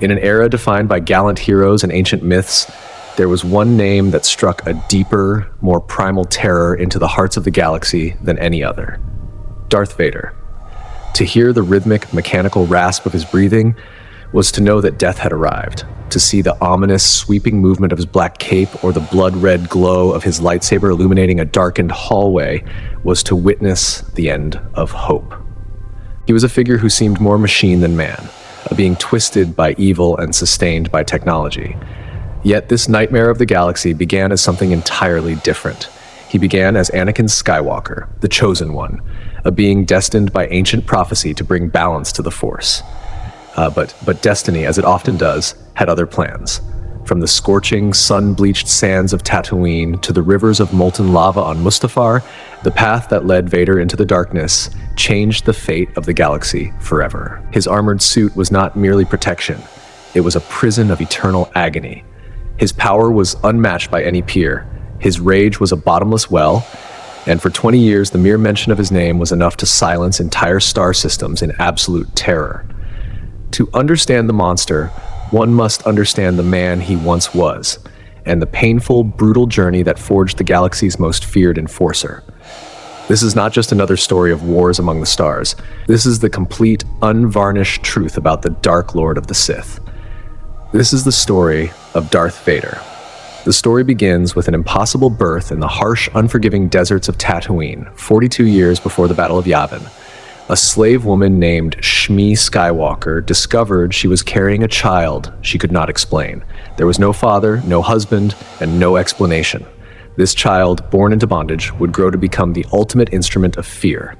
In an era defined by gallant heroes and ancient myths, there was one name that struck a deeper, more primal terror into the hearts of the galaxy than any other: Darth Vader. To hear the rhythmic, mechanical rasp of his breathing was to know that death had arrived. To see the ominous, sweeping movement of his black cape or the blood-red glow of his lightsaber illuminating a darkened hallway was to witness the end of hope. He was a figure who seemed more machine than man, a being twisted by evil and sustained by technology. Yet this nightmare of the galaxy began as something entirely different. He began as Anakin Skywalker, the Chosen One, a being destined by ancient prophecy to bring balance to the Force. But destiny, as it often does, had other plans. From the scorching, sun-bleached sands of Tatooine to the rivers of molten lava on Mustafar, the path that led Vader into the darkness changed the fate of the galaxy forever. His armored suit was not merely protection. It was a prison of eternal agony. His power was unmatched by any peer. His rage was a bottomless well, and for 20 years the mere mention of his name was enough to silence entire star systems in absolute terror. To understand the monster, one must understand the man he once was, and the painful, brutal journey that forged the galaxy's most feared enforcer. This is not just another story of wars among the stars. This is the complete, unvarnished truth about the Dark Lord of the Sith. This is the story of Darth Vader. The story begins with an impossible birth in the harsh, unforgiving deserts of Tatooine, 42 years before the Battle of Yavin. A slave woman named Shmi Skywalker discovered she was carrying a child she could not explain. There was no father, no husband, and no explanation. This child, born into bondage, would grow to become the ultimate instrument of fear.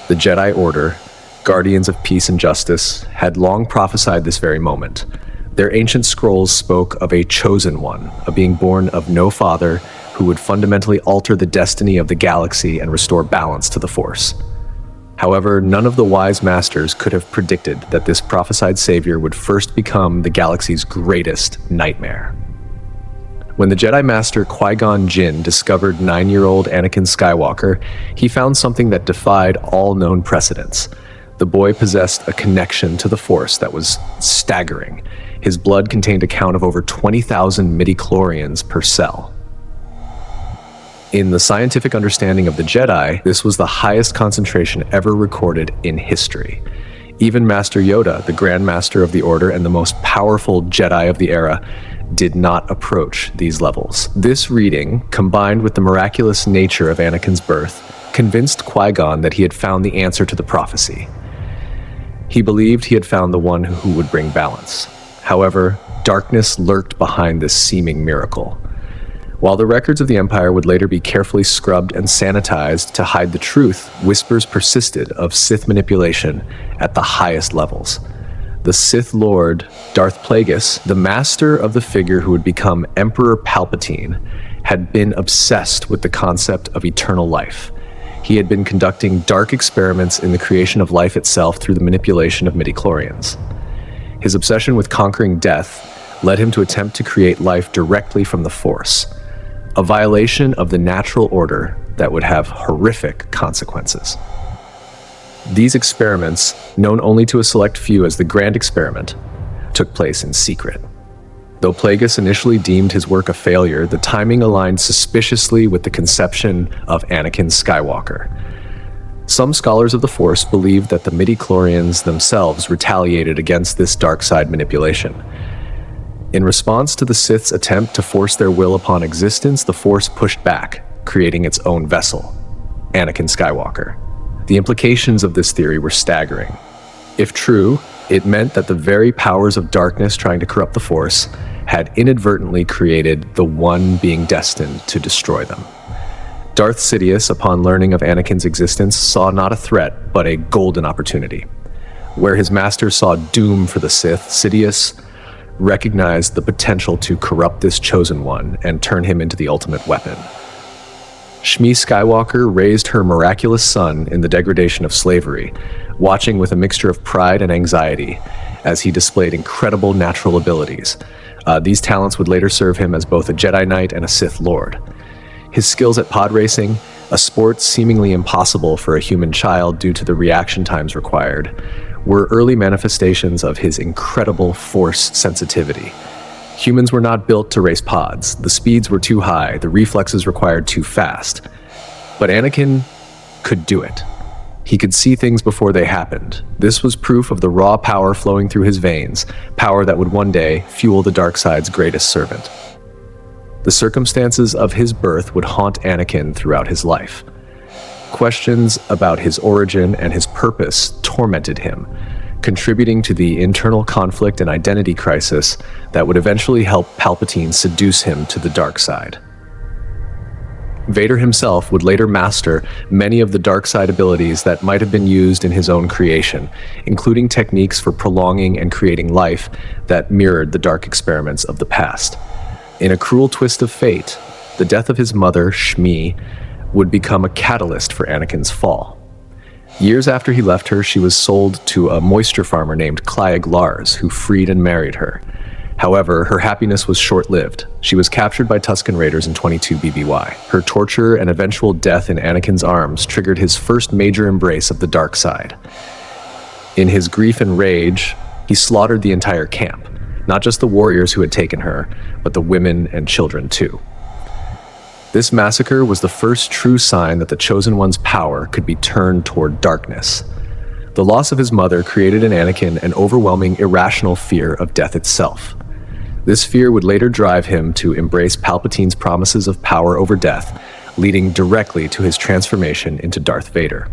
The Jedi Order, guardians of peace and justice, had long prophesied this very moment. Their ancient scrolls spoke of a chosen one, a being born of no father who would fundamentally alter the destiny of the galaxy and restore balance to the Force. However, none of the wise masters could have predicted that this prophesied savior would first become the galaxy's greatest nightmare. When the Jedi Master Qui-Gon Jinn discovered 9-year-old Anakin Skywalker, he found something that defied all known precedents. The boy possessed a connection to the Force that was staggering. His blood contained a count of over 20,000 midichlorians per cell. In the scientific understanding of the Jedi, this was the highest concentration ever recorded in history. Even Master Yoda, the Grand Master of the Order and the most powerful Jedi of the era, did not approach these levels. This reading, combined with the miraculous nature of Anakin's birth, convinced Qui-Gon that he had found the answer to the prophecy. He believed he had found the one who would bring balance. However, darkness lurked behind this seeming miracle. While the records of the Empire would later be carefully scrubbed and sanitized to hide the truth, whispers persisted of Sith manipulation at the highest levels. The Sith Lord, Darth Plagueis, the master of the figure who would become Emperor Palpatine, had been obsessed with the concept of eternal life. He had been conducting dark experiments in the creation of life itself through the manipulation of midichlorians. His obsession with conquering death led him to attempt to create life directly from the Force, a violation of the natural order that would have horrific consequences. These experiments, known only to a select few as the Grand Experiment, took place in secret. Though Plagueis initially deemed his work a failure, the timing aligned suspiciously with the conception of Anakin Skywalker. Some scholars of the Force believed that the midichlorians themselves retaliated against this dark side manipulation. In response to the Sith's attempt to force their will upon existence, the Force pushed back, creating its own vessel, Anakin Skywalker. The implications of this theory were staggering. If true, it meant that the very powers of darkness trying to corrupt the Force had inadvertently created the one being destined to destroy them. Darth Sidious, upon learning of Anakin's existence, saw not a threat, but a golden opportunity. Where his master saw doom for the Sith, Sidious recognized the potential to corrupt this chosen one and turn him into the ultimate weapon. Shmi Skywalker raised her miraculous son in the degradation of slavery, watching with a mixture of pride and anxiety as he displayed incredible natural abilities. These talents would later serve him as both a Jedi Knight and a Sith Lord. His skills at pod racing, a sport seemingly impossible for a human child due to the reaction times required, were early manifestations of his incredible Force sensitivity. Humans were not built to race pods. The speeds were too high, the reflexes required too fast. But Anakin could do it. He could see things before they happened. This was proof of the raw power flowing through his veins, power that would one day fuel the dark side's greatest servant. The circumstances of his birth would haunt Anakin throughout his life. Questions about his origin and his purpose tormented him, contributing to the internal conflict and identity crisis that would eventually help Palpatine seduce him to the dark side. Vader himself would later master many of the dark side abilities that might have been used in his own creation, including techniques for prolonging and creating life that mirrored the dark experiments of the past. In a cruel twist of fate, the death of his mother, Shmi, would become a catalyst for Anakin's fall. Years after he left her, she was sold to a moisture farmer named Cliegg Lars, who freed and married her. However, her happiness was short-lived. She was captured by Tusken Raiders in 22 BBY. Her torture and eventual death in Anakin's arms triggered his first major embrace of the dark side. In his grief and rage, he slaughtered the entire camp, not just the warriors who had taken her, but the women and children too. This massacre was the first true sign that the Chosen One's power could be turned toward darkness. The loss of his mother created in Anakin an overwhelming, irrational fear of death itself. This fear would later drive him to embrace Palpatine's promises of power over death, leading directly to his transformation into Darth Vader.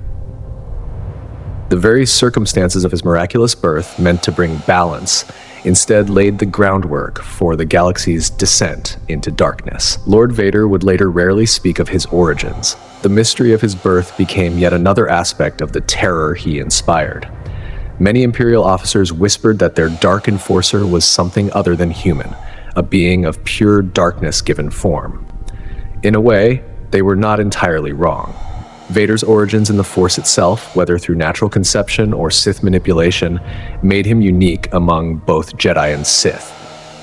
The very circumstances of his miraculous birth, meant to bring balance, instead laid the groundwork for the galaxy's descent into darkness. Lord Vader would later rarely speak of his origins. The mystery of his birth became yet another aspect of the terror he inspired. Many Imperial officers whispered that their dark enforcer was something other than human, a being of pure darkness given form. In a way, they were not entirely wrong. Vader's origins in the Force itself, whether through natural conception or Sith manipulation, made him unique among both Jedi and Sith.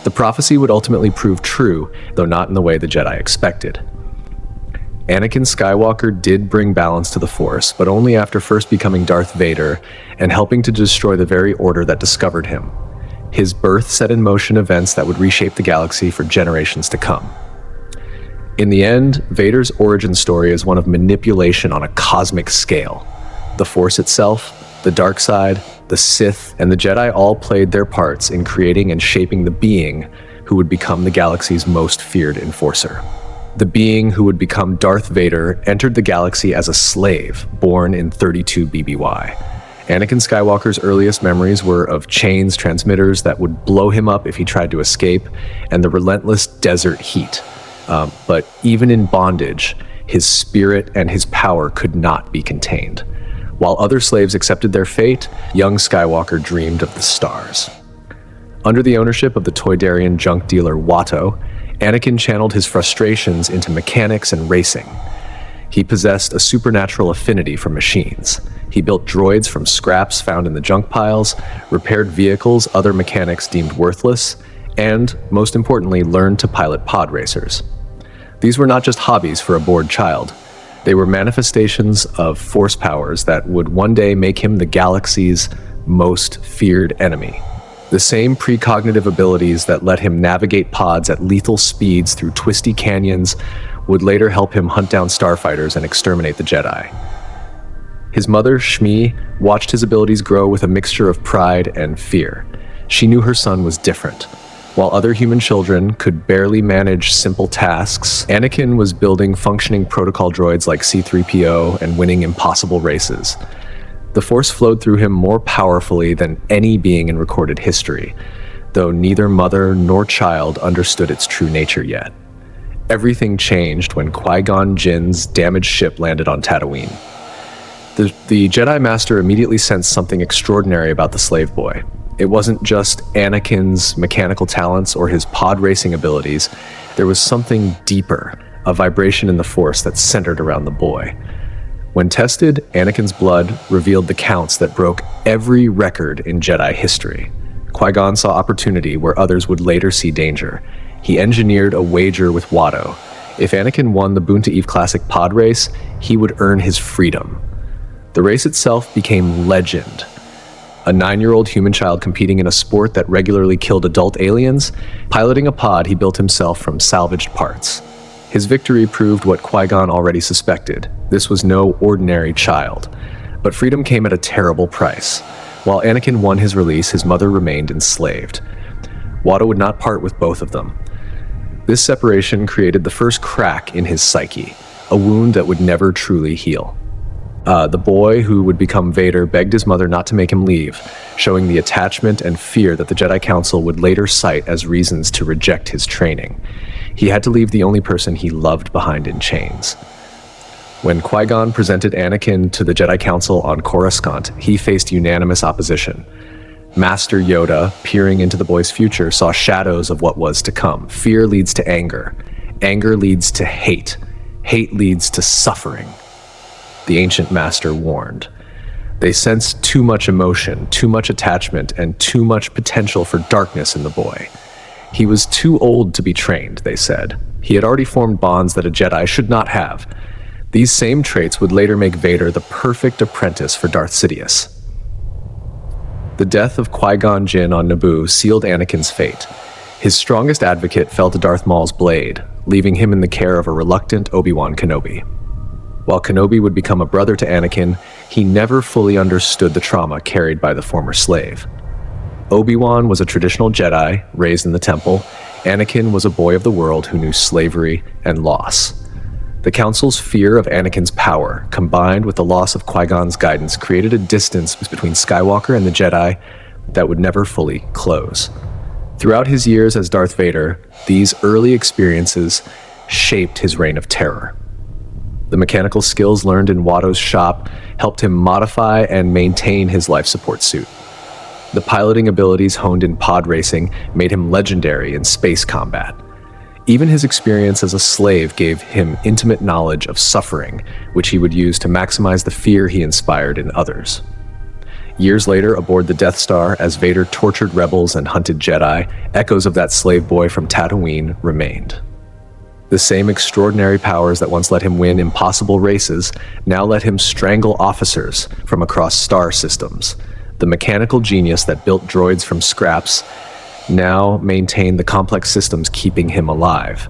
The prophecy would ultimately prove true, though not in the way the Jedi expected. Anakin Skywalker did bring balance to the Force, but only after first becoming Darth Vader and helping to destroy the very order that discovered him. His birth set in motion events that would reshape the galaxy for generations to come. In the end, Vader's origin story is one of manipulation on a cosmic scale. The Force itself, the dark side, the Sith, and the Jedi all played their parts in creating and shaping the being who would become the galaxy's most feared enforcer. The being who would become Darth Vader entered the galaxy as a slave, born in 32 BBY. Anakin Skywalker's earliest memories were of chains, transmitters that would blow him up if he tried to escape, and the relentless desert heat. But even in bondage, his spirit and his power could not be contained. While other slaves accepted their fate, young Skywalker dreamed of the stars. Under the ownership of the Toydarian junk dealer Watto, Anakin channeled his frustrations into mechanics and racing. He possessed a supernatural affinity for machines. He built droids from scraps found in the junk piles, repaired vehicles other mechanics deemed worthless, and, most importantly, learned to pilot pod racers. These were not just hobbies for a bored child. They were manifestations of force powers that would one day make him the galaxy's most feared enemy. The same precognitive abilities that let him navigate pods at lethal speeds through twisty canyons would later help him hunt down starfighters and exterminate the Jedi. His mother, Shmi, watched his abilities grow with a mixture of pride and fear. She knew her son was different. While other human children could barely manage simple tasks, Anakin was building functioning protocol droids like C-3PO and winning impossible races. The Force flowed through him more powerfully than any being in recorded history, though neither mother nor child understood its true nature yet. Everything changed when Qui-Gon Jinn's damaged ship landed on Tatooine. The Jedi Master immediately sensed something extraordinary about the slave boy. It wasn't just Anakin's mechanical talents or his pod racing abilities. There was something deeper, a vibration in the Force that centered around the boy. When tested, Anakin's blood revealed the counts that broke every record in Jedi history. Qui-Gon saw opportunity where others would later see danger. He engineered a wager with Watto. If Anakin won the Boonta Eve Classic pod race, he would earn his freedom. The race itself became legend. A 9-year-old human child competing in a sport that regularly killed adult aliens, piloting a pod he built himself from salvaged parts. His victory proved what Qui-Gon already suspected. This was no ordinary child. But freedom came at a terrible price. While Anakin won his release, his mother remained enslaved. Watto would not part with both of them. This separation created the first crack in his psyche, a wound that would never truly heal. The boy who would become Vader begged his mother not to make him leave, showing the attachment and fear that the Jedi Council would later cite as reasons to reject his training. He had to leave the only person he loved behind in chains. When Qui-Gon presented Anakin to the Jedi Council on Coruscant, he faced unanimous opposition. Master Yoda, peering into the boy's future, saw shadows of what was to come. Fear leads to anger. Anger leads to hate. Hate leads to suffering. The ancient master warned. They sensed too much emotion, too much attachment, and too much potential for darkness in the boy. He was too old to be trained, they said. He had already formed bonds that a Jedi should not have. These same traits would later make Vader the perfect apprentice for Darth Sidious. The death of Qui-Gon Jinn on Naboo sealed Anakin's fate. His strongest advocate fell to Darth Maul's blade, leaving him in the care of a reluctant Obi-Wan Kenobi. While Kenobi would become a brother to Anakin, he never fully understood the trauma carried by the former slave. Obi-Wan was a traditional Jedi, raised in the temple. Anakin was a boy of the world who knew slavery and loss. The Council's fear of Anakin's power, combined with the loss of Qui-Gon's guidance, created a distance between Skywalker and the Jedi that would never fully close. Throughout his years as Darth Vader, these early experiences shaped his reign of terror. The mechanical skills learned in Watto's shop helped him modify and maintain his life support suit. The piloting abilities honed in pod racing made him legendary in space combat. Even his experience as a slave gave him intimate knowledge of suffering, which he would use to maximize the fear he inspired in others. Years later, aboard the Death Star, as Vader tortured rebels and hunted Jedi, echoes of that slave boy from Tatooine remained. The same extraordinary powers that once let him win impossible races now let him strangle officers from across star systems. The mechanical genius that built droids from scraps now maintained the complex systems keeping him alive.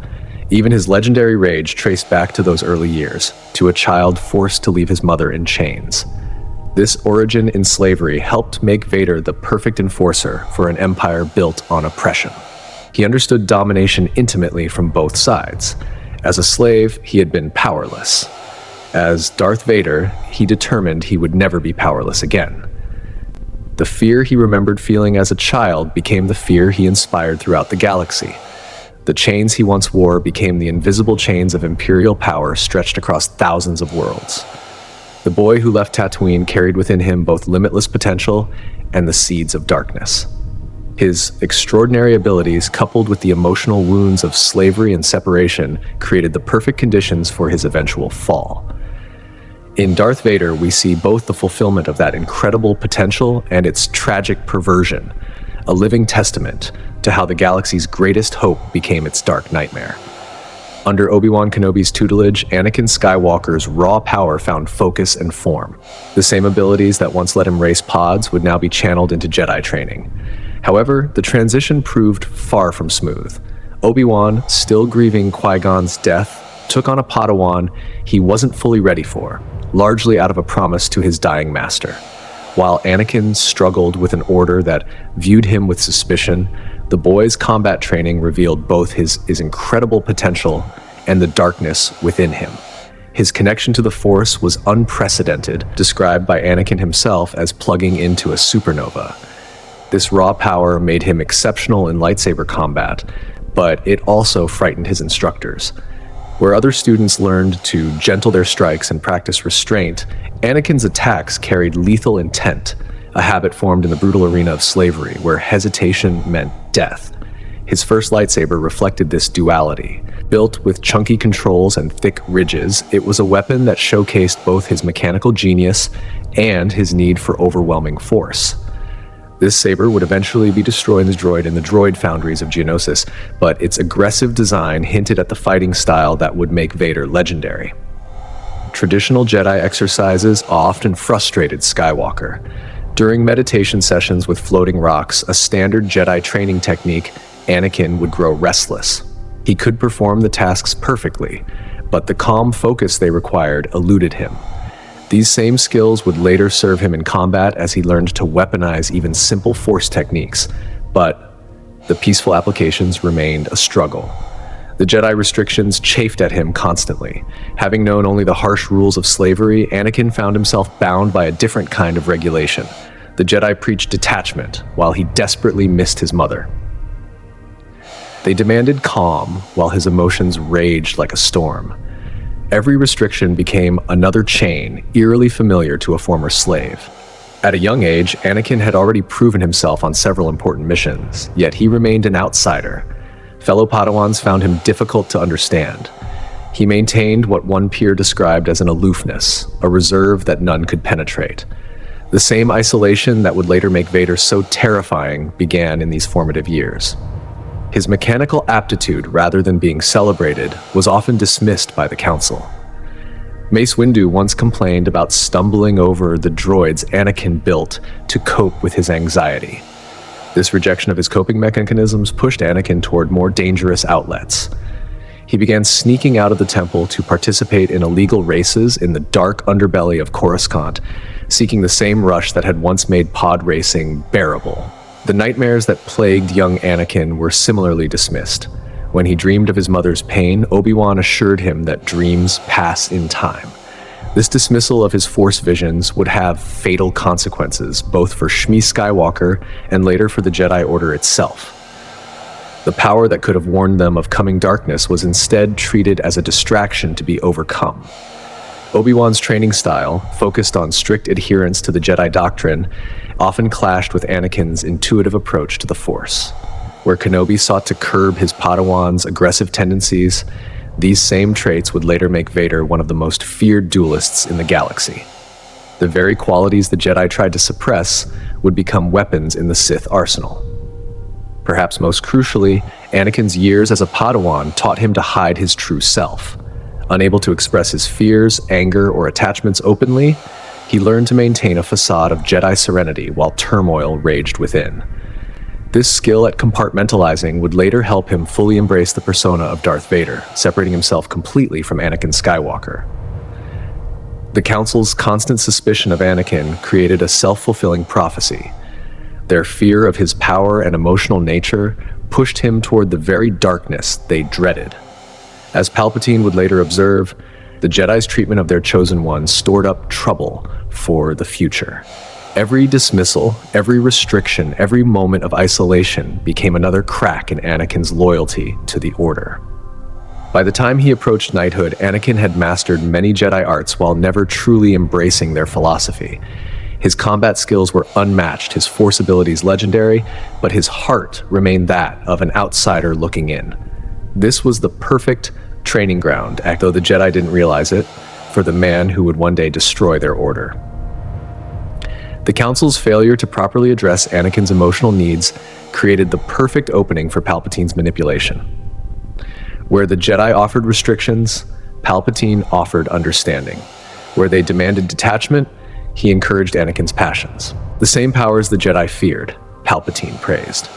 Even his legendary rage traced back to those early years, to a child forced to leave his mother in chains. This origin in slavery helped make Vader the perfect enforcer for an empire built on oppression. He understood domination intimately from both sides. As a slave, he had been powerless. As Darth Vader, he determined he would never be powerless again. The fear he remembered feeling as a child became the fear he inspired throughout the galaxy. The chains he once wore became the invisible chains of imperial power stretched across thousands of worlds. The boy who left Tatooine carried within him both limitless potential and the seeds of darkness. His extraordinary abilities, coupled with the emotional wounds of slavery and separation, created the perfect conditions for his eventual fall. In Darth Vader, we see both the fulfillment of that incredible potential and its tragic perversion, a living testament to how the galaxy's greatest hope became its dark nightmare. Under Obi-Wan Kenobi's tutelage, Anakin Skywalker's raw power found focus and form. The same abilities that once let him race pods would now be channeled into Jedi training. However, the transition proved far from smooth. Obi-Wan, still grieving Qui-Gon's death, took on a Padawan he wasn't fully ready for, largely out of a promise to his dying master. While Anakin struggled with an order that viewed him with suspicion, the boy's combat training revealed both his incredible potential and the darkness within him. His connection to the Force was unprecedented, described by Anakin himself as plugging into a supernova. This raw power made him exceptional in lightsaber combat, but it also frightened his instructors. Where other students learned to gentle their strikes and practice restraint, Anakin's attacks carried lethal intent, a habit formed in the brutal arena of slavery, where hesitation meant death. His first lightsaber reflected this duality. Built with chunky controls and thick ridges, it was a weapon that showcased both his mechanical genius and his need for overwhelming force. This saber would eventually be destroying the droid in the droid foundries of Geonosis, but its aggressive design hinted at the fighting style that would make Vader legendary. Traditional Jedi exercises often frustrated Skywalker. During meditation sessions with floating rocks, a standard Jedi training technique, Anakin would grow restless. He could perform the tasks perfectly, but the calm focus they required eluded him. These same skills would later serve him in combat as he learned to weaponize even simple force techniques, but the peaceful applications remained a struggle. The Jedi restrictions chafed at him constantly. Having known only the harsh rules of slavery, Anakin found himself bound by a different kind of regulation. The Jedi preached detachment, while he desperately missed his mother. They demanded calm, while his emotions raged like a storm. Every restriction became another chain, eerily familiar to a former slave. At a young age, Anakin had already proven himself on several important missions, yet he remained an outsider. Fellow Padawans found him difficult to understand. He maintained what one peer described as an aloofness, a reserve that none could penetrate. The same isolation that would later make Vader so terrifying began in these formative years. His mechanical aptitude, rather than being celebrated, was often dismissed by the Council. Mace Windu once complained about stumbling over the droids Anakin built to cope with his anxiety. This rejection of his coping mechanisms pushed Anakin toward more dangerous outlets. He began sneaking out of the temple to participate in illegal races in the dark underbelly of Coruscant, seeking the same rush that had once made pod racing bearable. The nightmares that plagued young Anakin were similarly dismissed. When he dreamed of his mother's pain, Obi-Wan assured him that dreams pass in time. This dismissal of his Force visions would have fatal consequences, both for Shmi Skywalker and later for the Jedi Order itself. The power that could have warned them of coming darkness was instead treated as a distraction to be overcome. Obi-Wan's training style, focused on strict adherence to the Jedi doctrine, often clashed with Anakin's intuitive approach to the Force. Where Kenobi sought to curb his Padawan's aggressive tendencies, these same traits would later make Vader one of the most feared duelists in the galaxy. The very qualities the Jedi tried to suppress would become weapons in the Sith arsenal. Perhaps most crucially, Anakin's years as a Padawan taught him to hide his true self. Unable to express his fears, anger, or attachments openly, he learned to maintain a facade of Jedi serenity while turmoil raged within. This skill at compartmentalizing would later help him fully embrace the persona of Darth Vader, separating himself completely from Anakin Skywalker. The Council's constant suspicion of Anakin created a self-fulfilling prophecy. Their fear of his power and emotional nature pushed him toward the very darkness they dreaded. As Palpatine would later observe, the Jedi's treatment of their chosen one stored up trouble for the future. Every dismissal, every restriction, every moment of isolation became another crack in Anakin's loyalty to the Order. By the time he approached knighthood, Anakin had mastered many Jedi arts while never truly embracing their philosophy. His combat skills were unmatched, his Force abilities legendary, but his heart remained that of an outsider looking in. This was the perfect training ground, though the Jedi didn't realize it, for the man who would one day destroy their order. The Council's failure to properly address Anakin's emotional needs created the perfect opening for Palpatine's manipulation. Where the Jedi offered restrictions, Palpatine offered understanding. Where they demanded detachment, he encouraged Anakin's passions. The same powers the Jedi feared, Palpatine praised.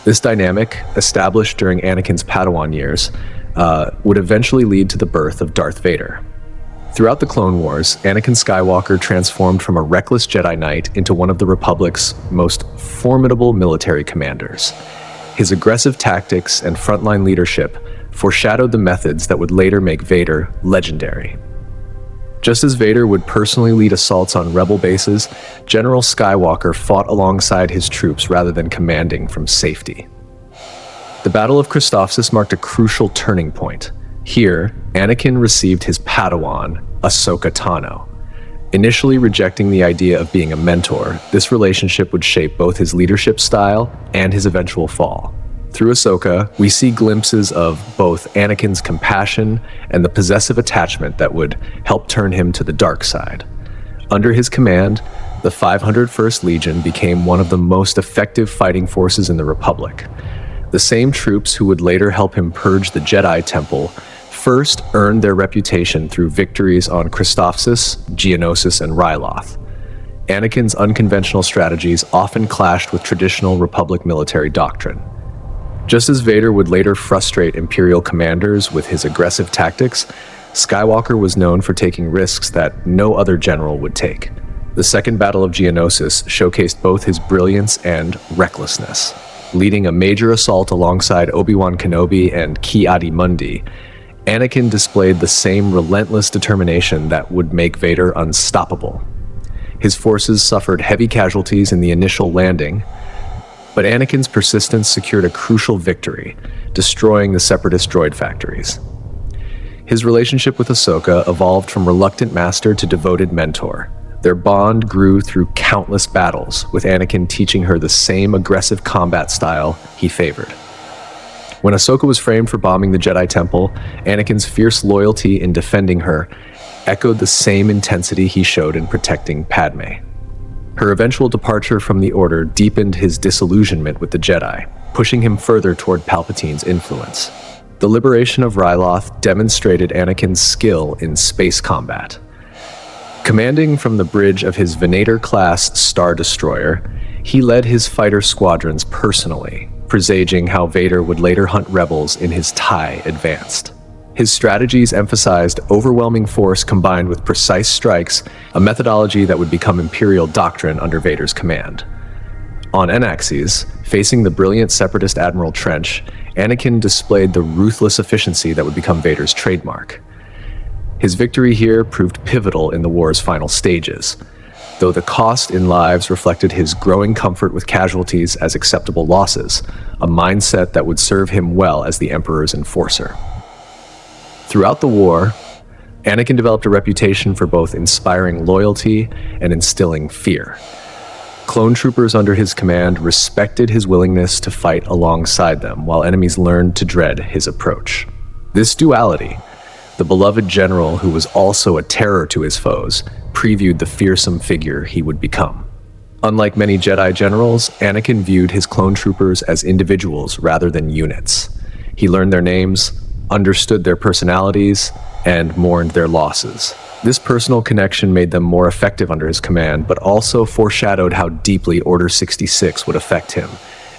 This dynamic, established during Anakin's Padawan years, would eventually lead to the birth of Darth Vader. Throughout the Clone Wars, Anakin Skywalker transformed from a reckless Jedi Knight into one of the Republic's most formidable military commanders. His aggressive tactics and frontline leadership foreshadowed the methods that would later make Vader legendary. Just as Vader would personally lead assaults on rebel bases, General Skywalker fought alongside his troops rather than commanding from safety. The Battle of Christophsis marked a crucial turning point. Here, Anakin received his Padawan, Ahsoka Tano. Initially rejecting the idea of being a mentor, this relationship would shape both his leadership style and his eventual fall. Through Ahsoka, we see glimpses of both Anakin's compassion and the possessive attachment that would help turn him to the dark side. Under his command, the 501st Legion became one of the most effective fighting forces in the Republic. The same troops who would later help him purge the Jedi Temple first earned their reputation through victories on Christophsis, Geonosis, and Ryloth. Anakin's unconventional strategies often clashed with traditional Republic military doctrine. Just as Vader would later frustrate Imperial commanders with his aggressive tactics, Skywalker was known for taking risks that no other general would take. The Second Battle of Geonosis showcased both his brilliance and recklessness. Leading a major assault alongside Obi-Wan Kenobi and Ki-Adi-Mundi, Anakin displayed the same relentless determination that would make Vader unstoppable. His forces suffered heavy casualties in the initial landing, but Anakin's persistence secured a crucial victory, destroying the Separatist droid factories. His relationship with Ahsoka evolved from reluctant master to devoted mentor. Their bond grew through countless battles, with Anakin teaching her the same aggressive combat style he favored. When Ahsoka was framed for bombing the Jedi Temple, Anakin's fierce loyalty in defending her echoed the same intensity he showed in protecting Padme. Her eventual departure from the Order deepened his disillusionment with the Jedi, pushing him further toward Palpatine's influence. The liberation of Ryloth demonstrated Anakin's skill in space combat. Commanding from the bridge of his Venator-class Star Destroyer, he led his fighter squadrons personally, presaging how Vader would later hunt rebels in his TIE Advanced. His strategies emphasized overwhelming force combined with precise strikes, a methodology that would become Imperial doctrine under Vader's command. On Enaxes, facing the brilliant Separatist Admiral Trench, Anakin displayed the ruthless efficiency that would become Vader's trademark. His victory here proved pivotal in the war's final stages, though the cost in lives reflected his growing comfort with casualties as acceptable losses, a mindset that would serve him well as the Emperor's enforcer. Throughout the war, Anakin developed a reputation for both inspiring loyalty and instilling fear. Clone troopers under his command respected his willingness to fight alongside them, while enemies learned to dread his approach. This duality, the beloved general who was also a terror to his foes, previewed the fearsome figure he would become. Unlike many Jedi generals, Anakin viewed his clone troopers as individuals rather than units. He learned their names, understood their personalities, and mourned their losses. This personal connection made them more effective under his command, but also foreshadowed how deeply Order 66 would affect him,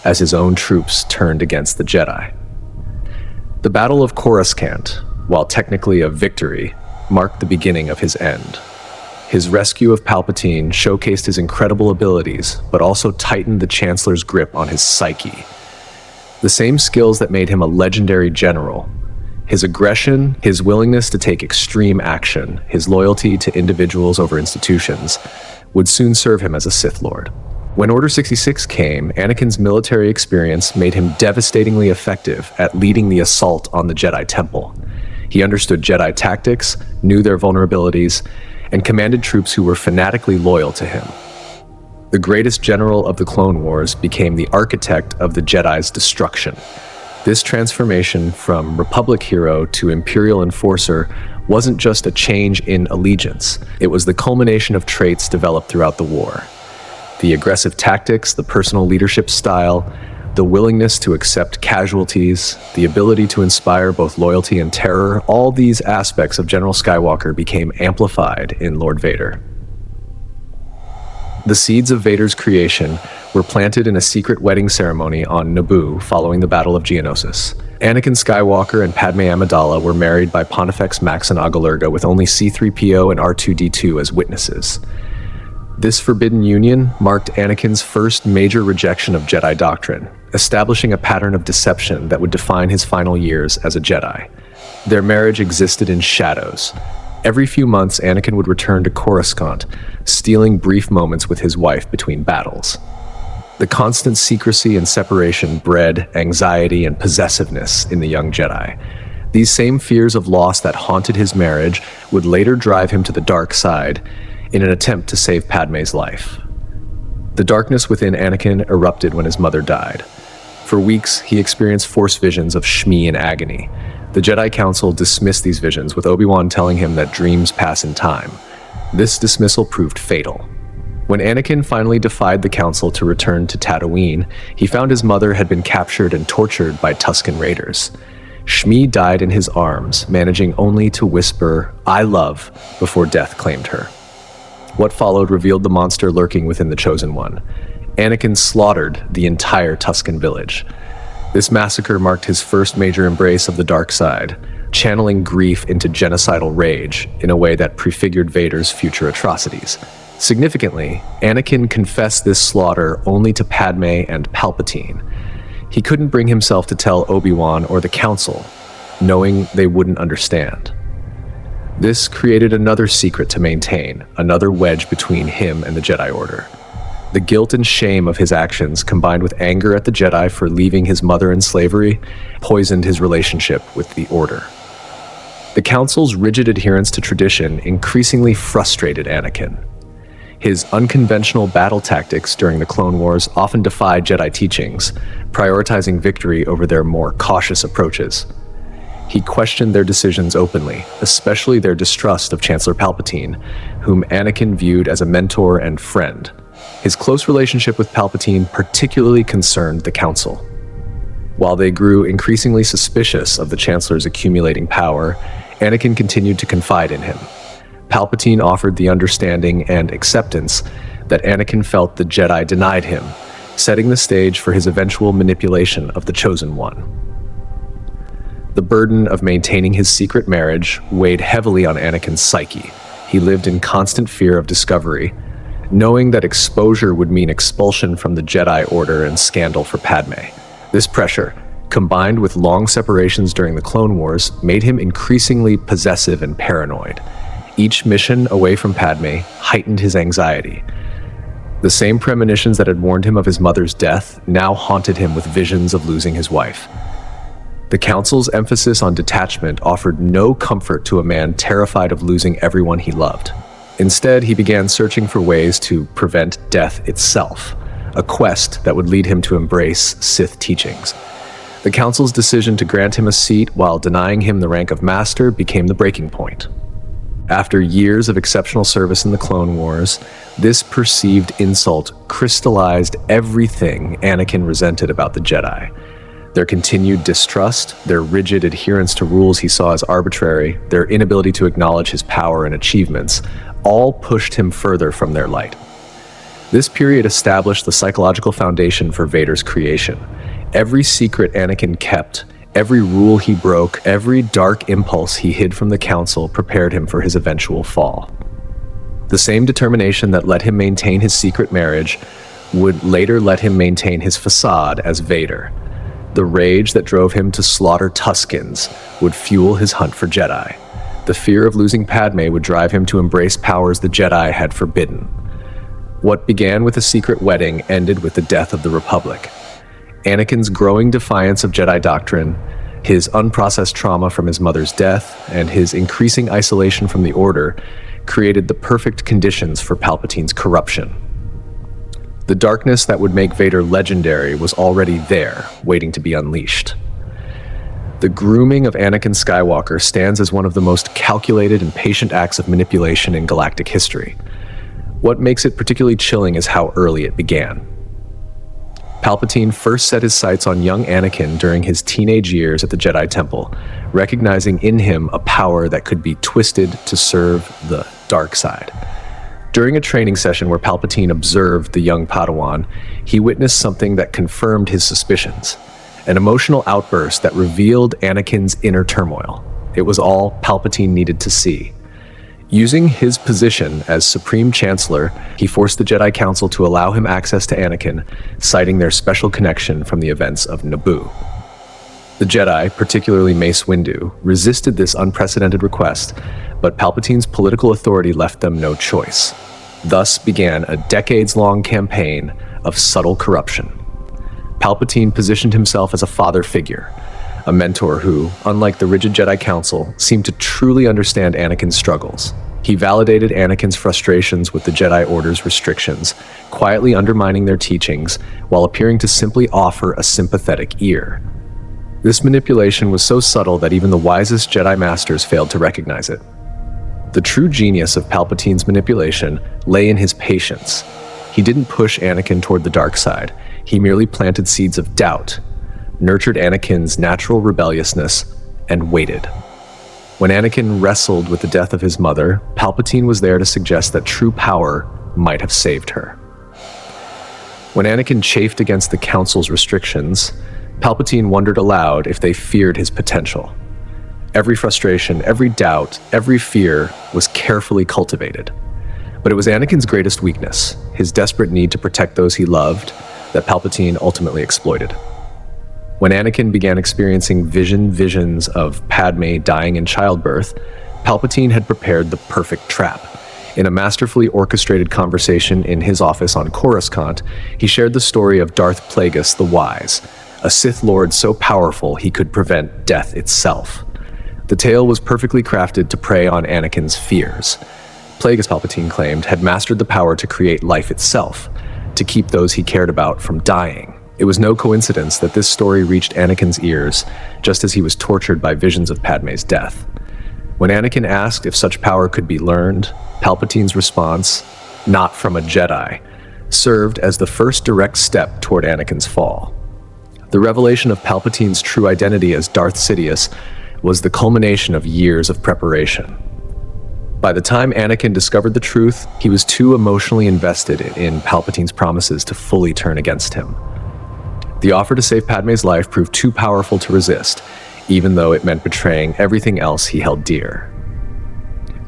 as his own troops turned against the Jedi. The Battle of Coruscant, while technically a victory, marked the beginning of his end. His rescue of Palpatine showcased his incredible abilities, but also tightened the Chancellor's grip on his psyche. The same skills that made him a legendary general, his aggression, his willingness to take extreme action, his loyalty to individuals over institutions, would soon serve him as a Sith Lord. When Order 66 came, Anakin's military experience made him devastatingly effective at leading the assault on the Jedi Temple. He understood Jedi tactics, knew their vulnerabilities, and commanded troops who were fanatically loyal to him. The greatest general of the Clone Wars became the architect of the Jedi's destruction. This transformation from Republic hero to Imperial enforcer wasn't just a change in allegiance, it was the culmination of traits developed throughout the war. The aggressive tactics, the personal leadership style, the willingness to accept casualties, the ability to inspire both loyalty and terror, all these aspects of General Skywalker became amplified in Lord Vader. The seeds of Vader's creation were planted in a secret wedding ceremony on Naboo following the Battle of Geonosis. Anakin Skywalker and Padme Amidala were married by Pontifex Max and Agalurga with only C-3PO and R2-D2 as witnesses. This forbidden union marked Anakin's first major rejection of Jedi doctrine, establishing a pattern of deception that would define his final years as a Jedi. Their marriage existed in shadows. Every few months, Anakin would return to Coruscant, stealing brief moments with his wife between battles. The constant secrecy and separation bred anxiety and possessiveness in the young Jedi. These same fears of loss that haunted his marriage would later drive him to the dark side in an attempt to save Padme's life. The darkness within Anakin erupted when his mother died. For weeks, he experienced Force visions of Shmi and agony. The Jedi Council dismissed these visions, with Obi-Wan telling him that dreams pass in time. This dismissal proved fatal. When Anakin finally defied the Council to return to Tatooine, he found his mother had been captured and tortured by Tusken Raiders. Shmi died in his arms, managing only to whisper, "I love," before death claimed her. What followed revealed the monster lurking within the Chosen One. Anakin slaughtered the entire Tusken village. This massacre marked his first major embrace of the dark side, channeling grief into genocidal rage in a way that prefigured Vader's future atrocities. Significantly, Anakin confessed this slaughter only to Padme and Palpatine. He couldn't bring himself to tell Obi-Wan or the Council, knowing they wouldn't understand. This created another secret to maintain, another wedge between him and the Jedi Order. The guilt and shame of his actions, combined with anger at the Jedi for leaving his mother in slavery, poisoned his relationship with the Order. The Council's rigid adherence to tradition increasingly frustrated Anakin. His unconventional battle tactics during the Clone Wars often defied Jedi teachings, prioritizing victory over their more cautious approaches. He questioned their decisions openly, especially their distrust of Chancellor Palpatine, whom Anakin viewed as a mentor and friend. His close relationship with Palpatine particularly concerned the Council. While they grew increasingly suspicious of the Chancellor's accumulating power, Anakin continued to confide in him. Palpatine offered the understanding and acceptance that Anakin felt the Jedi denied him, setting the stage for his eventual manipulation of the Chosen One. The burden of maintaining his secret marriage weighed heavily on Anakin's psyche. He lived in constant fear of discovery, knowing that exposure would mean expulsion from the Jedi Order and scandal for Padme. This pressure, combined with long separations during the Clone Wars, made him increasingly possessive and paranoid. Each mission away from Padme heightened his anxiety. The same premonitions that had warned him of his mother's death now haunted him with visions of losing his wife. The Council's emphasis on detachment offered no comfort to a man terrified of losing everyone he loved. Instead, he began searching for ways to prevent death itself, a quest that would lead him to embrace Sith teachings. The Council's decision to grant him a seat while denying him the rank of Master became the breaking point. After years of exceptional service in the Clone Wars, this perceived insult crystallized everything Anakin resented about the Jedi. Their continued distrust, their rigid adherence to rules he saw as arbitrary, their inability to acknowledge his power and achievements, all pushed him further from their light. This period established the psychological foundation for Vader's creation. Every secret Anakin kept, every rule he broke, every dark impulse he hid from the Council prepared him for his eventual fall. The same determination that let him maintain his secret marriage would later let him maintain his facade as Vader. The rage that drove him to slaughter Tuskens would fuel his hunt for Jedi. The fear of losing Padme would drive him to embrace powers the Jedi had forbidden. What began with a secret wedding ended with the death of the Republic. Anakin's growing defiance of Jedi doctrine, his unprocessed trauma from his mother's death, and his increasing isolation from the Order created the perfect conditions for Palpatine's corruption. The darkness that would make Vader legendary was already there, waiting to be unleashed. The grooming of Anakin Skywalker stands as one of the most calculated and patient acts of manipulation in galactic history. What makes it particularly chilling is how early it began. Palpatine first set his sights on young Anakin during his teenage years at the Jedi Temple, recognizing in him a power that could be twisted to serve the dark side. During a training session where Palpatine observed the young Padawan, he witnessed something that confirmed his suspicions, an emotional outburst that revealed Anakin's inner turmoil. It was all Palpatine needed to see. Using his position as Supreme Chancellor, he forced the Jedi Council to allow him access to Anakin, citing their special connection from the events of Naboo. The Jedi, particularly Mace Windu, resisted this unprecedented request, but Palpatine's political authority left them no choice. Thus began a decades-long campaign of subtle corruption. Palpatine positioned himself as a father figure, a mentor who, unlike the rigid Jedi Council, seemed to truly understand Anakin's struggles. He validated Anakin's frustrations with the Jedi Order's restrictions, quietly undermining their teachings while appearing to simply offer a sympathetic ear. This manipulation was so subtle that even the wisest Jedi Masters failed to recognize it. The true genius of Palpatine's manipulation lay in his patience. He didn't push Anakin toward the dark side. He merely planted seeds of doubt, nurtured Anakin's natural rebelliousness, and waited. When Anakin wrestled with the death of his mother, Palpatine was there to suggest that true power might have saved her. When Anakin chafed against the Council's restrictions, Palpatine wondered aloud if they feared his potential. Every frustration, every doubt, every fear was carefully cultivated. But it was Anakin's greatest weakness, his desperate need to protect those he loved, that Palpatine ultimately exploited. When Anakin began experiencing visions of Padme dying in childbirth, Palpatine had prepared the perfect trap. In a masterfully orchestrated conversation in his office on Coruscant, he shared the story of Darth Plagueis the Wise, a Sith Lord so powerful he could prevent death itself. The tale was perfectly crafted to prey on Anakin's fears. Plagueis, Palpatine claimed, had mastered the power to create life itself, to keep those he cared about from dying. It was no coincidence that this story reached Anakin's ears just as he was tortured by visions of Padme's death. When Anakin asked if such power could be learned, Palpatine's response, "Not from a Jedi," served as the first direct step toward Anakin's fall. The revelation of Palpatine's true identity as Darth Sidious was the culmination of years of preparation. By the time Anakin discovered the truth, he was too emotionally invested in Palpatine's promises to fully turn against him. The offer to save Padme's life proved too powerful to resist, even though it meant betraying everything else he held dear.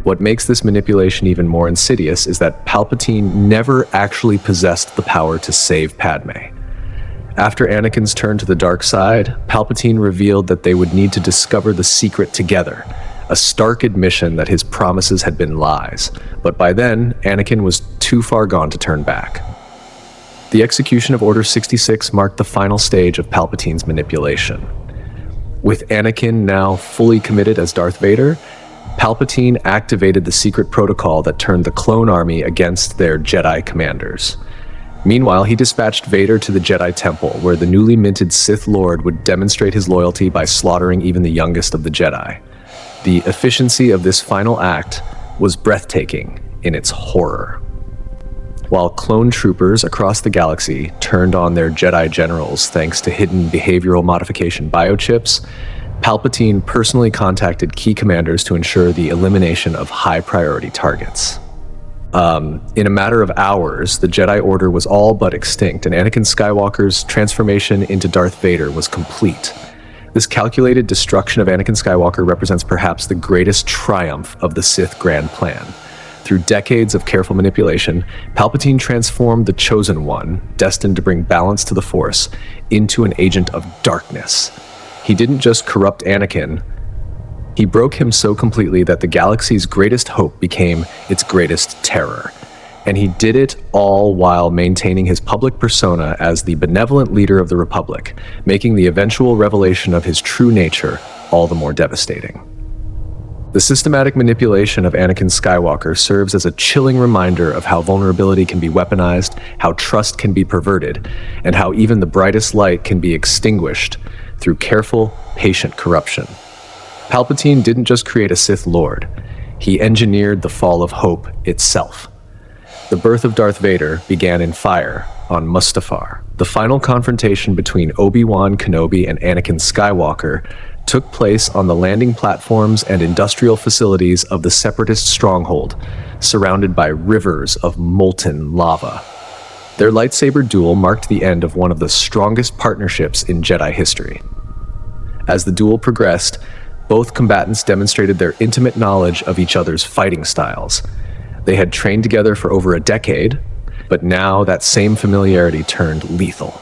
What makes this manipulation even more insidious is that Palpatine never actually possessed the power to save Padme. After Anakin's turn to the dark side, Palpatine revealed that they would need to discover the secret together, a stark admission that his promises had been lies. But by then, Anakin was too far gone to turn back. The execution of Order 66 marked the final stage of Palpatine's manipulation. With Anakin now fully committed as Darth Vader, Palpatine activated the secret protocol that turned the clone army against their Jedi commanders. Meanwhile, he dispatched Vader to the Jedi Temple, where the newly minted Sith Lord would demonstrate his loyalty by slaughtering even the youngest of the Jedi. The efficiency of this final act was breathtaking in its horror. While clone troopers across the galaxy turned on their Jedi generals thanks to hidden behavioral modification biochips, Palpatine personally contacted key commanders to ensure the elimination of high-priority targets. In a matter of hours, the Jedi Order was all but extinct, and Anakin Skywalker's transformation into Darth Vader was complete. This calculated destruction of Anakin Skywalker represents perhaps the greatest triumph of the Sith Grand Plan. Through decades of careful manipulation, Palpatine transformed the Chosen One, destined to bring balance to the Force, into an agent of darkness. He didn't just corrupt Anakin, he broke him so completely that the galaxy's greatest hope became its greatest terror. And he did it all while maintaining his public persona as the benevolent leader of the Republic, making the eventual revelation of his true nature all the more devastating. The systematic manipulation of Anakin Skywalker serves as a chilling reminder of how vulnerability can be weaponized, how trust can be perverted, and how even the brightest light can be extinguished through careful, patient corruption. Palpatine didn't just create a Sith Lord, he engineered the fall of hope itself. The birth of Darth Vader began in fire on Mustafar. The final confrontation between Obi-Wan Kenobi and Anakin Skywalker took place on the landing platforms and industrial facilities of the Separatist stronghold, surrounded by rivers of molten lava. Their lightsaber duel marked the end of one of the strongest partnerships in Jedi history. As the duel progressed, both combatants demonstrated their intimate knowledge of each other's fighting styles. They had trained together for over a decade, but now that same familiarity turned lethal.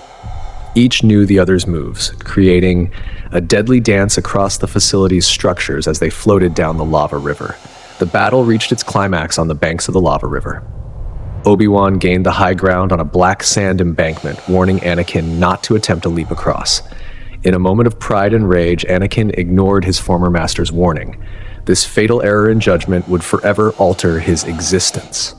Each knew the other's moves, creating a deadly dance across the facility's structures as they floated down the lava river. The battle reached its climax on the banks of the lava river. Obi-Wan gained the high ground on a black sand embankment, warning Anakin not to attempt to leap across. In a moment of pride and rage, Anakin ignored his former master's warning. This fatal error in judgment would forever alter his existence.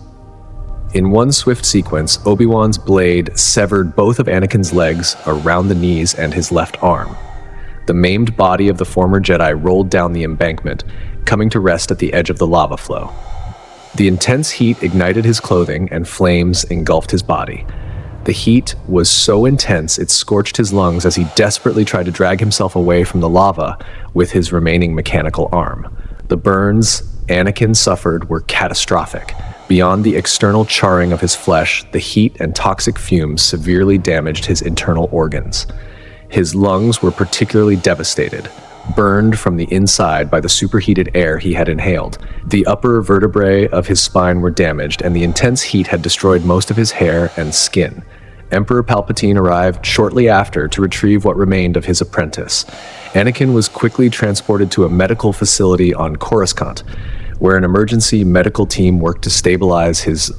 In one swift sequence, Obi-Wan's blade severed both of Anakin's legs around the knees and his left arm. The maimed body of the former Jedi rolled down the embankment, coming to rest at the edge of the lava flow. The intense heat ignited his clothing and flames engulfed his body. The heat was so intense it scorched his lungs as he desperately tried to drag himself away from the lava with his remaining mechanical arm. The burns Anakin suffered were catastrophic. Beyond the external charring of his flesh, the heat and toxic fumes severely damaged his internal organs. His lungs were particularly devastated, burned from the inside by the superheated air he had inhaled. The upper vertebrae of his spine were damaged, and the intense heat had destroyed most of his hair and skin. Emperor Palpatine arrived shortly after to retrieve what remained of his apprentice. Anakin was quickly transported to a medical facility on Coruscant, where an emergency medical team worked to stabilize his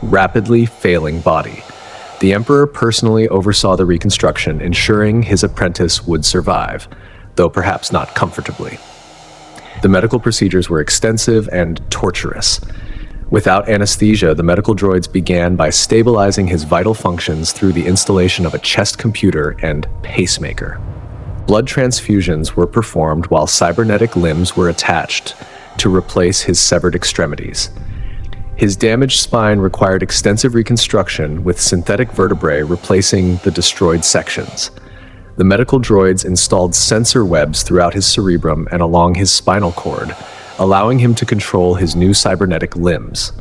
rapidly failing body. The Emperor personally oversaw the reconstruction, ensuring his apprentice would survive, though perhaps not comfortably. The medical procedures were extensive and torturous. Without anesthesia, the medical droids began by stabilizing his vital functions through the installation of a chest computer and pacemaker. Blood transfusions were performed while cybernetic limbs were attached to replace his severed extremities. His damaged spine required extensive reconstruction, with synthetic vertebrae replacing the destroyed sections. The medical droids installed sensor webs throughout his cerebrum and along his spinal cord, allowing him to control his new cybernetic limbs.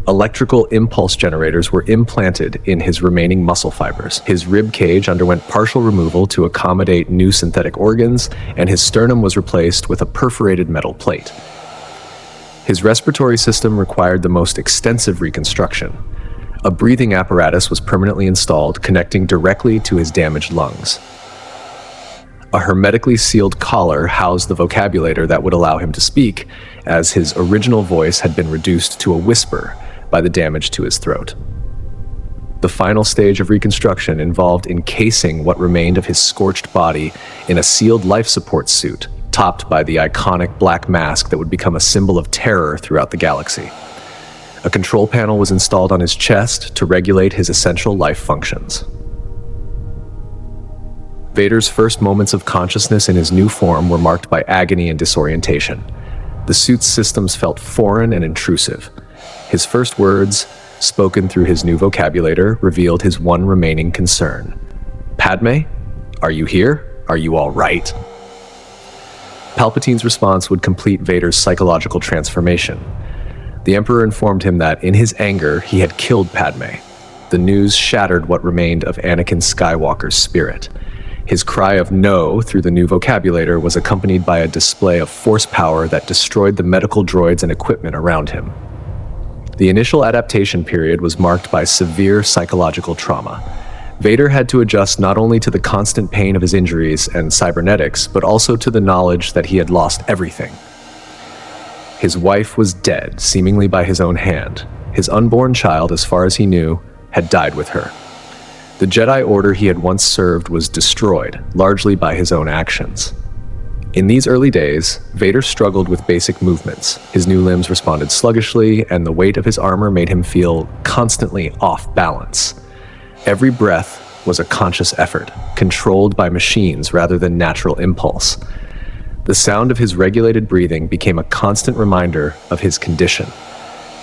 Electrical impulse generators were implanted in his remaining muscle fibers. His rib cage underwent partial removal to accommodate new synthetic organs, and his sternum was replaced with a perforated metal plate. His respiratory system required the most extensive reconstruction. A breathing apparatus was permanently installed, connecting directly to his damaged lungs. A hermetically sealed collar housed the vocabulator that would allow him to speak, as his original voice had been reduced to a whisper by the damage to his throat. The final stage of reconstruction involved encasing what remained of his scorched body in a sealed life support suit, topped by the iconic black mask that would become a symbol of terror throughout the galaxy. A control panel was installed on his chest to regulate his essential life functions. Vader's first moments of consciousness in his new form were marked by agony and disorientation. The suit's systems felt foreign and intrusive. His first words, spoken through his new vocabulator, revealed his one remaining concern. "Padme? Are you here? Are you all right?" Palpatine's response would complete Vader's psychological transformation. The Emperor informed him that, in his anger, he had killed Padme. The news shattered what remained of Anakin Skywalker's spirit. His cry of "no" through the new vocabulator was accompanied by a display of force power that destroyed the medical droids and equipment around him. The initial adaptation period was marked by severe psychological trauma. Vader had to adjust not only to the constant pain of his injuries and cybernetics, but also to the knowledge that he had lost everything. His wife was dead, seemingly by his own hand. His unborn child, as far as he knew, had died with her. The Jedi Order he had once served was destroyed, largely by his own actions. In these early days, Vader struggled with basic movements. His new limbs responded sluggishly, and the weight of his armor made him feel constantly off balance. Every breath was a conscious effort, controlled by machines rather than natural impulse. The sound of his regulated breathing became a constant reminder of his condition.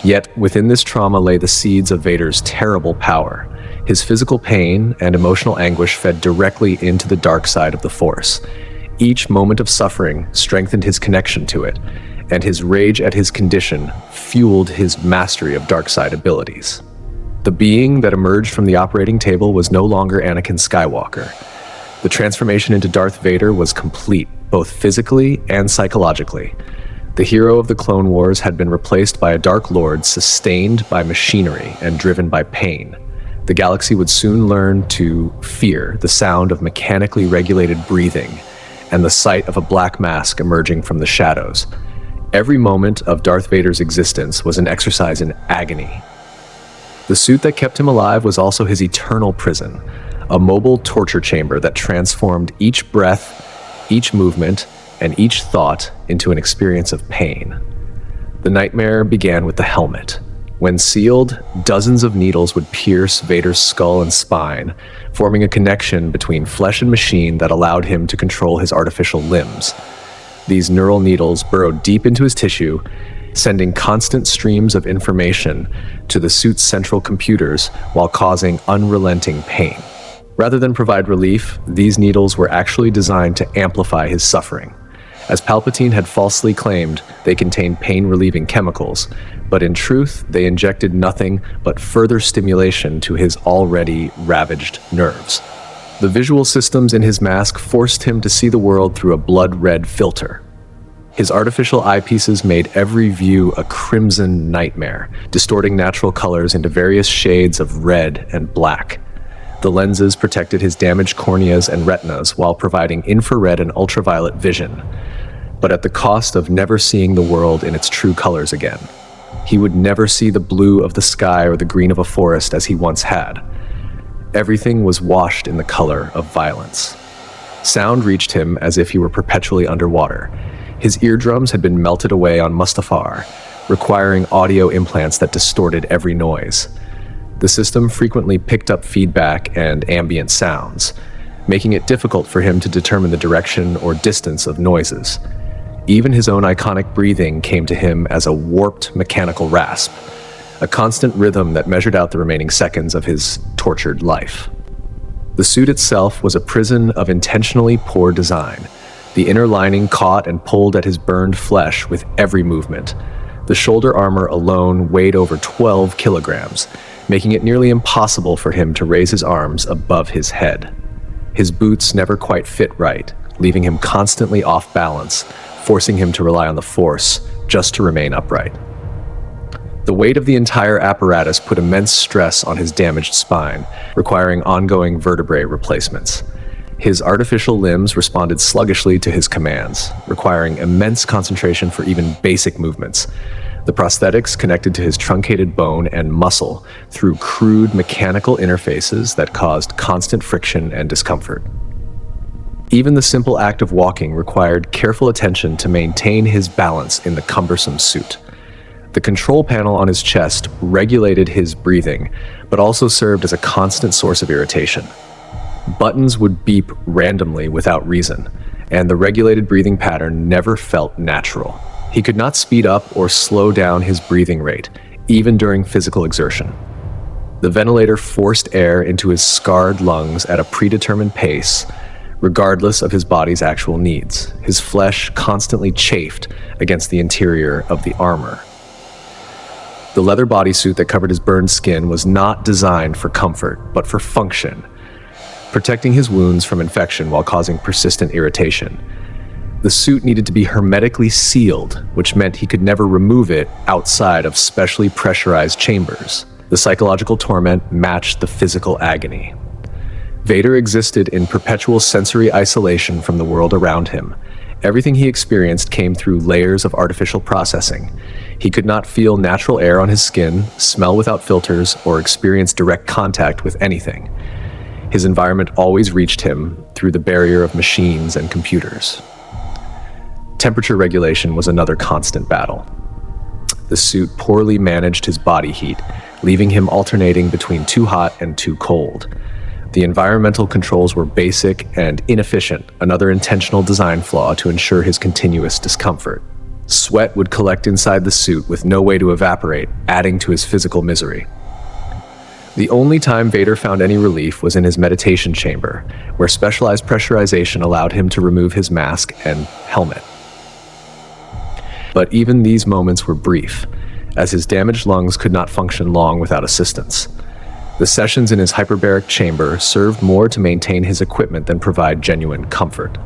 Yet, within this trauma lay the seeds of Vader's terrible power. His physical pain and emotional anguish fed directly into the dark side of the Force. Each moment of suffering strengthened his connection to it, and his rage at his condition fueled his mastery of dark side abilities. The being that emerged from the operating table was no longer Anakin Skywalker. The transformation into Darth Vader was complete, both physically and psychologically. The hero of the Clone Wars had been replaced by a Dark Lord sustained by machinery and driven by pain. The galaxy would soon learn to fear the sound of mechanically regulated breathing and the sight of a black mask emerging from the shadows. Every moment of Darth Vader's existence was an exercise in agony. The suit that kept him alive was also his eternal prison, a mobile torture chamber that transformed each breath, each movement, and each thought into an experience of pain. The nightmare began with the helmet. When sealed, dozens of needles would pierce Vader's skull and spine, forming a connection between flesh and machine that allowed him to control his artificial limbs. These neural needles burrowed deep into his tissue, sending constant streams of information to the suit's central computers while causing unrelenting pain. Rather than provide relief, these needles were actually designed to amplify his suffering. As Palpatine had falsely claimed, they contained pain-relieving chemicals, but in truth, they injected nothing but further stimulation to his already ravaged nerves. The visual systems in his mask forced him to see the world through a blood-red filter. His artificial eyepieces made every view a crimson nightmare, distorting natural colors into various shades of red and black. The lenses protected his damaged corneas and retinas while providing infrared and ultraviolet vision, but at the cost of never seeing the world in its true colors again. He would never see the blue of the sky or the green of a forest as he once had. Everything was washed in the color of violence. Sound reached him as if he were perpetually underwater. His eardrums had been melted away on Mustafar, requiring audio implants that distorted every noise. The system frequently picked up feedback and ambient sounds, making it difficult for him to determine the direction or distance of noises. Even his own iconic breathing came to him as a warped mechanical rasp, a constant rhythm that measured out the remaining seconds of his tortured life. The suit itself was a prison of intentionally poor design. The inner lining caught and pulled at his burned flesh with every movement. The shoulder armor alone weighed over 12 kilograms, making it nearly impossible for him to raise his arms above his head. His boots never quite fit right, leaving him constantly off balance, forcing him to rely on the Force just to remain upright. The weight of the entire apparatus put immense stress on his damaged spine, requiring ongoing vertebrae replacements. His artificial limbs responded sluggishly to his commands, requiring immense concentration for even basic movements. The prosthetics connected to his truncated bone and muscle through crude mechanical interfaces that caused constant friction and discomfort. Even the simple act of walking required careful attention to maintain his balance in the cumbersome suit. The control panel on his chest regulated his breathing, but also served as a constant source of irritation. Buttons would beep randomly without reason, and the regulated breathing pattern never felt natural. He could not speed up or slow down his breathing rate, even during physical exertion. The ventilator forced air into his scarred lungs at a predetermined pace, regardless of his body's actual needs. His flesh constantly chafed against the interior of the armor. The leather bodysuit that covered his burned skin was not designed for comfort, but for function, protecting his wounds from infection while causing persistent irritation. The suit needed to be hermetically sealed, which meant he could never remove it outside of specially pressurized chambers. The psychological torment matched the physical agony. Vader existed in perpetual sensory isolation from the world around him. Everything he experienced came through layers of artificial processing. He could not feel natural air on his skin, smell without filters, or experience direct contact with anything. His environment always reached him through the barrier of machines and computers. Temperature regulation was another constant battle. The suit poorly managed his body heat, leaving him alternating between too hot and too cold. The environmental controls were basic and inefficient, another intentional design flaw to ensure his continuous discomfort. Sweat would collect inside the suit with no way to evaporate, adding to his physical misery. The only time Vader found any relief was in his meditation chamber, where specialized pressurization allowed him to remove his mask and helmet. But even these moments were brief, as his damaged lungs could not function long without assistance. The sessions in his hyperbaric chamber served more to maintain his equipment than provide genuine comfort.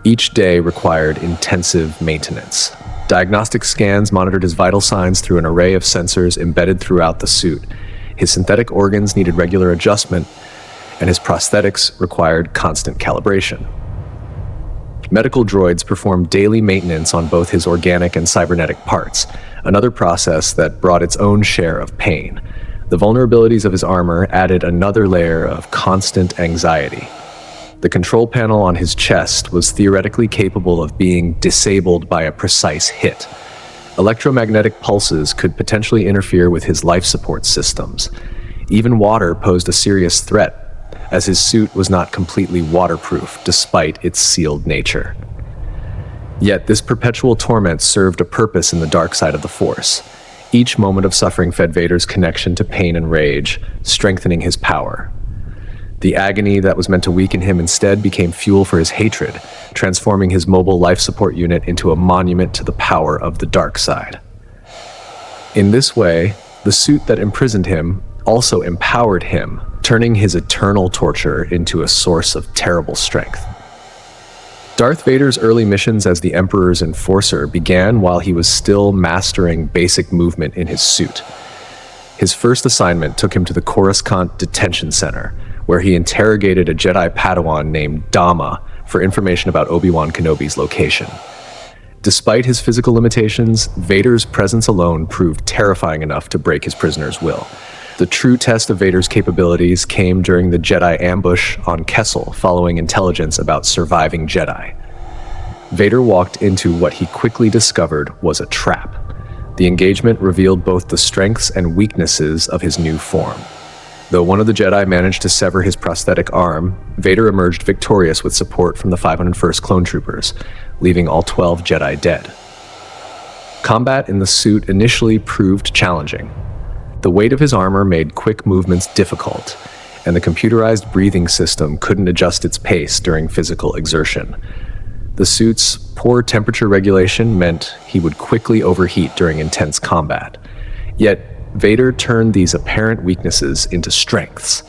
Each day required intensive maintenance. Diagnostic scans monitored his vital signs through an array of sensors embedded throughout the suit. His synthetic organs needed regular adjustment, and his prosthetics required constant calibration. Medical droids performed daily maintenance on both his organic and cybernetic parts, another process that brought its own share of pain. The vulnerabilities of his armor added another layer of constant anxiety. The control panel on his chest was theoretically capable of being disabled by a precise hit. Electromagnetic pulses could potentially interfere with his life support systems. Even water posed a serious threat, as his suit was not completely waterproof despite its sealed nature. Yet this perpetual torment served a purpose in the dark side of the Force. Each moment of suffering fed Vader's connection to pain and rage, strengthening his power. The agony that was meant to weaken him instead became fuel for his hatred, transforming his mobile life support unit into a monument to the power of the dark side. In this way, the suit that imprisoned him also empowered him, turning his eternal torture into a source of terrible strength. Darth Vader's early missions as the Emperor's enforcer began while he was still mastering basic movement in his suit. His first assignment took him to the Coruscant Detention Center, where he interrogated a Jedi Padawan named Dama for information about Obi-Wan Kenobi's location. Despite his physical limitations, Vader's presence alone proved terrifying enough to break his prisoner's will. The true test of Vader's capabilities came during the Jedi ambush on Kessel following intelligence about surviving Jedi. Vader walked into what he quickly discovered was a trap. The engagement revealed both the strengths and weaknesses of his new form. Though one of the Jedi managed to sever his prosthetic arm, Vader emerged victorious with support from the 501st Clone Troopers, leaving all 12 Jedi dead. Combat in the suit initially proved challenging. The weight of his armor made quick movements difficult, and the computerized breathing system couldn't adjust its pace during physical exertion. The suit's poor temperature regulation meant he would quickly overheat during intense combat. Yet, Vader turned these apparent weaknesses into strengths,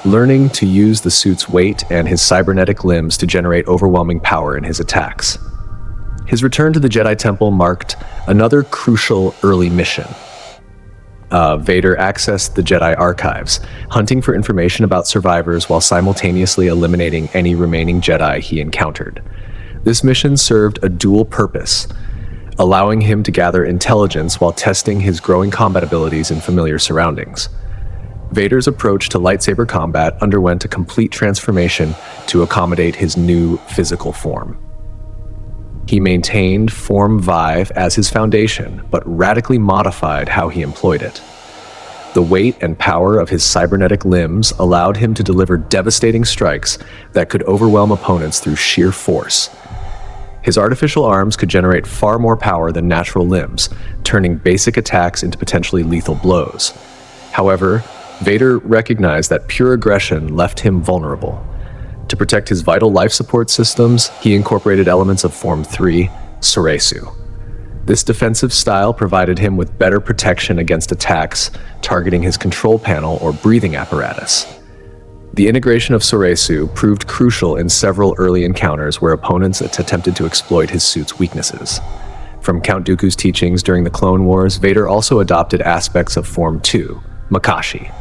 learning to use the suit's weight and his cybernetic limbs to generate overwhelming power in his attacks. His return to the Jedi Temple marked another crucial early mission. Vader accessed the Jedi archives, hunting for information about survivors while simultaneously eliminating any remaining Jedi he encountered. This mission served a dual purpose, allowing him to gather intelligence while testing his growing combat abilities in familiar surroundings. Vader's approach to lightsaber combat underwent a complete transformation to accommodate his new physical form. He maintained Form Vive as his foundation, but radically modified how he employed it. The weight and power of his cybernetic limbs allowed him to deliver devastating strikes that could overwhelm opponents through sheer force. His artificial arms could generate far more power than natural limbs, turning basic attacks into potentially lethal blows. However, Vader recognized that pure aggression left him vulnerable. To protect his vital life support systems, he incorporated elements of Form 3, Soresu. This defensive style provided him with better protection against attacks targeting his control panel or breathing apparatus. The integration of Soresu proved crucial in several early encounters where opponents attempted to exploit his suit's weaknesses. From Count Dooku's teachings during the Clone Wars, Vader also adopted aspects of Form 2, Makashi.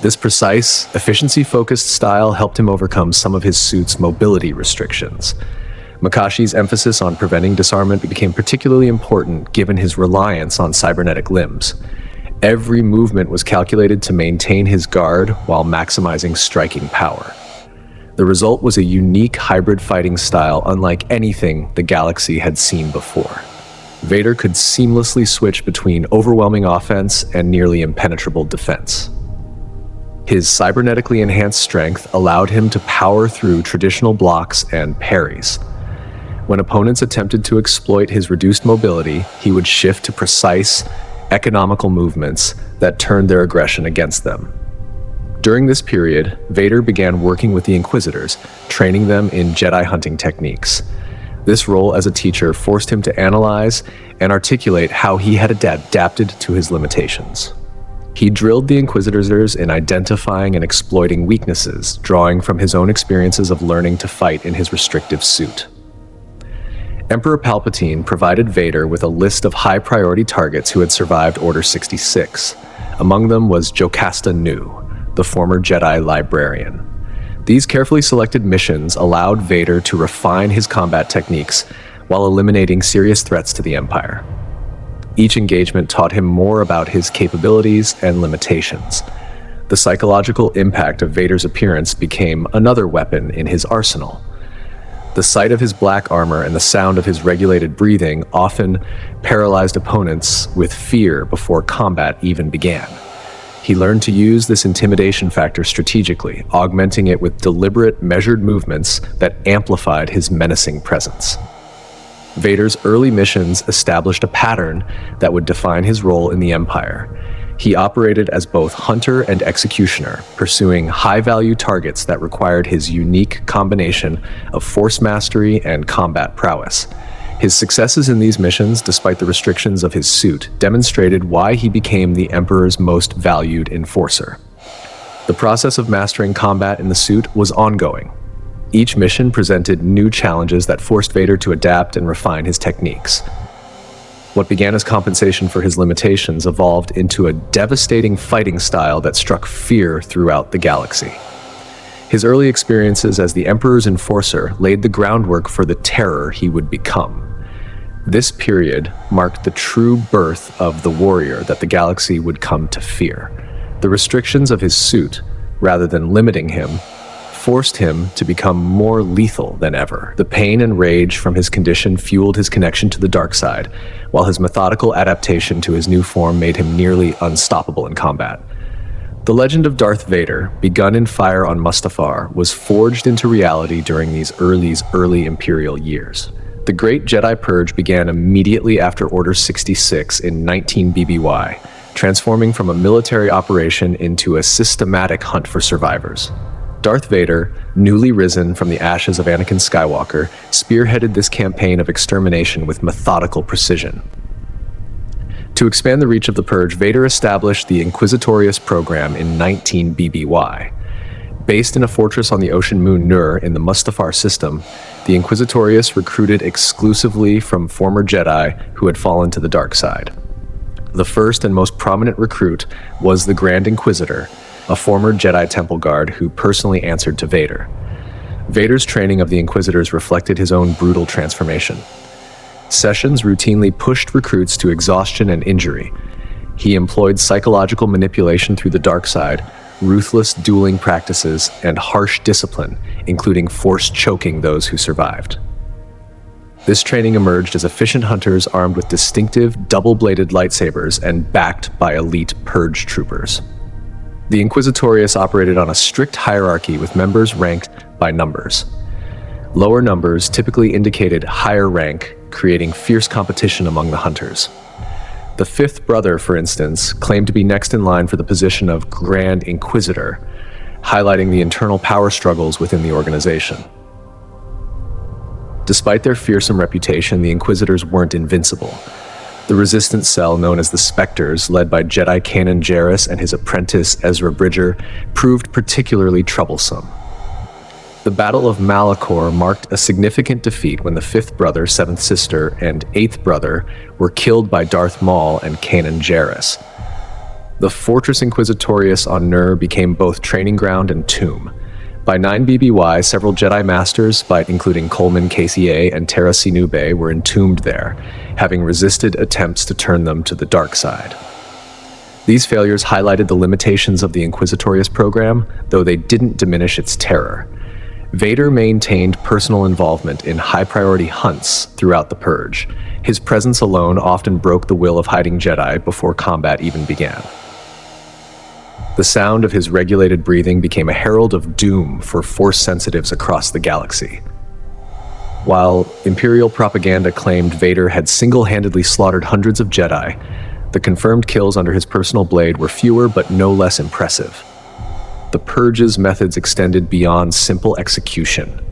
This precise, efficiency-focused style helped him overcome some of his suit's mobility restrictions. Makashi's emphasis on preventing disarmament became particularly important given his reliance on cybernetic limbs. Every movement was calculated to maintain his guard while maximizing striking power. The result was a unique hybrid fighting style unlike anything the galaxy had seen before. Vader could seamlessly switch between overwhelming offense and nearly impenetrable defense. His cybernetically enhanced strength allowed him to power through traditional blocks and parries. When opponents attempted to exploit his reduced mobility, he would shift to precise, economical movements that turned their aggression against them. During this period, Vader began working with the Inquisitors, training them in Jedi hunting techniques. This role as a teacher forced him to analyze and articulate how he had adapted to his limitations. He drilled the Inquisitors in identifying and exploiting weaknesses, drawing from his own experiences of learning to fight in his restrictive suit. Emperor Palpatine provided Vader with a list of high-priority targets who had survived Order 66. Among them was Jocasta Nu, the former Jedi librarian. These carefully selected missions allowed Vader to refine his combat techniques while eliminating serious threats to the Empire. Each engagement taught him more about his capabilities and limitations. The psychological impact of Vader's appearance became another weapon in his arsenal. The sight of his black armor and the sound of his regulated breathing often paralyzed opponents with fear before combat even began. He learned to use this intimidation factor strategically, augmenting it with deliberate, measured movements that amplified his menacing presence. Vader's early missions established a pattern that would define his role in the Empire. He operated as both hunter and executioner, pursuing high-value targets that required his unique combination of force mastery and combat prowess. His successes in these missions, despite the restrictions of his suit, demonstrated why he became the Emperor's most valued enforcer. The process of mastering combat in the suit was ongoing. Each mission presented new challenges that forced Vader to adapt and refine his techniques. What began as compensation for his limitations evolved into a devastating fighting style that struck fear throughout the galaxy. His early experiences as the Emperor's enforcer laid the groundwork for the terror he would become. This period marked the true birth of the warrior that the galaxy would come to fear. The restrictions of his suit, rather than limiting him, forced him to become more lethal than ever. The pain and rage from his condition fueled his connection to the dark side, while his methodical adaptation to his new form made him nearly unstoppable in combat. The legend of Darth Vader, begun in fire on Mustafar, was forged into reality during these early Imperial years. The Great Jedi Purge began immediately after Order 66 in 19 BBY, transforming from a military operation into a systematic hunt for survivors. Darth Vader, newly risen from the ashes of Anakin Skywalker, spearheaded this campaign of extermination with methodical precision. To expand the reach of the Purge, Vader established the Inquisitorius program in 19 BBY. Based in a fortress on the ocean moon Nur in the Mustafar system, the Inquisitorius recruited exclusively from former Jedi who had fallen to the dark side. The first and most prominent recruit was the Grand Inquisitor, a former Jedi Temple Guard who personally answered to Vader. Vader's training of the Inquisitors reflected his own brutal transformation. Sessions routinely pushed recruits to exhaustion and injury. He employed psychological manipulation through the dark side, ruthless dueling practices, and harsh discipline, including force choking those who survived. This training emerged as efficient hunters armed with distinctive, double-bladed lightsabers and backed by elite purge troopers. The Inquisitorius operated on a strict hierarchy with members ranked by numbers. Lower numbers typically indicated higher rank, creating fierce competition among the hunters. The fifth brother, for instance, claimed to be next in line for the position of Grand Inquisitor, highlighting the internal power struggles within the organization. Despite their fearsome reputation, the Inquisitors weren't invincible. The resistance cell, known as the Spectres, led by Jedi Kanan Jarrus and his apprentice Ezra Bridger, proved particularly troublesome. The Battle of Malachor marked a significant defeat when the fifth brother, seventh sister, and eighth brother were killed by Darth Maul and Kanan Jarrus. The Fortress Inquisitorius on Nur became both training ground and tomb. By 9 BBY, several Jedi Masters, including Coleman KCA and Terra Sinube, were entombed there, having resisted attempts to turn them to the dark side. These failures highlighted the limitations of the Inquisitorius program, though they didn't diminish its terror. Vader maintained personal involvement in high-priority hunts throughout the Purge. His presence alone often broke the will of hiding Jedi before combat even began. The sound of his regulated breathing became a herald of doom for Force sensitives across the galaxy. While Imperial propaganda claimed Vader had single-handedly slaughtered hundreds of Jedi, the confirmed kills under his personal blade were fewer but no less impressive. The Purge's methods extended beyond simple execution.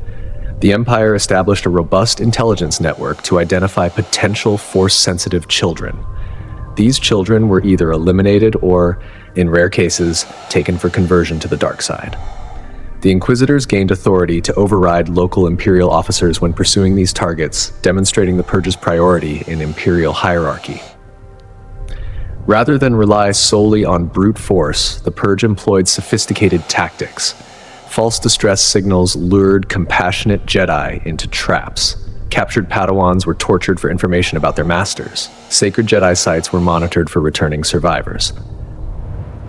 The Empire established a robust intelligence network to identify potential Force-sensitive children. These children were either eliminated or, in rare cases, taken for conversion to the dark side. The Inquisitors gained authority to override local Imperial officers when pursuing these targets, demonstrating the Purge's priority in Imperial hierarchy. Rather than rely solely on brute force, the Purge employed sophisticated tactics. False distress signals lured compassionate Jedi into traps. Captured Padawans were tortured for information about their masters. Sacred Jedi sites were monitored for returning survivors.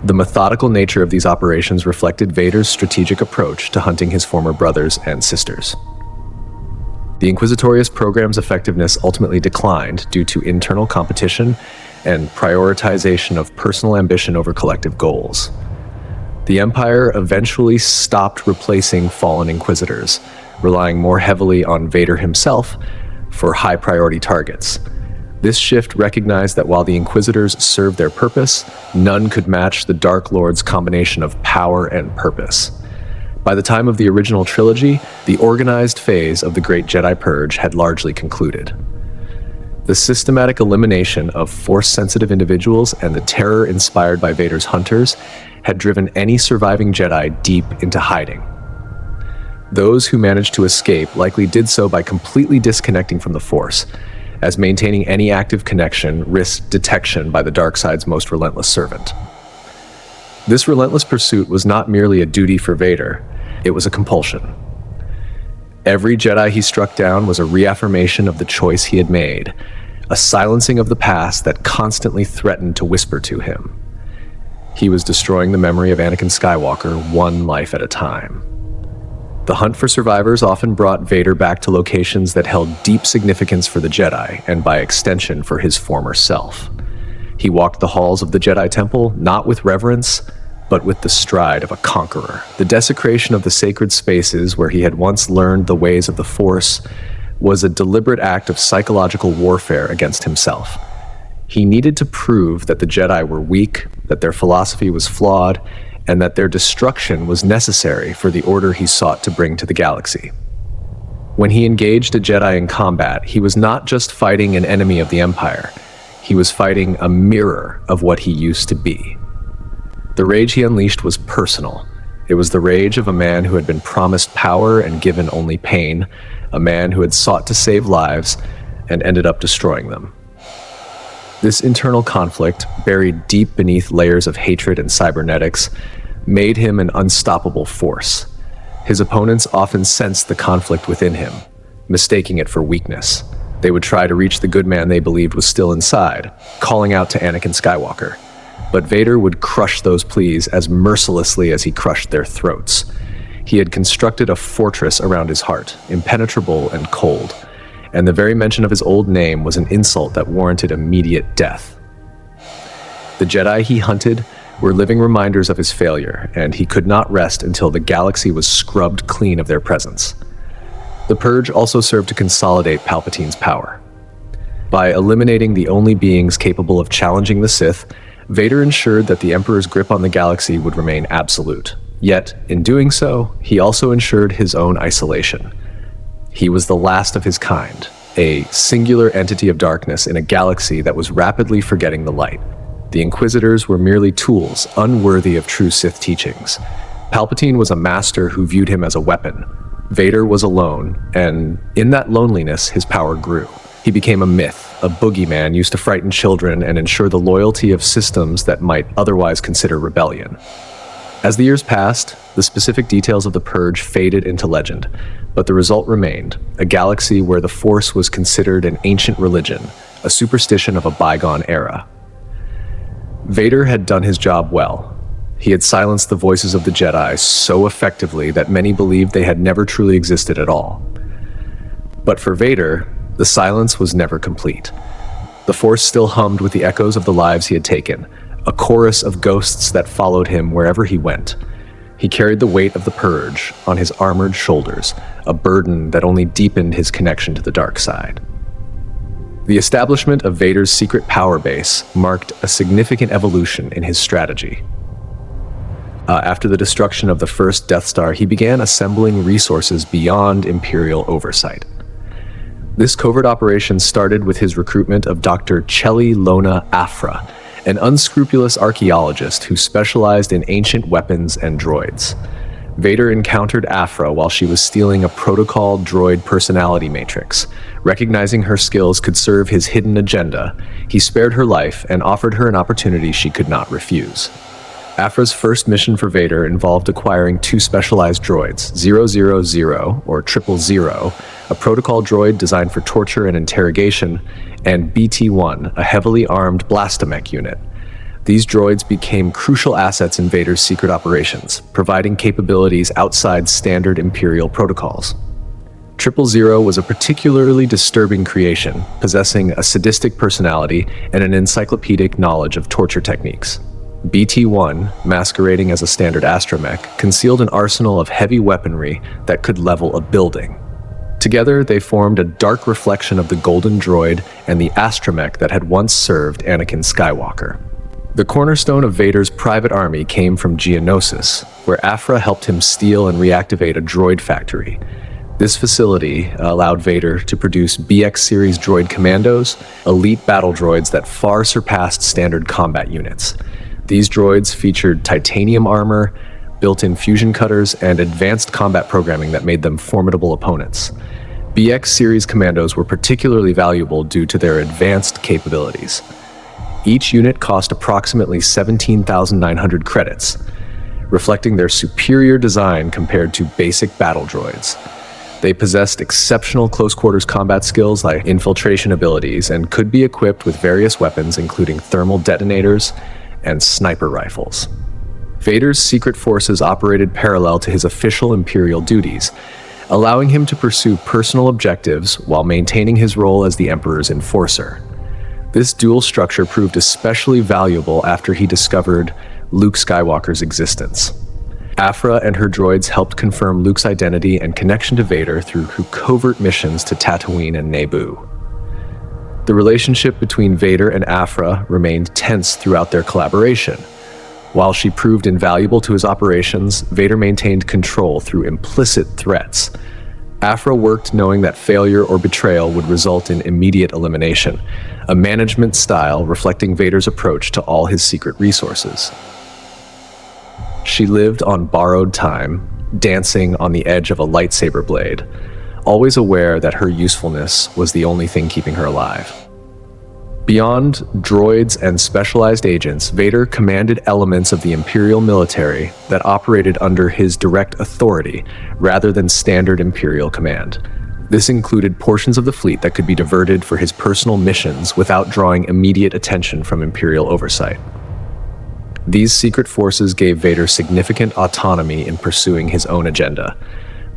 The methodical nature of these operations reflected Vader's strategic approach to hunting his former brothers and sisters. The Inquisitorius program's effectiveness ultimately declined due to internal competition and prioritization of personal ambition over collective goals. The Empire eventually stopped replacing fallen Inquisitors, relying more heavily on Vader himself for high-priority targets. This shift recognized that while the Inquisitors served their purpose, none could match the Dark Lord's combination of power and purpose. By the time of the original trilogy, the organized phase of the Great Jedi Purge had largely concluded. The systematic elimination of Force-sensitive individuals and the terror inspired by Vader's hunters had driven any surviving Jedi deep into hiding. Those who managed to escape likely did so by completely disconnecting from the Force, as maintaining any active connection risked detection by the dark side's most relentless servant. This relentless pursuit was not merely a duty for Vader, it was a compulsion. Every Jedi he struck down was a reaffirmation of the choice he had made, a silencing of the past that constantly threatened to whisper to him. He was destroying the memory of Anakin Skywalker one life at a time. The hunt for survivors often brought Vader back to locations that held deep significance for the Jedi, and by extension for his former self. He walked the halls of the Jedi Temple not with reverence, but with the stride of a conqueror. The desecration of the sacred spaces where he had once learned the ways of the Force was a deliberate act of psychological warfare against himself. He needed to prove that the Jedi were weak, that their philosophy was flawed, and that their destruction was necessary for the order he sought to bring to the galaxy. When he engaged a Jedi in combat, he was not just fighting an enemy of the Empire, he was fighting a mirror of what he used to be. The rage he unleashed was personal. It was the rage of a man who had been promised power and given only pain, a man who had sought to save lives and ended up destroying them. This internal conflict, buried deep beneath layers of hatred and cybernetics, made him an unstoppable force. His opponents often sensed the conflict within him, mistaking it for weakness. They would try to reach the good man they believed was still inside, calling out to Anakin Skywalker. But Vader would crush those pleas as mercilessly as he crushed their throats. He had constructed a fortress around his heart, impenetrable and cold, and the very mention of his old name was an insult that warranted immediate death. The Jedi he hunted were living reminders of his failure, and he could not rest until the galaxy was scrubbed clean of their presence. The Purge also served to consolidate Palpatine's power. By eliminating the only beings capable of challenging the Sith, Vader ensured that the Emperor's grip on the galaxy would remain absolute. Yet, in doing so, he also ensured his own isolation. He was the last of his kind, a singular entity of darkness in a galaxy that was rapidly forgetting the light. The Inquisitors were merely tools, unworthy of true Sith teachings. Palpatine was a master who viewed him as a weapon. Vader was alone, and in that loneliness, his power grew. He became a myth, a boogeyman used to frighten children and ensure the loyalty of systems that might otherwise consider rebellion. As the years passed, the specific details of the Purge faded into legend, but the result remained, a galaxy where the Force was considered an ancient religion, a superstition of a bygone era. Vader had done his job well. He had silenced the voices of the Jedi so effectively that many believed they had never truly existed at all. But for Vader, the silence was never complete. The Force still hummed with the echoes of the lives he had taken, a chorus of ghosts that followed him wherever he went. He carried the weight of the Purge on his armored shoulders, a burden that only deepened his connection to the dark side. The establishment of Vader's secret power base marked a significant evolution in his strategy. After the destruction of the first Death Star, he began assembling resources beyond Imperial oversight. This covert operation started with his recruitment of Dr. Chelly Lona Afra, an unscrupulous archaeologist who specialized in ancient weapons and droids. Vader encountered Afra while she was stealing a protocol droid personality matrix. Recognizing her skills could serve his hidden agenda, he spared her life and offered her an opportunity she could not refuse. Afra's first mission for Vader involved acquiring two specialized droids, 000 or 000, a protocol droid designed for torture and interrogation, and BT-1, a heavily armed blastomech unit. These droids became crucial assets in Vader's secret operations, providing capabilities outside standard Imperial protocols. 000 was a particularly disturbing creation, possessing a sadistic personality and an encyclopedic knowledge of torture techniques. BT-1, masquerading as a standard astromech, concealed an arsenal of heavy weaponry that could level a building. Together, they formed a dark reflection of the golden droid and the astromech that had once served Anakin Skywalker. The cornerstone of Vader's private army came from Geonosis, where Aphra helped him steal and reactivate a droid factory. This facility allowed Vader to produce BX series droid commandos, elite battle droids that far surpassed standard combat units. These droids featured titanium armor, built-in fusion cutters, and advanced combat programming that made them formidable opponents. BX series commandos were particularly valuable due to their advanced capabilities. Each unit cost approximately 17,900 credits, reflecting their superior design compared to basic battle droids. They possessed exceptional close-quarters combat skills like infiltration abilities and could be equipped with various weapons including thermal detonators and sniper rifles. Vader's secret forces operated parallel to his official Imperial duties, allowing him to pursue personal objectives while maintaining his role as the Emperor's enforcer. This dual structure proved especially valuable after he discovered Luke Skywalker's existence. Aphra and her droids helped confirm Luke's identity and connection to Vader through covert missions to Tatooine and Naboo. The relationship between Vader and Aphra remained tense throughout their collaboration. While she proved invaluable to his operations, Vader maintained control through implicit threats. Aphra worked knowing that failure or betrayal would result in immediate elimination, a management style reflecting Vader's approach to all his secret resources. She lived on borrowed time, dancing on the edge of a lightsaber blade, always aware that her usefulness was the only thing keeping her alive. Beyond droids and specialized agents, Vader commanded elements of the Imperial military that operated under his direct authority rather than standard Imperial command. This included portions of the fleet that could be diverted for his personal missions without drawing immediate attention from Imperial oversight. These secret forces gave Vader significant autonomy in pursuing his own agenda,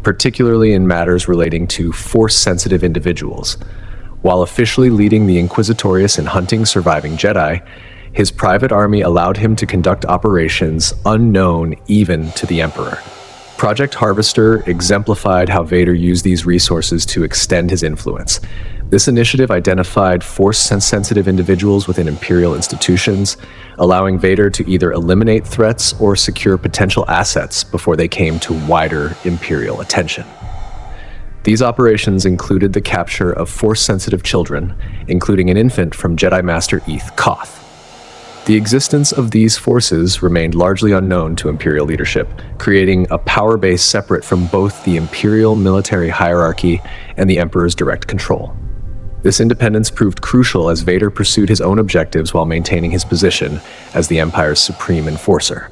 particularly in matters relating to Force-sensitive individuals. While officially leading the Inquisitorius in hunting surviving Jedi, his private army allowed him to conduct operations unknown even to the Emperor. Project Harvester exemplified how Vader used these resources to extend his influence. This initiative identified Force-sensitive individuals within Imperial institutions, allowing Vader to either eliminate threats or secure potential assets before they came to wider Imperial attention. These operations included the capture of Force-sensitive children, including an infant from Jedi Master Eth Koth. The existence of these forces remained largely unknown to Imperial leadership, creating a power base separate from both the Imperial military hierarchy and the Emperor's direct control. This independence proved crucial as Vader pursued his own objectives while maintaining his position as the Empire's supreme enforcer.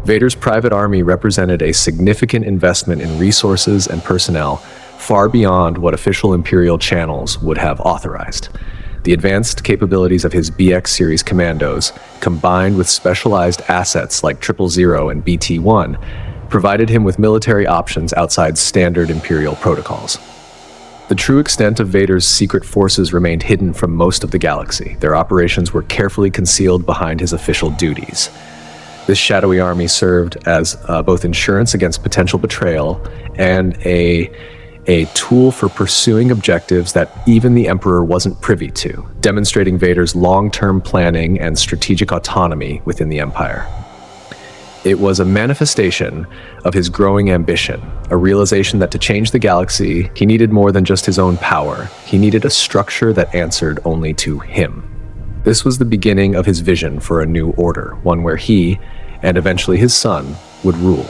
Vader's private army represented a significant investment in resources and personnel far beyond what official Imperial channels would have authorized. The advanced capabilities of his BX series commandos, combined with specialized assets like 000 and BT-1, provided him with military options outside standard Imperial protocols. The true extent of Vader's secret forces remained hidden from most of the galaxy. Their operations were carefully concealed behind his official duties. This shadowy army served as both insurance against potential betrayal and a tool for pursuing objectives that even the Emperor wasn't privy to, demonstrating Vader's long-term planning and strategic autonomy within the Empire. It was a manifestation of his growing ambition, a realization that to change the galaxy, he needed more than just his own power. He needed a structure that answered only to him. This was the beginning of his vision for a new order, one where he, and eventually his son, would rule.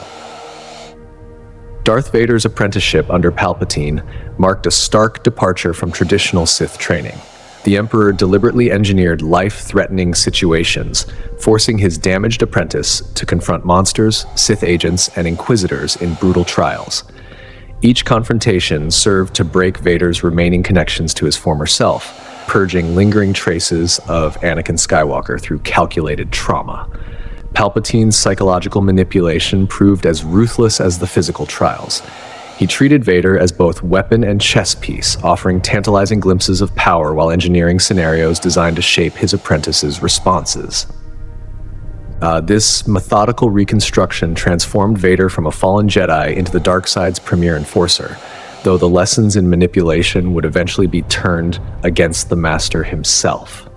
Darth Vader's apprenticeship under Palpatine marked a stark departure from traditional Sith training. The Emperor deliberately engineered life-threatening situations, forcing his damaged apprentice to confront monsters, Sith agents, and Inquisitors in brutal trials. Each confrontation served to break Vader's remaining connections to his former self, purging lingering traces of Anakin Skywalker through calculated trauma. Palpatine's psychological manipulation proved as ruthless as the physical trials. He treated Vader as both weapon and chess piece, offering tantalizing glimpses of power while engineering scenarios designed to shape his apprentice's responses. This methodical reconstruction transformed Vader from a fallen Jedi into the dark side's premier enforcer, though the lessons in manipulation would eventually be turned against the Master himself.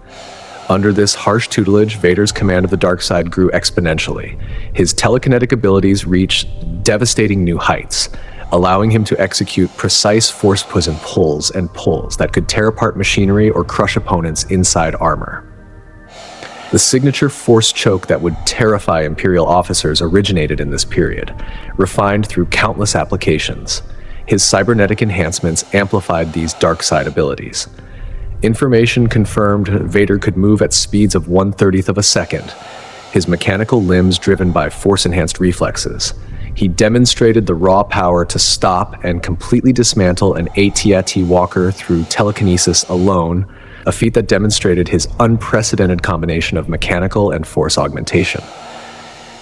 Under this harsh tutelage, Vader's command of the dark side grew exponentially. His telekinetic abilities reached devastating new heights, allowing him to execute precise force pushes and pulls that could tear apart machinery or crush opponents inside armor. The signature force choke that would terrify Imperial officers originated in this period, refined through countless applications. His cybernetic enhancements amplified these dark side abilities. Information confirmed Vader could move at speeds of 1/30th of a second, his mechanical limbs driven by force-enhanced reflexes. He demonstrated the raw power to stop and completely dismantle an AT-AT walker through telekinesis alone, a feat that demonstrated his unprecedented combination of mechanical and force augmentation.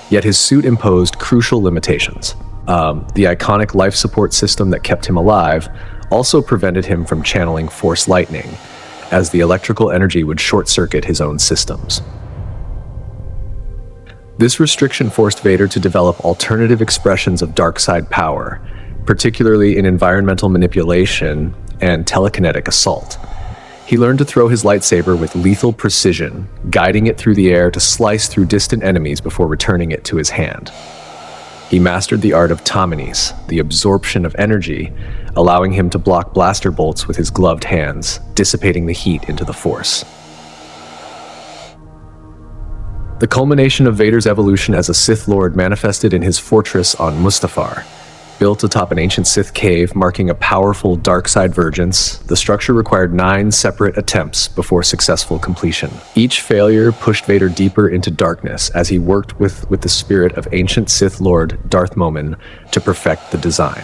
Yet his suit imposed crucial limitations. The iconic life support system that kept him alive also prevented him from channeling force lightning, as the electrical energy would short-circuit his own systems. This restriction forced Vader to develop alternative expressions of dark side power, particularly in environmental manipulation and telekinetic assault. He learned to throw his lightsaber with lethal precision, guiding it through the air to slice through distant enemies before returning it to his hand. He mastered the art of Tamanis, the absorption of energy, allowing him to block blaster bolts with his gloved hands, dissipating the heat into the Force. The culmination of Vader's evolution as a Sith Lord manifested in his fortress on Mustafar. Built atop an ancient Sith cave marking a powerful dark side vergence, the structure required 9 separate attempts before successful completion. Each failure pushed Vader deeper into darkness as he worked with the spirit of ancient Sith Lord Darth Vader to perfect the design.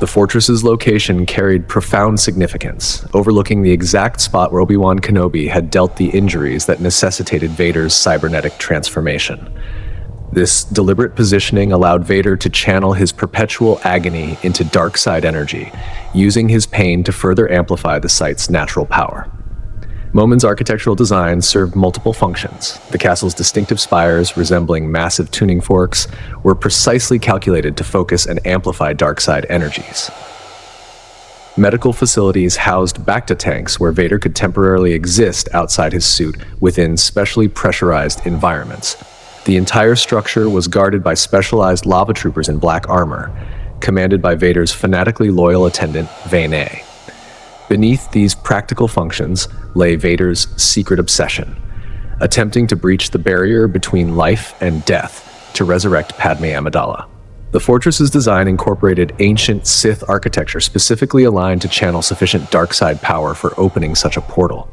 The fortress's location carried profound significance, overlooking the exact spot where Obi-Wan Kenobi had dealt the injuries that necessitated Vader's cybernetic transformation. This deliberate positioning allowed Vader to channel his perpetual agony into dark side energy, using his pain to further amplify the site's natural power. Momen's architectural design served multiple functions. The castle's distinctive spires, resembling massive tuning forks, were precisely calculated to focus and amplify dark side energies. Medical facilities housed Bacta tanks where Vader could temporarily exist outside his suit within specially pressurized environments. The entire structure was guarded by specialized lava troopers in black armor, commanded by Vader's fanatically loyal attendant, Vane. Beneath these practical functions lay Vader's secret obsession, attempting to breach the barrier between life and death to resurrect Padme Amidala. The fortress's design incorporated ancient Sith architecture specifically aligned to channel sufficient dark side power for opening such a portal.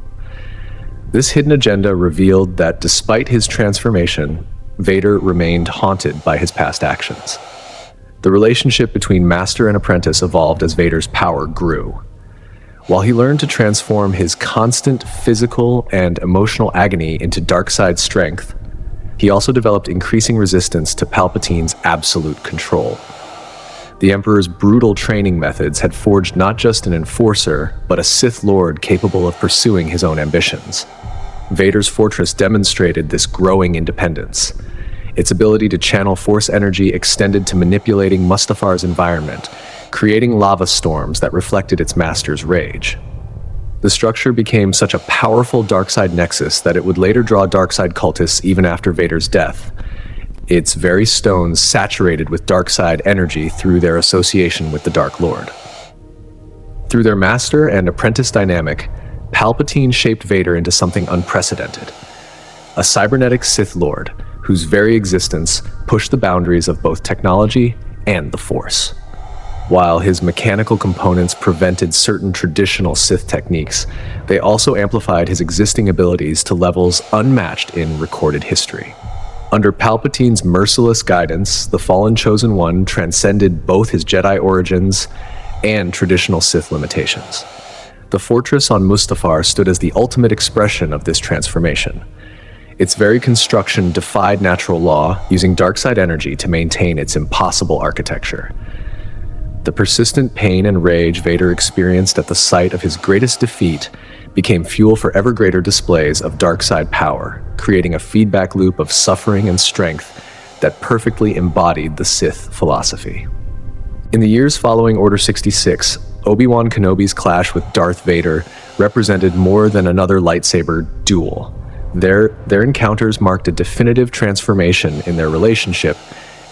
This hidden agenda revealed that despite his transformation, Vader remained haunted by his past actions. The relationship between master and apprentice evolved as Vader's power grew. While he learned to transform his constant physical and emotional agony into dark side strength, he also developed increasing resistance to Palpatine's absolute control. The Emperor's brutal training methods had forged not just an enforcer, but a Sith Lord capable of pursuing his own ambitions. Vader's fortress demonstrated this growing independence. Its ability to channel force energy extended to manipulating Mustafar's environment, creating lava storms that reflected its master's rage. The structure became such a powerful dark side nexus that it would later draw dark side cultists even after Vader's death, its very stones saturated with dark side energy through their association with the Dark Lord. Through their master and apprentice dynamic, Palpatine shaped Vader into something unprecedented, a cybernetic Sith Lord whose very existence pushed the boundaries of both technology and the Force. While his mechanical components prevented certain traditional Sith techniques, they also amplified his existing abilities to levels unmatched in recorded history. Under Palpatine's merciless guidance, the fallen Chosen One transcended both his Jedi origins and traditional Sith limitations. The fortress on Mustafar stood as the ultimate expression of this transformation. Its very construction defied natural law, using dark-side energy to maintain its impossible architecture. The persistent pain and rage Vader experienced at the sight of his greatest defeat became fuel for ever greater displays of dark-side power, creating a feedback loop of suffering and strength that perfectly embodied the Sith philosophy. In the years following Order 66, Obi-Wan Kenobi's clash with Darth Vader represented more than another lightsaber duel. Their encounters marked a definitive transformation in their relationship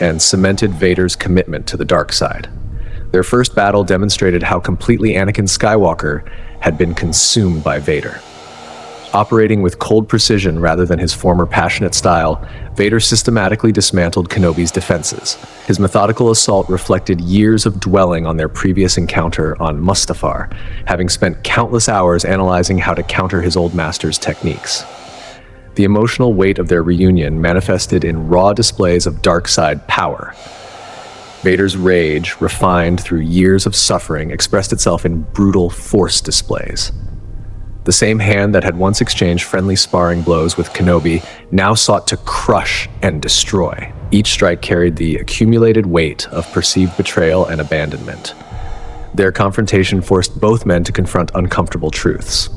and cemented Vader's commitment to the dark side. Their first battle demonstrated how completely Anakin Skywalker had been consumed by Vader. Operating with cold precision rather than his former passionate style, Vader systematically dismantled Kenobi's defenses. His methodical assault reflected years of dwelling on their previous encounter on Mustafar, having spent countless hours analyzing how to counter his old master's techniques. The emotional weight of their reunion manifested in raw displays of dark side power. Vader's rage, refined through years of suffering, expressed itself in brutal force displays. The same hand that had once exchanged friendly sparring blows with Kenobi now sought to crush and destroy. Each strike carried the accumulated weight of perceived betrayal and abandonment. Their confrontation forced both men to confront uncomfortable truths.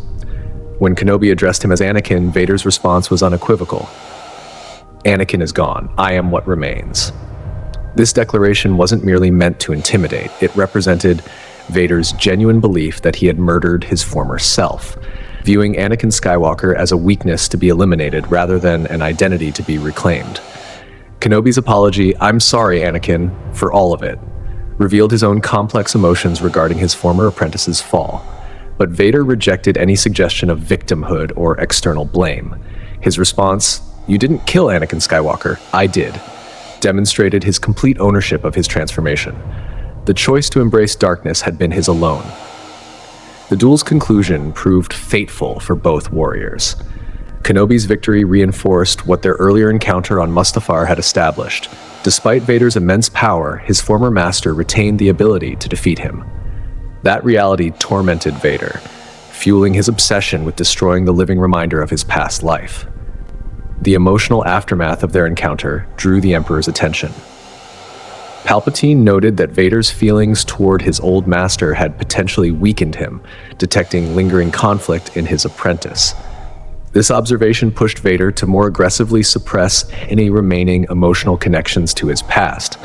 When Kenobi addressed him as Anakin, Vader's response was unequivocal. "Anakin is gone. I am what remains." This declaration wasn't merely meant to intimidate. It represented Vader's genuine belief that he had murdered his former self, viewing Anakin Skywalker as a weakness to be eliminated rather than an identity to be reclaimed. Kenobi's apology, "I'm sorry, Anakin, for all of it," revealed his own complex emotions regarding his former apprentice's fall. But Vader rejected any suggestion of victimhood or external blame. His response, "You didn't kill Anakin Skywalker, I did," demonstrated his complete ownership of his transformation. The choice to embrace darkness had been his alone. The duel's conclusion proved fateful for both warriors. Kenobi's victory reinforced what their earlier encounter on Mustafar had established. Despite Vader's immense power, his former master retained the ability to defeat him. That reality tormented Vader, fueling his obsession with destroying the living reminder of his past life. The emotional aftermath of their encounter drew the Emperor's attention. Palpatine noted that Vader's feelings toward his old master had potentially weakened him, detecting lingering conflict in his apprentice. This observation pushed Vader to more aggressively suppress any remaining emotional connections to his past,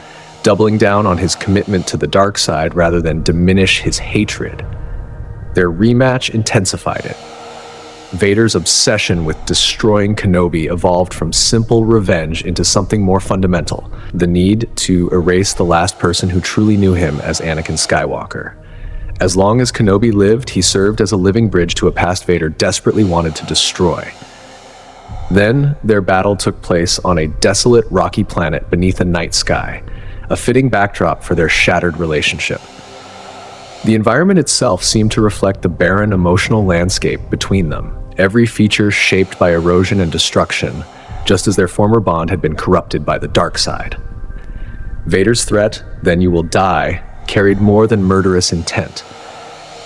doubling down on his commitment to the dark side rather than diminish his hatred. Their rematch intensified it. Vader's obsession with destroying Kenobi evolved from simple revenge into something more fundamental, the need to erase the last person who truly knew him as Anakin Skywalker. As long as Kenobi lived, he served as a living bridge to a past Vader desperately wanted to destroy. Then, their battle took place on a desolate, rocky planet beneath a night sky, a fitting backdrop for their shattered relationship. The environment itself seemed to reflect the barren emotional landscape between them, every feature shaped by erosion and destruction, just as their former bond had been corrupted by the dark side. Vader's threat, "Then you will die," carried more than murderous intent.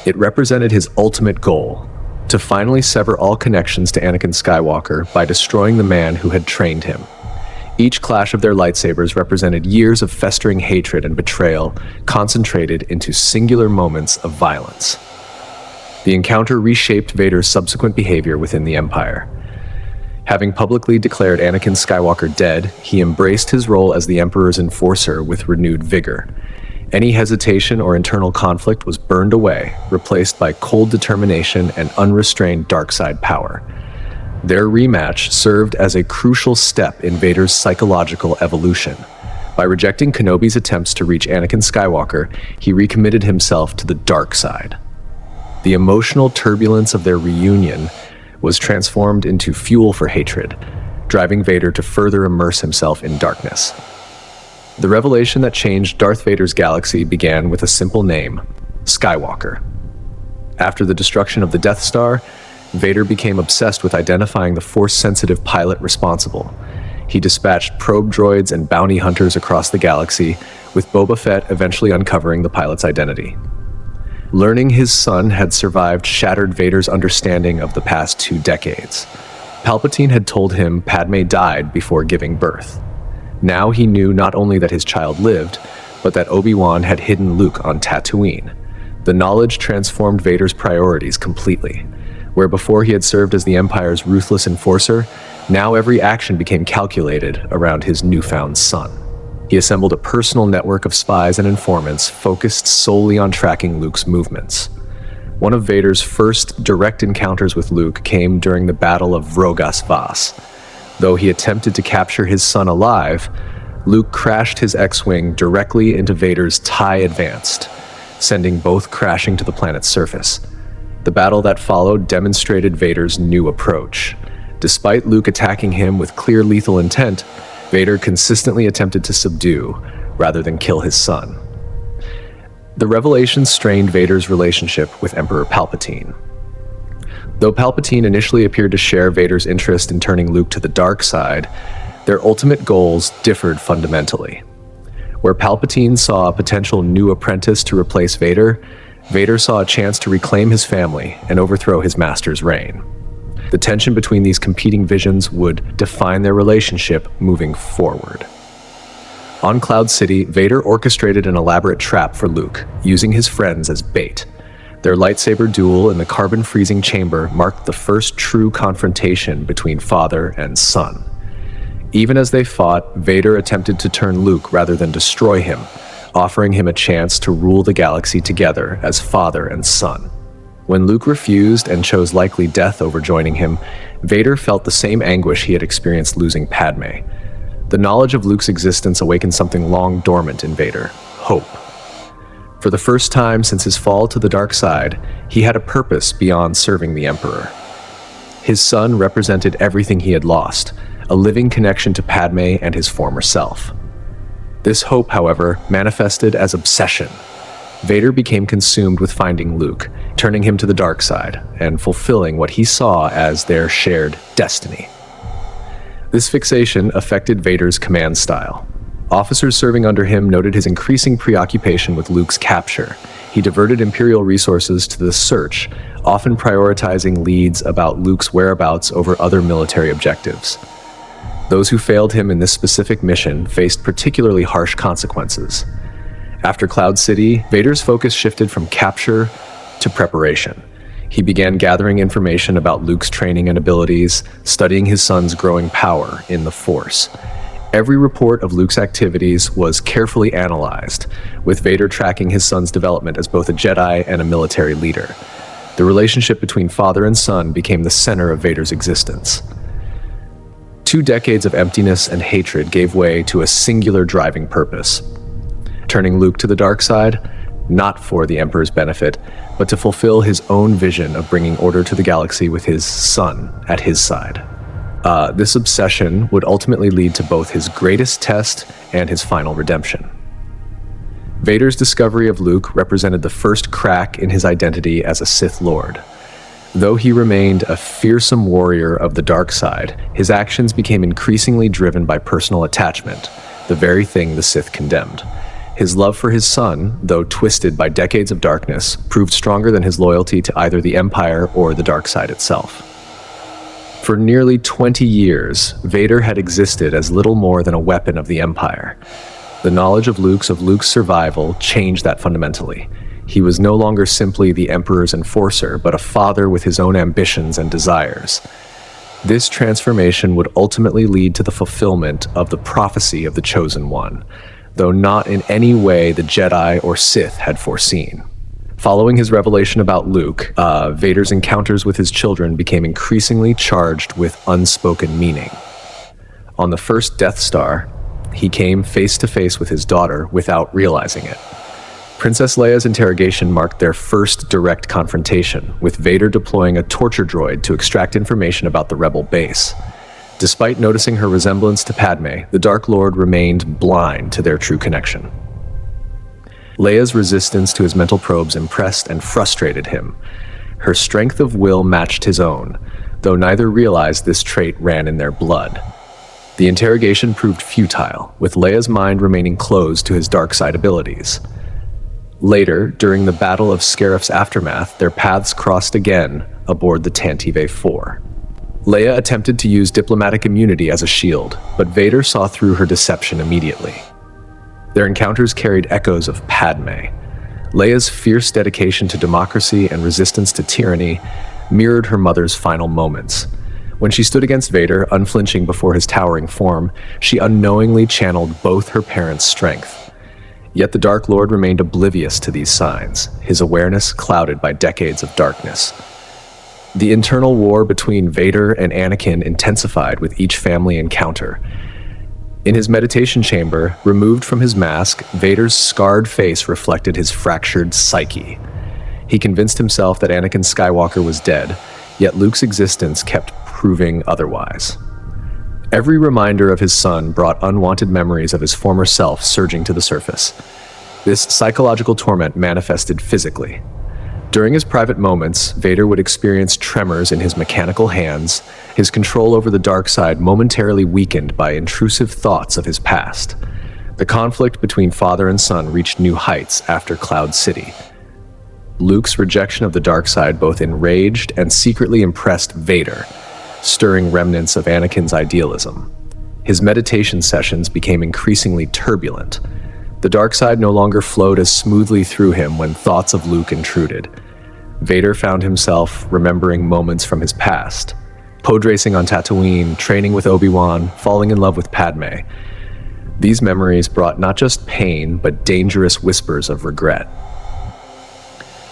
It represented his ultimate goal, to finally sever all connections to Anakin Skywalker by destroying the man who had trained him. Each clash of their lightsabers represented years of festering hatred and betrayal, concentrated into singular moments of violence. The encounter reshaped Vader's subsequent behavior within the Empire. Having publicly declared Anakin Skywalker dead, he embraced his role as the Emperor's enforcer with renewed vigor. Any hesitation or internal conflict was burned away, replaced by cold determination and unrestrained dark side power. Their rematch served as a crucial step in Vader's psychological evolution. By rejecting Kenobi's attempts to reach Anakin Skywalker, he recommitted himself to the dark side. The emotional turbulence of their reunion was transformed into fuel for hatred, driving Vader to further immerse himself in darkness. The revelation that changed Darth Vader's galaxy began with a simple name: Skywalker. After the destruction of the Death Star, Vader became obsessed with identifying the Force-sensitive pilot responsible. He dispatched probe droids and bounty hunters across the galaxy, with Boba Fett eventually uncovering the pilot's identity. Learning his son had survived shattered Vader's understanding of the past 2 decades. Palpatine had told him Padme died before giving birth. Now he knew not only that his child lived, but that Obi-Wan had hidden Luke on Tatooine. The knowledge transformed Vader's priorities completely. Where before he had served as the Empire's ruthless enforcer, now every action became calculated around his newfound son. He assembled a personal network of spies and informants focused solely on tracking Luke's movements. One of Vader's first direct encounters with Luke came during the Battle of Vrogas Vas. Though he attempted to capture his son alive, Luke crashed his X-Wing directly into Vader's TIE Advanced, sending both crashing to the planet's surface. The battle that followed demonstrated Vader's new approach. Despite Luke attacking him with clear lethal intent, Vader consistently attempted to subdue, rather than kill his son. The revelation strained Vader's relationship with Emperor Palpatine. Though Palpatine initially appeared to share Vader's interest in turning Luke to the dark side, their ultimate goals differed fundamentally. Where Palpatine saw a potential new apprentice to replace Vader, Vader saw a chance to reclaim his family and overthrow his master's reign. The tension between these competing visions would define their relationship moving forward. On Cloud City, Vader orchestrated an elaborate trap for Luke, using his friends as bait. Their lightsaber duel in the carbon-freezing chamber marked the first true confrontation between father and son. Even as they fought, Vader attempted to turn Luke rather than destroy him, offering him a chance to rule the galaxy together as father and son. When Luke refused and chose likely death over joining him, Vader felt the same anguish he had experienced losing Padme. The knowledge of Luke's existence awakened something long dormant in Vader: hope. For the first time since his fall to the dark side, he had a purpose beyond serving the Emperor. His son represented everything he had lost, a living connection to Padme and his former self. This hope, however, manifested as obsession. Vader became consumed with finding Luke, turning him to the dark side, and fulfilling what he saw as their shared destiny. This fixation affected Vader's command style. Officers serving under him noted his increasing preoccupation with Luke's capture. He diverted Imperial resources to the search, often prioritizing leads about Luke's whereabouts over other military objectives. Those who failed him in this specific mission faced particularly harsh consequences. After Cloud City, Vader's focus shifted from capture to preparation. He began gathering information about Luke's training and abilities, studying his son's growing power in the Force. Every report of Luke's activities was carefully analyzed, with Vader tracking his son's development as both a Jedi and a military leader. The relationship between father and son became the center of Vader's existence. 2 decades of emptiness and hatred gave way to a singular driving purpose: turning Luke to the dark side, not for the Emperor's benefit, but to fulfill his own vision of bringing order to the galaxy with his son at his side. This obsession would ultimately lead to both his greatest test and his final redemption. Vader's discovery of Luke represented the first crack in his identity as a Sith Lord. Though he remained a fearsome warrior of the dark side, his actions became increasingly driven by personal attachment, the very thing the Sith condemned. His love for his son, though twisted by decades of darkness, proved stronger than his loyalty to either the Empire or the dark side itself. For nearly 20 years, Vader had existed as little more than a weapon of the Empire. The knowledge of Luke's survival changed that fundamentally. He was no longer simply the Emperor's enforcer, but a father with his own ambitions and desires. This transformation would ultimately lead to the fulfillment of the prophecy of the Chosen One, though not in any way the Jedi or Sith had foreseen. Following his revelation about Luke, Vader's encounters with his children became increasingly charged with unspoken meaning. On the first Death Star, he came face to face with his daughter without realizing it. Princess Leia's interrogation marked their first direct confrontation, with Vader deploying a torture droid to extract information about the rebel base. Despite noticing her resemblance to Padme, the Dark Lord remained blind to their true connection. Leia's resistance to his mental probes impressed and frustrated him. Her strength of will matched his own, though neither realized this trait ran in their blood. The interrogation proved futile, with Leia's mind remaining closed to his dark side abilities. Later, during the Battle of Scarif's aftermath, their paths crossed again aboard the Tantive 4. Leia attempted to use diplomatic immunity as a shield, but Vader saw through her deception immediately. Their encounters carried echoes of Padme. Leia's fierce dedication to democracy and resistance to tyranny mirrored her mother's final moments. When she stood against Vader, unflinching before his towering form, she unknowingly channeled both her parents' strength. Yet the Dark Lord remained oblivious to these signs, his awareness clouded by decades of darkness. The internal war between Vader and Anakin intensified with each family encounter. In his meditation chamber, removed from his mask, Vader's scarred face reflected his fractured psyche. He convinced himself that Anakin Skywalker was dead, yet Luke's existence kept proving otherwise. Every reminder of his son brought unwanted memories of his former self surging to the surface. This psychological torment manifested physically. During his private moments, Vader would experience tremors in his mechanical hands, his control over the dark side momentarily weakened by intrusive thoughts of his past. The conflict between father and son reached new heights after Cloud City. Luke's rejection of the dark side both enraged and secretly impressed Vader, stirring remnants of Anakin's idealism. His meditation sessions became increasingly turbulent. The dark side no longer flowed as smoothly through him when thoughts of Luke intruded. Vader found himself remembering moments from his past, pod racing on Tatooine, training with Obi-Wan, falling in love with Padme. These memories brought not just pain, but dangerous whispers of regret.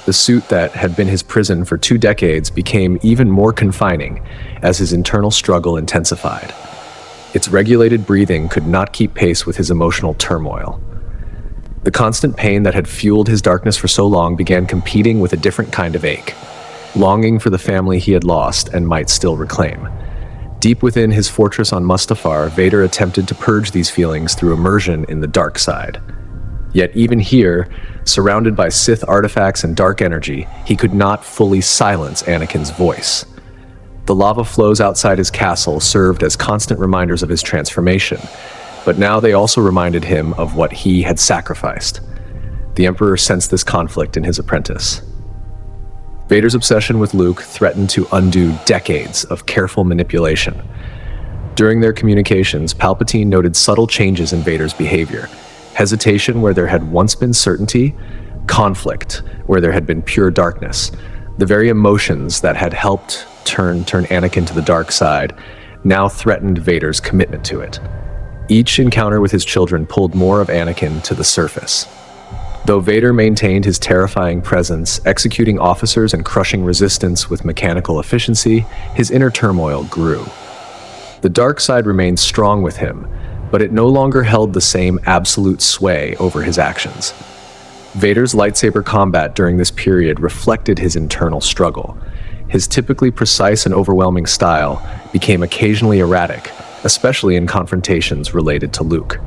The suit that had been his prison for 2 decades became even more confining as his internal struggle intensified. Its regulated breathing could not keep pace with his emotional turmoil. The constant pain that had fueled his darkness for so long began competing with a different kind of ache, longing for the family he had lost and might still reclaim. Deep within his fortress on Mustafar, Vader attempted to purge these feelings through immersion in the dark side. Yet even here, surrounded by Sith artifacts and dark energy, he could not fully silence Anakin's voice. The lava flows outside his castle served as constant reminders of his transformation, but now they also reminded him of what he had sacrificed. The Emperor sensed this conflict in his apprentice. Vader's obsession with Luke threatened to undo decades of careful manipulation. During their communications, Palpatine noted subtle changes in Vader's behavior. Hesitation where there had once been certainty, conflict where there had been pure darkness. The very emotions that had helped turn Anakin to the dark side now threatened Vader's commitment to it. Each encounter with his children pulled more of Anakin to the surface. Though Vader maintained his terrifying presence, executing officers and crushing resistance with mechanical efficiency, his inner turmoil grew. The dark side remained strong with him, but it no longer held the same absolute sway over his actions. Vader's lightsaber combat during this period reflected his internal struggle. His typically precise and overwhelming style became occasionally erratic, especially in confrontations related to Luke.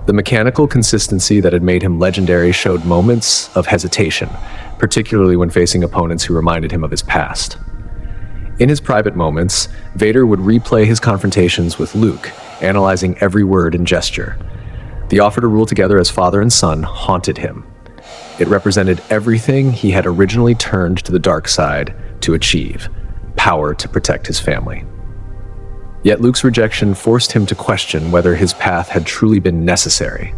The mechanical consistency that had made him legendary showed moments of hesitation, particularly when facing opponents who reminded him of his past. In his private moments, Vader would replay his confrontations with Luke, analyzing every word and gesture. The offer to rule together as father and son haunted him. It represented everything he had originally turned to the dark side to achieve: power to protect his family. Yet Luke's rejection forced him to question whether his path had truly been necessary.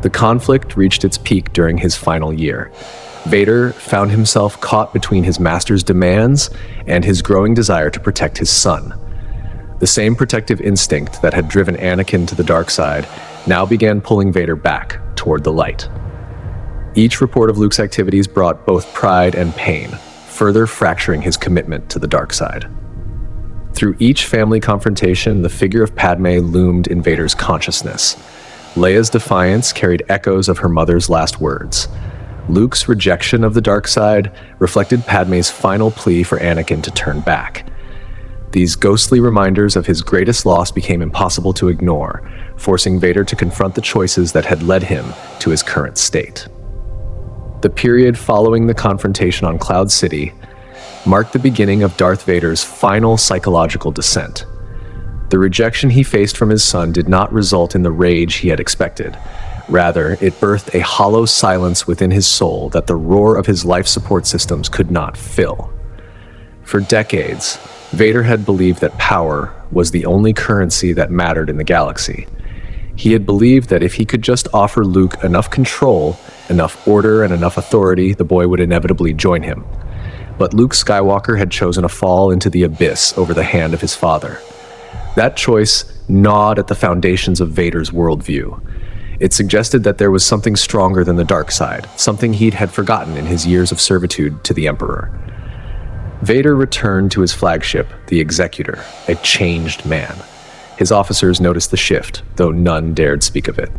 The conflict reached its peak during his final year. Vader found himself caught between his master's demands and his growing desire to protect his son. The same protective instinct that had driven Anakin to the dark side now began pulling Vader back toward the light. Each report of Luke's activities brought both pride and pain, further fracturing his commitment to the dark side. Through each family confrontation, the figure of Padme loomed in Vader's consciousness. Leia's defiance carried echoes of her mother's last words. Luke's rejection of the dark side reflected Padme's final plea for Anakin to turn back. These ghostly reminders of his greatest loss became impossible to ignore, forcing Vader to confront the choices that had led him to his current state. The period following the confrontation on Cloud City marked the beginning of Darth Vader's final psychological descent. The rejection he faced from his son did not result in the rage he had expected. Rather, it birthed a hollow silence within his soul that the roar of his life support systems could not fill. For decades, Vader had believed that power was the only currency that mattered in the galaxy. He had believed that if he could just offer Luke enough control, enough order, and enough authority, the boy would inevitably join him. but Luke Skywalker had chosen a fall into the abyss over the hand of his father. That choice gnawed at the foundations of Vader's worldview. It suggested that there was something stronger than the dark side, something he had forgotten in his years of servitude to the Emperor. Vader returned to his flagship, the Executor, a changed man. His officers noticed the shift, though none dared speak of it.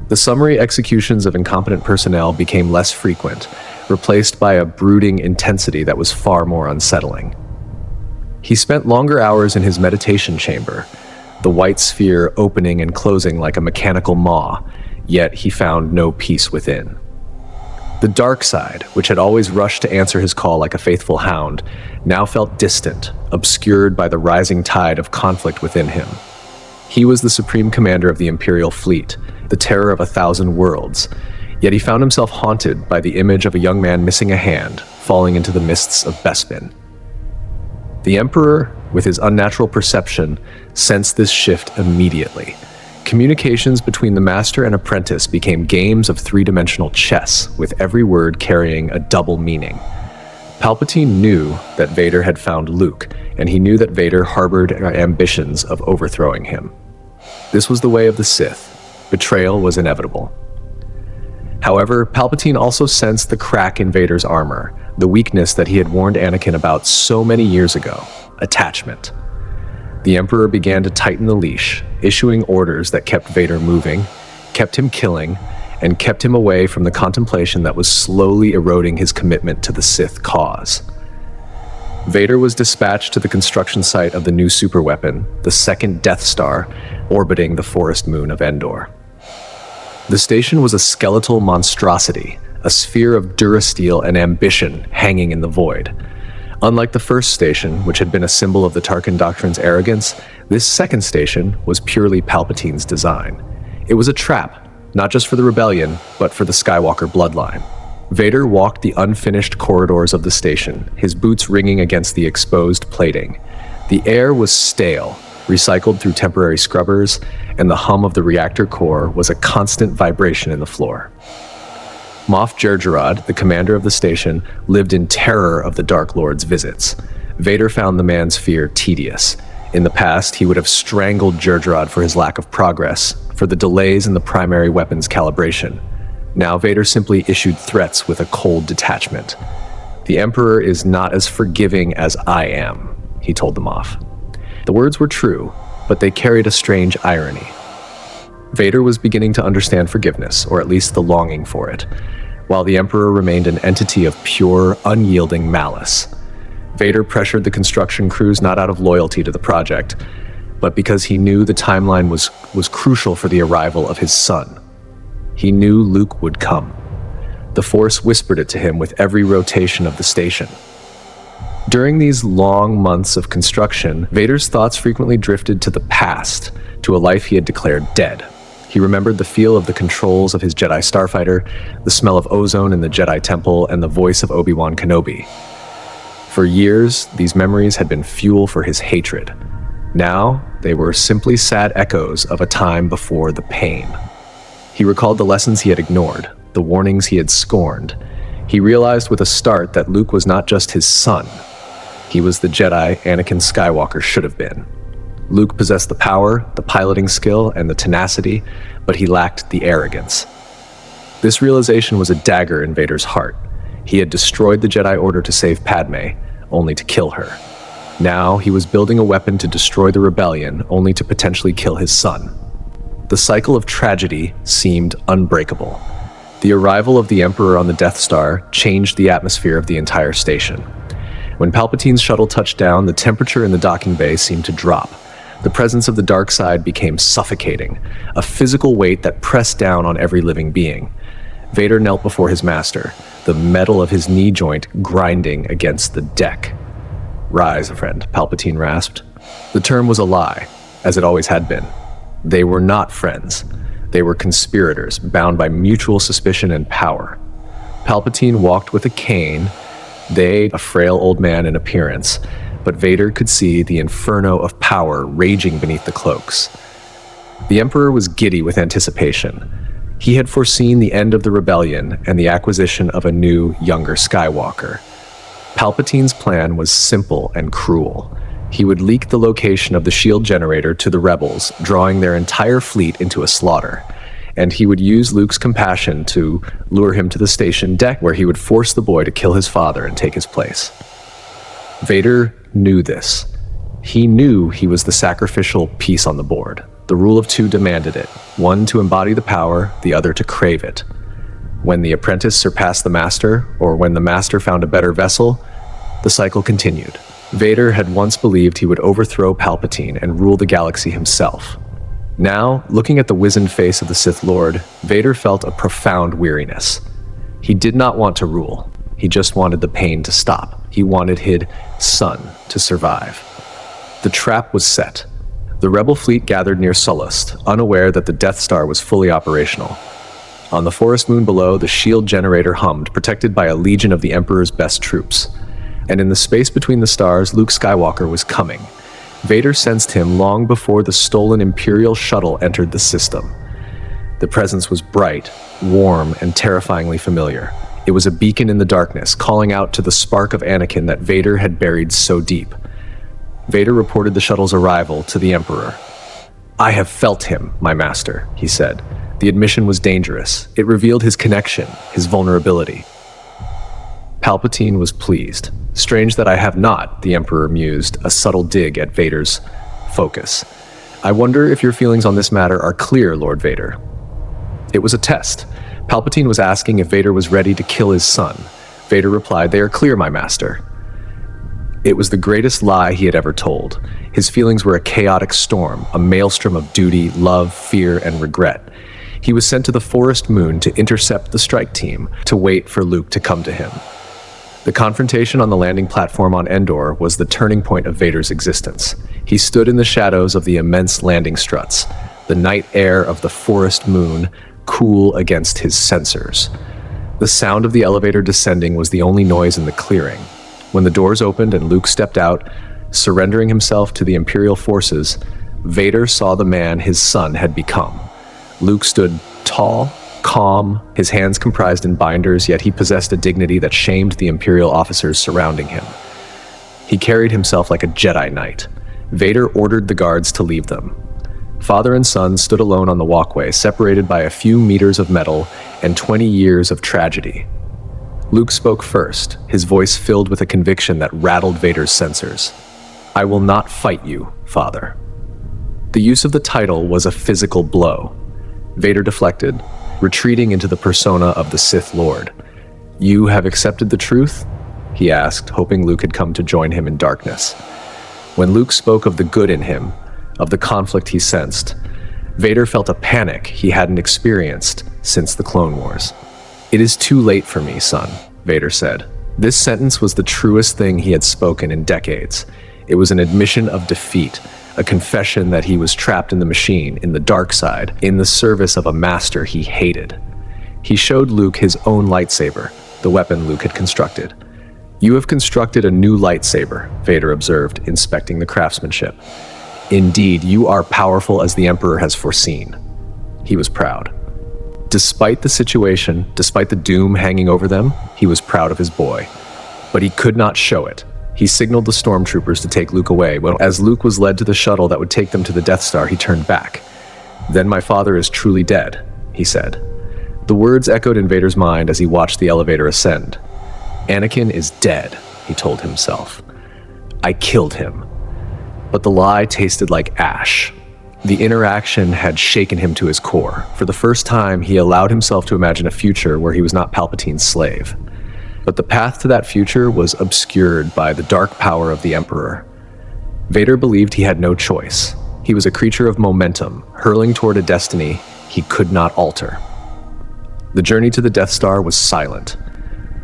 The summary executions of incompetent personnel became less frequent, replaced by a brooding intensity that was far more unsettling. He spent longer hours in his meditation chamber, the white sphere opening and closing like a mechanical maw, yet he found no peace within. The dark side, which had always rushed to answer his call like a faithful hound, now felt distant, obscured by the rising tide of conflict within him. He was the supreme commander of the Imperial fleet, the terror of 1,000 worlds, yet he found himself haunted by the image of a young man missing a hand, falling into the mists of Bespin. The Emperor, with his unnatural perception, sensed this shift immediately. Communications between the master and apprentice became games of three-dimensional chess, with every word carrying a double meaning. Palpatine knew that Vader had found Luke, and he knew that Vader harbored ambitions of overthrowing him. This was the way of the Sith. Betrayal was inevitable. However, Palpatine also sensed the crack in Vader's armor, the weakness that he had warned Anakin about so many years ago: attachment. The Emperor began to tighten the leash, issuing orders that kept Vader moving, kept him killing, and kept him away from the contemplation that was slowly eroding his commitment to the Sith cause. Vader was dispatched to the construction site of the new superweapon, the second Death Star, orbiting the forest moon of Endor. The station was a skeletal monstrosity, a sphere of durasteel and ambition hanging in the void. Unlike the first station, which had been a symbol of the Tarkin Doctrine's arrogance, this second station was purely Palpatine's design. It was a trap, not just for the rebellion, but for the Skywalker bloodline. Vader walked the unfinished corridors of the station, his boots ringing against the exposed plating. The air was stale, recycled through temporary scrubbers, and the hum of the reactor core was a constant vibration in the floor. Moff Jerjerrod, the commander of the station, lived in terror of the Dark Lord's visits. Vader found the man's fear tedious. In the past, he would have strangled Jerjerrod for his lack of progress, for the delays in the primary weapon's calibration. Now Vader simply issued threats with a cold detachment. "The Emperor is not as forgiving as I am," he told them off. The words were true, but they carried a strange irony. Vader was beginning to understand forgiveness, or at least the longing for it, while the Emperor remained an entity of pure, unyielding malice. Vader pressured the construction crews not out of loyalty to the project, but because he knew the timeline was crucial for the arrival of his son. He knew Luke would come. The Force whispered it to him with every rotation of the station. During these long months of construction, Vader's thoughts frequently drifted to the past, to a life he had declared dead. He remembered the feel of the controls of his Jedi starfighter, the smell of ozone in the Jedi Temple, and the voice of Obi-Wan Kenobi. For years, these memories had been fuel for his hatred. Now, they were simply sad echoes of a time before the pain. He recalled the lessons he had ignored, the warnings he had scorned. He realized with a start that Luke was not just his son. He was the Jedi Anakin Skywalker should have been. Luke possessed the power, the piloting skill, and the tenacity, but he lacked the arrogance. This realization was a dagger in Vader's heart. He had destroyed the Jedi Order to save Padme, only to kill her. Now he was building a weapon to destroy the rebellion, only to potentially kill his son. The cycle of tragedy seemed unbreakable. The arrival of the Emperor on the Death Star changed the atmosphere of the entire station. When Palpatine's shuttle touched down, the temperature in the docking bay seemed to drop. The presence of the dark side became suffocating, a physical weight that pressed down on every living being. Vader knelt before his master, the metal of his knee joint grinding against the deck. "Rise, friend," Palpatine rasped. The term was a lie, as it always had been. They were not friends. They were conspirators, bound by mutual suspicion and power. Palpatine walked with a cane, they a frail old man in appearance, but Vader could see the inferno of power raging beneath the cloaks. The Emperor was giddy with anticipation. He had foreseen the end of the rebellion and the acquisition of a new, younger Skywalker. Palpatine's plan was simple and cruel. He would leak the location of the shield generator to the rebels, drawing their entire fleet into a slaughter. And he would use Luke's compassion to lure him to the station deck, where he would force the boy to kill his father and take his place. Vader knew this. He knew he was the sacrificial piece on the board. The rule of two demanded it, one to embody the power, the other to crave it. When the apprentice surpassed the master, or when the master found a better vessel, the cycle continued. Vader had once believed he would overthrow Palpatine and rule the galaxy himself. Now, looking at the wizened face of the Sith Lord, Vader felt a profound weariness. He did not want to rule. He just wanted the pain to stop. He wanted his son to survive. The trap was set. The rebel fleet gathered near Sullust, unaware that the Death Star was fully operational. On the forest moon below, the shield generator hummed, protected by a legion of the Emperor's best troops. And in the space between the stars, Luke Skywalker was coming. Vader sensed him long before the stolen Imperial shuttle entered the system. The presence was bright, warm, and terrifyingly familiar. It was a beacon in the darkness, calling out to the spark of Anakin that Vader had buried so deep. Vader reported the shuttle's arrival to the Emperor. "I have felt him, my master," he said. The admission was dangerous. It revealed his connection, his vulnerability. Palpatine was pleased. "Strange that I have not," the Emperor mused, a subtle dig at Vader's focus. "I wonder if your feelings on this matter are clear, Lord Vader." It was a test. Palpatine was asking if Vader was ready to kill his son. Vader replied, "They are clear, my master." It was the greatest lie he had ever told. His feelings were a chaotic storm, a maelstrom of duty, love, fear, and regret. He was sent to the forest moon to intercept the strike team, to wait for Luke to come to him. The confrontation on the landing platform on Endor was the turning point of Vader's existence. He stood in the shadows of the immense landing struts, the night air of the forest moon cool against his sensors. The sound of the elevator descending was the only noise in the clearing. When the doors opened and Luke stepped out, surrendering himself to the Imperial forces, Vader saw the man his son had become. Luke stood tall, calm, his hands comprised in binders, yet he possessed a dignity that shamed the Imperial officers surrounding him. He carried himself like a Jedi Knight. Vader ordered the guards to leave them. Father and son stood alone on the walkway, separated by a few meters of metal and 20 years of tragedy. Luke spoke first, his voice filled with a conviction that rattled Vader's sensors. "I will not fight you, Father." The use of the title was a physical blow. Vader deflected, retreating into the persona of the Sith Lord. "You have accepted the truth?" he asked, hoping Luke had come to join him in darkness. When Luke spoke of the good in him, of the conflict he sensed, Vader felt a panic he hadn't experienced since the Clone Wars. "It is too late for me, son," Vader said. This sentence was the truest thing he had spoken in decades. It was an admission of defeat, a confession that he was trapped in the machine, in the dark side, in the service of a master he hated. He showed Luke his own lightsaber, the weapon Luke had constructed. "You have constructed a new lightsaber," Vader observed, inspecting the craftsmanship. "Indeed, you are powerful as the Emperor has foreseen." He was proud. Despite the situation, despite the doom hanging over them, he was proud of his boy. But he could not show it. He signaled the stormtroopers to take Luke away, but as Luke was led to the shuttle that would take them to the Death Star, he turned back. "Then my father is truly dead," he said. The words echoed in Vader's mind as he watched the elevator ascend. "Anakin is dead," he told himself. "I killed him." But the lie tasted like ash. The interaction had shaken him to his core. For the first time, he allowed himself to imagine a future where he was not Palpatine's slave. But the path to that future was obscured by the dark power of the Emperor. Vader believed he had no choice. He was a creature of momentum, hurling toward a destiny he could not alter. The journey to the Death Star was silent.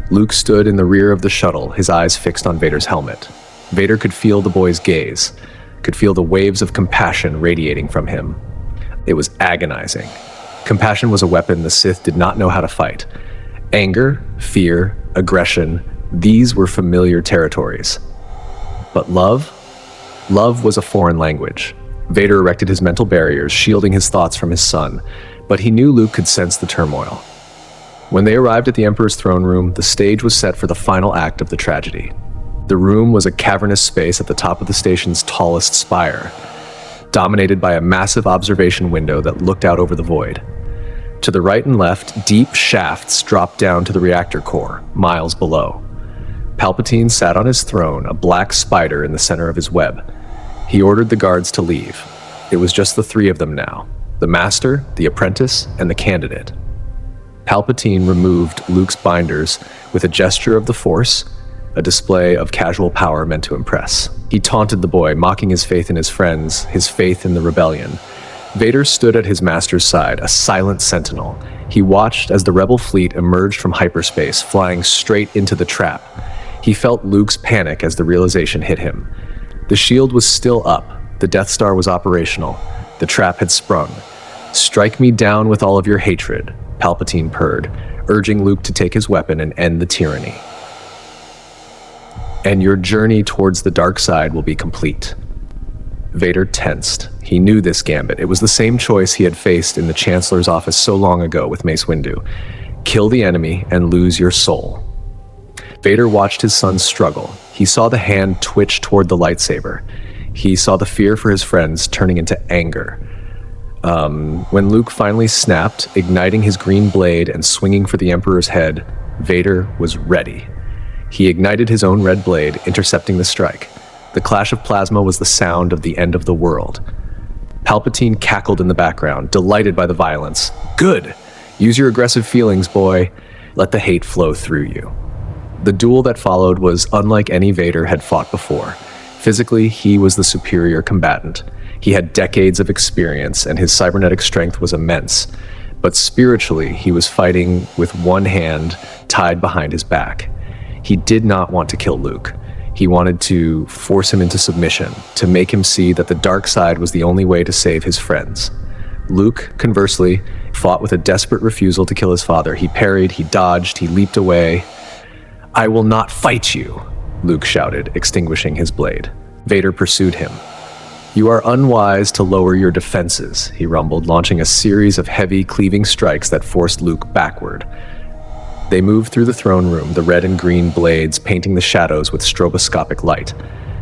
Luke stood in the rear of the shuttle, his eyes fixed on Vader's helmet. Vader could feel the boy's gaze, could feel the waves of compassion radiating from him. It was agonizing. Compassion was a weapon the Sith did not know how to fight. Anger, fear, aggression, these were familiar territories. But love? Love was a foreign language. Vader erected his mental barriers, shielding his thoughts from his son, but he knew Luke could sense the turmoil. When they arrived at the Emperor's throne room, the stage was set for the final act of the tragedy. The room was a cavernous space at the top of the station's tallest spire, dominated by a massive observation window that looked out over the void. To the right and left, deep shafts dropped down to the reactor core, miles below. Palpatine sat on his throne, a black spider in the center of his web. He ordered the guards to leave. It was just the three of them now: the Master, the Apprentice, and the Candidate. Palpatine removed Luke's binders with a gesture of the Force, a display of casual power meant to impress. He taunted the boy, mocking his faith in his friends, his faith in the rebellion. Vader stood at his master's side, a silent sentinel. He watched as the rebel fleet emerged from hyperspace, flying straight into the trap. He felt Luke's panic as the realization hit him. The shield was still up. The Death Star was operational. The trap had sprung. "Strike me down with all of your hatred," Palpatine purred, urging Luke to take his weapon and end the tyranny. "And your journey towards the dark side will be complete." Vader tensed. He knew this gambit. It was the same choice he had faced in the Chancellor's office so long ago with Mace Windu. Kill the enemy and lose your soul. Vader watched his son struggle. He saw the hand twitch toward the lightsaber. He saw the fear for his friends turning into anger. When Luke finally snapped, igniting his green blade and swinging for the Emperor's head, Vader was ready. He ignited his own red blade, intercepting the strike. The clash of plasma was the sound of the end of the world. Palpatine cackled in the background, delighted by the violence. "Good! Use your aggressive feelings, boy. Let the hate flow through you." The duel that followed was unlike any Vader had fought before. Physically, he was the superior combatant. He had decades of experience, and his cybernetic strength was immense. But spiritually, he was fighting with one hand tied behind his back. He did not want to kill Luke. He wanted to force him into submission, to make him see that the dark side was the only way to save his friends. Luke, conversely, fought with a desperate refusal to kill his father. He parried, he dodged, he leaped away. "I will not fight you," Luke shouted, extinguishing his blade. Vader pursued him. "You are unwise to lower your defenses," he rumbled, launching a series of heavy, cleaving strikes that forced Luke backward. They moved through the throne room, the red and green blades painting the shadows with stroboscopic light.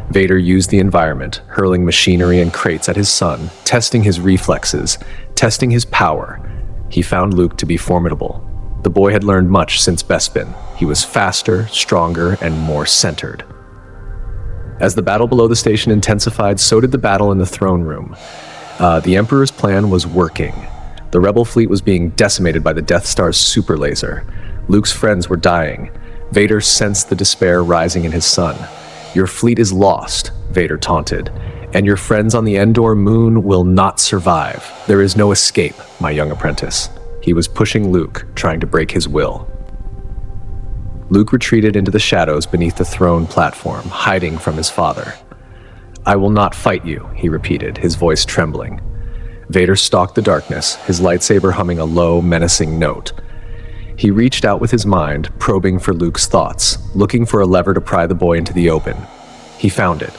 Vader used the environment, hurling machinery and crates at his son, testing his reflexes, testing his power. He found Luke to be formidable. The boy had learned much since Bespin. He was faster, stronger, and more centered. As the battle below the station intensified, so did the battle in the throne room. The Emperor's plan was working. The rebel fleet was being decimated by the Death Star's super laser. Luke's friends were dying. Vader sensed the despair rising in his son. "Your fleet is lost," Vader taunted, "and your friends on the Endor moon will not survive. There is no escape, my young apprentice." He was pushing Luke, trying to break his will. Luke retreated into the shadows beneath the throne platform, hiding from his father. "I will not fight you," he repeated, his voice trembling. Vader stalked the darkness, his lightsaber humming a low, menacing note. He reached out with his mind, probing for Luke's thoughts, looking for a lever to pry the boy into the open. He found it.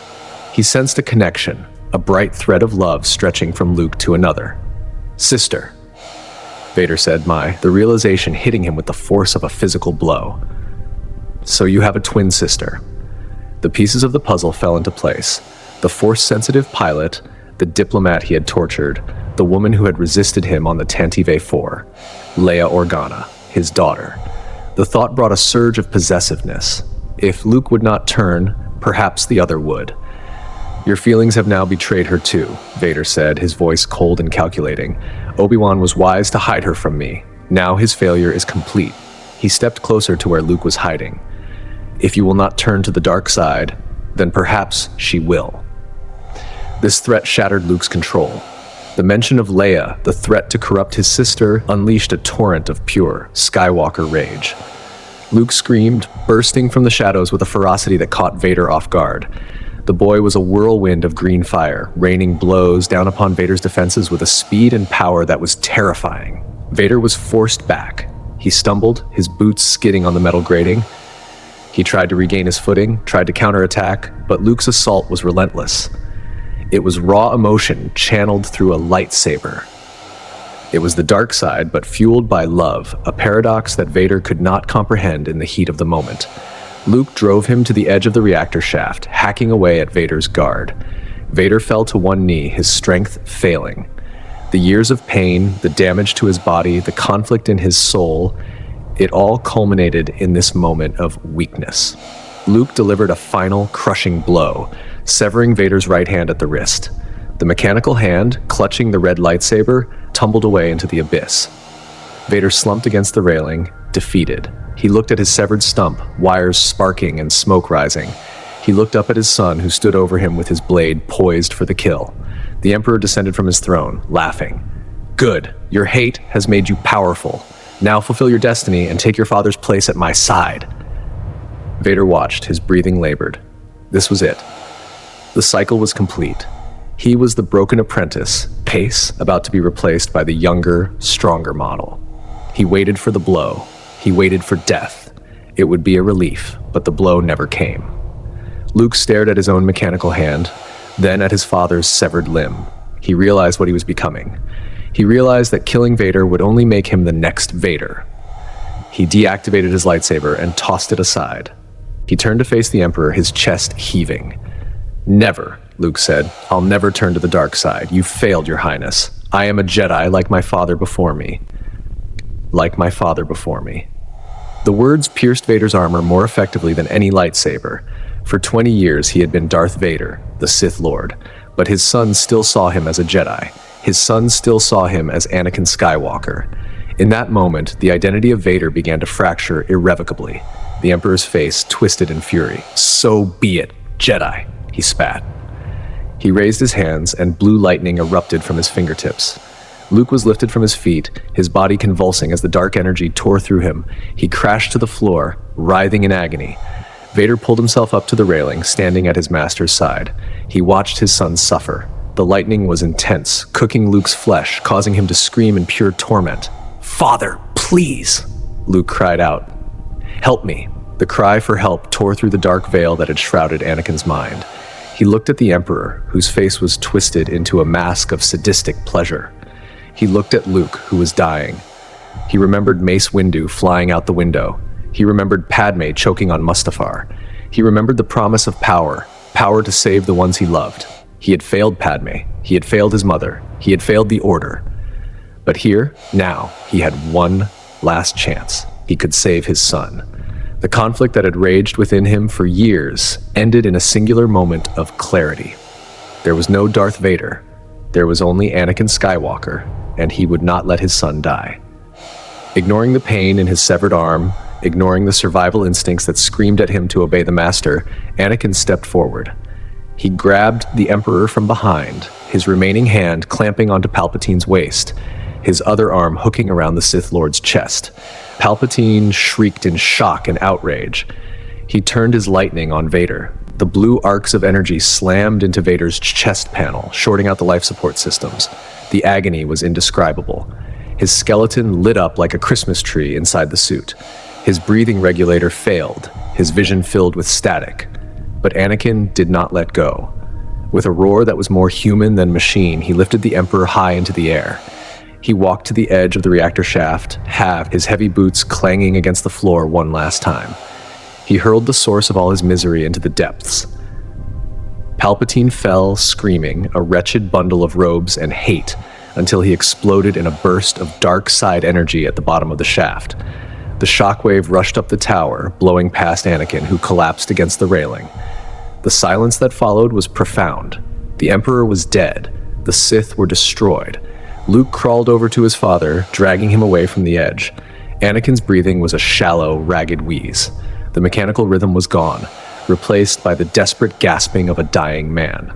He sensed a connection, a bright thread of love stretching from Luke to another. "Sister," Vader said, the realization hitting him with the force of a physical blow. "So you have a twin sister." The pieces of the puzzle fell into place. The Force-sensitive pilot, the diplomat he had tortured, the woman who had resisted him on the Tantive 4, Leia Organa, his daughter. The thought brought a surge of possessiveness. If Luke would not turn, perhaps the other would. "Your feelings have now betrayed her too," Vader said, his voice cold and calculating. "Obi-Wan was wise to hide her from me. Now his failure is complete." He stepped closer to where Luke was hiding. "If you will not turn to the dark side, then perhaps she will." This threat shattered Luke's control. The mention of Leia, the threat to corrupt his sister, unleashed a torrent of pure Skywalker rage. Luke screamed, bursting from the shadows with a ferocity that caught Vader off guard. The boy was a whirlwind of green fire, raining blows down upon Vader's defenses with a speed and power that was terrifying. Vader was forced back. He stumbled, his boots skidding on the metal grating. He tried to regain his footing, tried to counterattack, but Luke's assault was relentless. It was raw emotion channeled through a lightsaber. It was the dark side, but fueled by love, a paradox that Vader could not comprehend in the heat of the moment. Luke drove him to the edge of the reactor shaft, hacking away at Vader's guard. Vader fell to one knee, his strength failing. The years of pain, the damage to his body, the conflict in his soul, it all culminated in this moment of weakness. Luke delivered a final, crushing blow, severing Vader's right hand at the wrist. The mechanical hand, clutching the red lightsaber, tumbled away into the abyss. Vader slumped against the railing, defeated. He looked at his severed stump, wires sparking and smoke rising. He looked up at his son, who stood over him with his blade poised for the kill. The Emperor descended from his throne, laughing. "Good. Your hate has made you powerful. Now fulfill your destiny and take your father's place at my side." Vader watched, his breathing labored. This was it. The cycle was complete. He was the broken apprentice, Pace, about to be replaced by the younger, stronger model. He waited for the blow. He waited for death. It would be a relief, but the blow never came. Luke stared at his own mechanical hand, then at his father's severed limb. He realized what he was becoming. He realized that killing Vader would only make him the next Vader. He deactivated his lightsaber and tossed it aside. He turned to face the Emperor, his chest heaving. "Never," Luke said. "I'll never turn to the dark side. You've failed, Your Highness. I am a Jedi like my father before me. Like my father before me." The words pierced Vader's armor more effectively than any lightsaber. For 20 years he had been Darth Vader, the Sith Lord, but his son still saw him as a Jedi. His son still saw him as Anakin Skywalker. In that moment, the identity of Vader began to fracture irrevocably. The Emperor's face twisted in fury. "So be it, Jedi," he spat. He raised his hands, and blue lightning erupted from his fingertips. Luke was lifted from his feet, his body convulsing as the dark energy tore through him. He crashed to the floor, writhing in agony. Vader pulled himself up to the railing, standing at his master's side. He watched his son suffer. The lightning was intense, cooking Luke's flesh, causing him to scream in pure torment. "Father, please!" Luke cried out. "Help me!" The cry for help tore through the dark veil that had shrouded Anakin's mind. He looked at the Emperor, whose face was twisted into a mask of sadistic pleasure. He looked at Luke, who was dying. He remembered Mace Windu flying out the window. He remembered Padme choking on Mustafar. He remembered the promise of power, power to save the ones he loved. He had failed Padme. He had failed his mother. He had failed the Order. But here, now, he had one last chance. He could save his son. The conflict that had raged within him for years ended in a singular moment of clarity. There was no Darth Vader. There was only Anakin Skywalker, and he would not let his son die. Ignoring the pain in his severed arm, ignoring the survival instincts that screamed at him to obey the Master, Anakin stepped forward. He grabbed the Emperor from behind, his remaining hand clamping onto Palpatine's waist, his other arm hooking around the Sith Lord's chest. Palpatine shrieked in shock and outrage. He turned his lightning on Vader. The blue arcs of energy slammed into Vader's chest panel, shorting out the life support systems. The agony was indescribable. His skeleton lit up like a Christmas tree inside the suit. His breathing regulator failed, his vision filled with static. But Anakin did not let go. With a roar that was more human than machine, he lifted the Emperor high into the air. He walked to the edge of the reactor shaft, his heavy boots clanging against the floor one last time. He hurled the source of all his misery into the depths. Palpatine fell, screaming, a wretched bundle of robes and hate, until he exploded in a burst of dark side energy at the bottom of the shaft. The shockwave rushed up the tower, blowing past Anakin, who collapsed against the railing. The silence that followed was profound. The Emperor was dead. The Sith were destroyed. Luke crawled over to his father, dragging him away from the edge. Anakin's breathing was a shallow, ragged wheeze. The mechanical rhythm was gone, replaced by the desperate gasping of a dying man.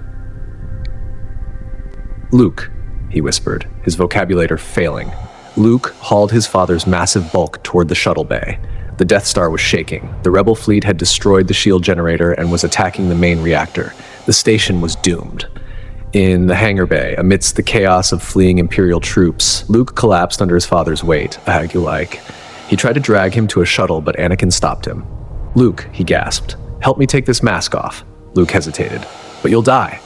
"Luke," he whispered, his vocabulary failing. Luke hauled his father's massive bulk toward the shuttle bay. The Death Star was shaking. The Rebel fleet had destroyed the shield generator and was attacking the main reactor. The station was doomed. In the hangar bay, amidst the chaos of fleeing Imperial troops, Luke collapsed under his father's weight, a hag-you-like. He tried to drag him to a shuttle, but Anakin stopped him. "Luke," he gasped, "help me take this mask off." Luke hesitated. "But you'll die."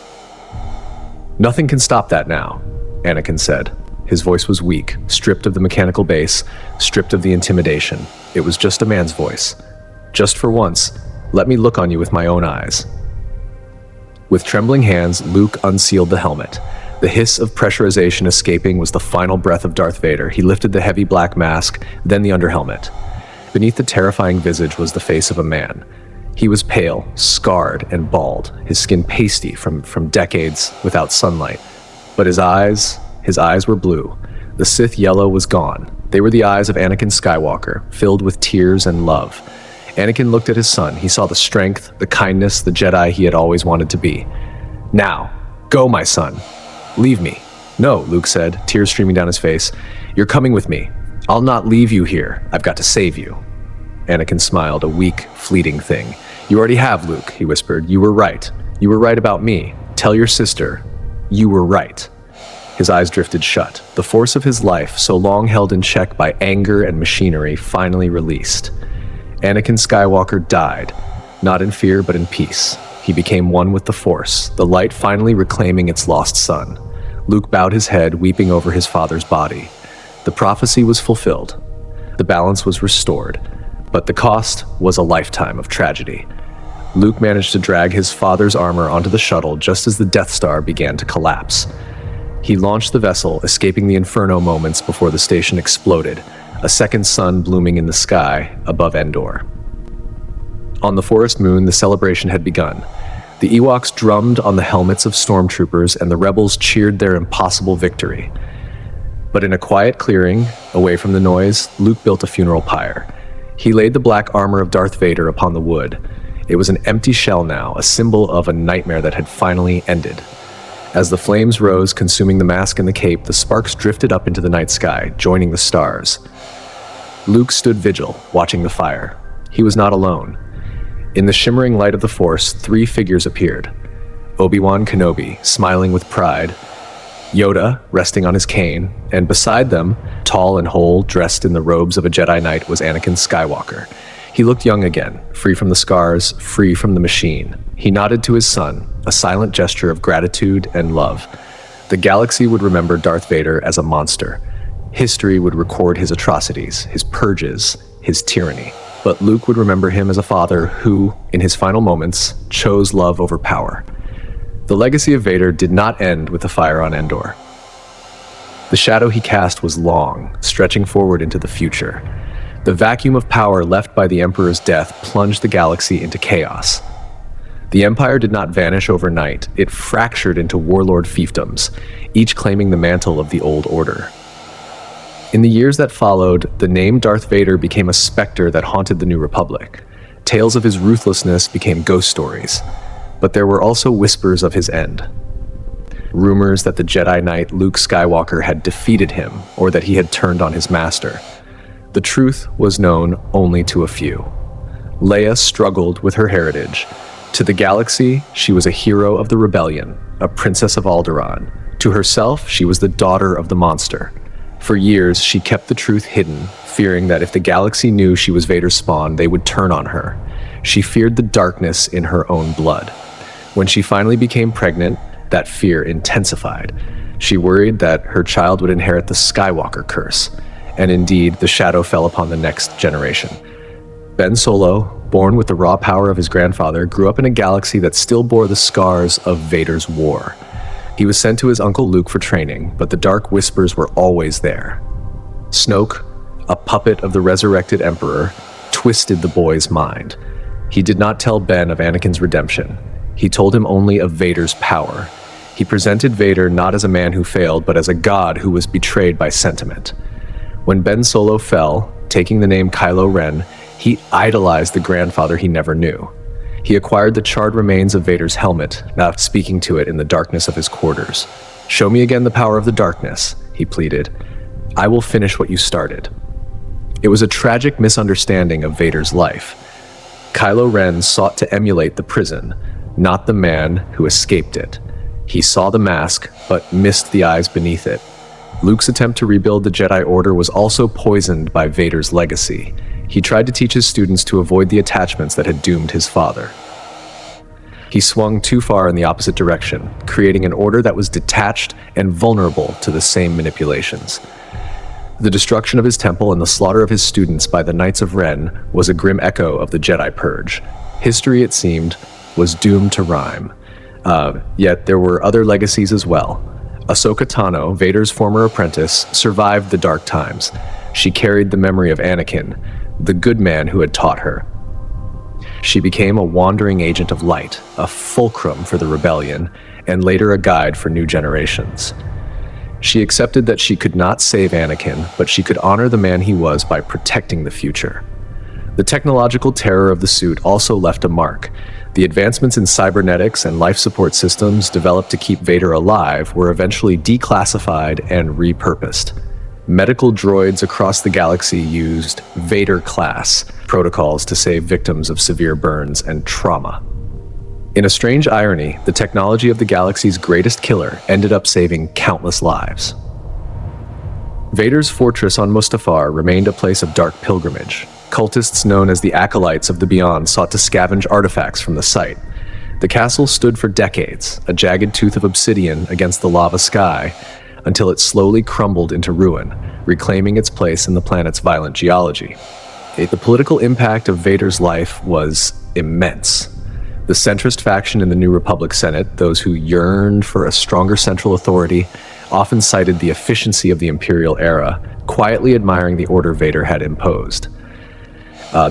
"Nothing can stop that now," Anakin said. His voice was weak, stripped of the mechanical bass, stripped of the intimidation. It was just a man's voice. Just for once, let me look on you with my own eyes. With trembling hands, Luke unsealed the helmet. The hiss of pressurization escaping was the final breath of Darth Vader. He lifted the heavy black mask, then the underhelmet. Beneath the terrifying visage was the face of a man. He was pale, scarred, and bald, his skin pasty from decades without sunlight. But his eyes were blue. The Sith yellow was gone. They were the eyes of Anakin Skywalker, filled with tears and love. Anakin looked at his son. He saw the strength, the kindness, the Jedi he had always wanted to be. Now, go, my son. Leave me. No, Luke said, tears streaming down his face. You're coming with me. I'll not leave you here. I've got to save you. Anakin smiled, a weak, fleeting thing. You already have, Luke, he whispered. You were right. You were right about me. Tell your sister. You were right. His eyes drifted shut. The force of his life, so long held in check by anger and machinery, finally released. Anakin Skywalker died, not in fear but in peace. He became one with the Force, the light finally reclaiming its lost son. Luke bowed his head, weeping over his father's body. The prophecy was fulfilled. The balance was restored, but the cost was a lifetime of tragedy. Luke managed to drag his father's armor onto the shuttle just as the Death Star began to collapse. He launched the vessel, escaping the inferno moments before the station exploded, a second sun blooming in the sky above Endor. On the forest moon, the celebration had begun. The Ewoks drummed on the helmets of stormtroopers, and the rebels cheered their impossible victory. But in a quiet clearing, away from the noise, Luke built a funeral pyre. He laid the black armor of Darth Vader upon the wood. It was an empty shell now, a symbol of a nightmare that had finally ended. As the flames rose, consuming the mask and the cape, the sparks drifted up into the night sky, joining the stars. Luke stood vigil, watching the fire. He was not alone. In the shimmering light of the Force, 3 figures appeared. Obi-Wan Kenobi, smiling with pride, Yoda, resting on his cane, and beside them, tall and whole, dressed in the robes of a Jedi Knight, was Anakin Skywalker. He looked young again, free from the scars, free from the machine. He nodded to his son, a silent gesture of gratitude and love. The galaxy would remember Darth Vader as a monster. History would record his atrocities, his purges, his tyranny. But Luke would remember him as a father who, in his final moments, chose love over power. The legacy of Vader did not end with the fire on Endor. The shadow he cast was long, stretching forward into the future. The vacuum of power left by the Emperor's death plunged the galaxy into chaos. The Empire did not vanish overnight. It fractured into warlord fiefdoms, each claiming the mantle of the old order. In the years that followed, the name Darth Vader became a specter that haunted the New Republic. Tales of his ruthlessness became ghost stories, but there were also whispers of his end. Rumors that the Jedi Knight Luke Skywalker had defeated him, or that he had turned on his master. The truth was known only to a few. Leia struggled with her heritage. To the galaxy, she was a hero of the rebellion, a princess of Alderaan. To herself, she was the daughter of the monster. For years, she kept the truth hidden, fearing that if the galaxy knew she was Vader's spawn, they would turn on her. She feared the darkness in her own blood. When she finally became pregnant, that fear intensified. She worried that her child would inherit the Skywalker curse, and indeed, the shadow fell upon the next generation. Ben Solo, born with the raw power of his grandfather, grew up in a galaxy that still bore the scars of Vader's war. He was sent to his uncle Luke for training, but the dark whispers were always there. Snoke, a puppet of the resurrected Emperor, twisted the boy's mind. He did not tell Ben of Anakin's redemption. He told him only of Vader's power. He presented Vader not as a man who failed, but as a god who was betrayed by sentiment. When Ben Solo fell, taking the name Kylo Ren, he idolized the grandfather he never knew. He acquired the charred remains of Vader's helmet, now speaking to it in the darkness of his quarters. "Show me again the power of the darkness," he pleaded. "I will finish what you started." It was a tragic misunderstanding of Vader's life. Kylo Ren sought to emulate the prison, not the man who escaped it. He saw the mask, but missed the eyes beneath it. Luke's attempt to rebuild the Jedi Order was also poisoned by Vader's legacy. He tried to teach his students to avoid the attachments that had doomed his father. He swung too far in the opposite direction, creating an order that was detached and vulnerable to the same manipulations. The destruction of his temple and the slaughter of his students by the Knights of Ren was a grim echo of the Jedi Purge. History, it seemed, was doomed to rhyme. Yet there were other legacies as well. Ahsoka Tano, Vader's former apprentice, survived the dark times. She carried the memory of Anakin, the good man who had taught her. She became a wandering agent of light, a fulcrum for the rebellion, and later a guide for new generations. She accepted that she could not save Anakin, but she could honor the man he was by protecting the future. The technological terror of the suit also left a mark. The advancements in cybernetics and life support systems developed to keep Vader alive were eventually declassified and repurposed. Medical droids across the galaxy used Vader-class protocols to save victims of severe burns and trauma. In a strange irony, the technology of the galaxy's greatest killer ended up saving countless lives. Vader's fortress on Mustafar remained a place of dark pilgrimage. Cultists known as the Acolytes of the Beyond sought to scavenge artifacts from the site. The castle stood for decades, a jagged tooth of obsidian against the lava sky, until it slowly crumbled into ruin, reclaiming its place in the planet's violent geology. The political impact of Vader's life was immense. The centrist faction in the New Republic Senate, those who yearned for a stronger central authority, often cited the efficiency of the Imperial era, quietly admiring the order Vader had imposed.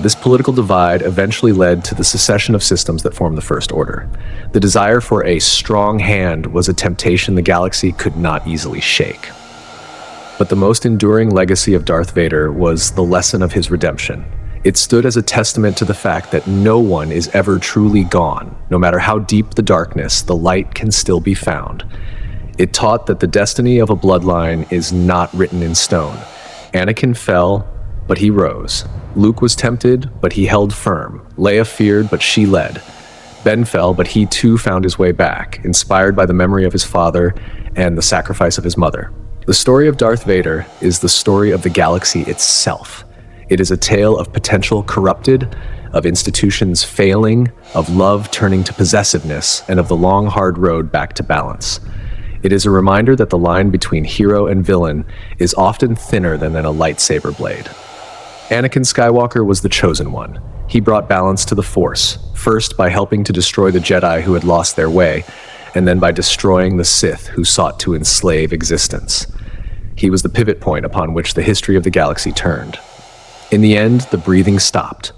This political divide eventually led to the secession of systems that formed the First Order. The desire for a strong hand was a temptation the galaxy could not easily shake. But the most enduring legacy of Darth Vader was the lesson of his redemption. It stood as a testament to the fact that no one is ever truly gone. No matter how deep the darkness, the light can still be found. It taught that the destiny of a bloodline is not written in stone. Anakin fell, but he rose. Luke was tempted, but he held firm. Leia feared, but she led. Ben fell, but he too found his way back, inspired by the memory of his father and the sacrifice of his mother. The story of Darth Vader is the story of the galaxy itself. It is a tale of potential corrupted, of institutions failing, of love turning to possessiveness, and of the long, hard road back to balance. It is a reminder that the line between hero and villain is often thinner than a lightsaber blade. Anakin Skywalker was the chosen one. He brought balance to the Force, first by helping to destroy the Jedi who had lost their way, and then by destroying the Sith who sought to enslave existence. He was the pivot point upon which the history of the galaxy turned. In the end, the breathing stopped.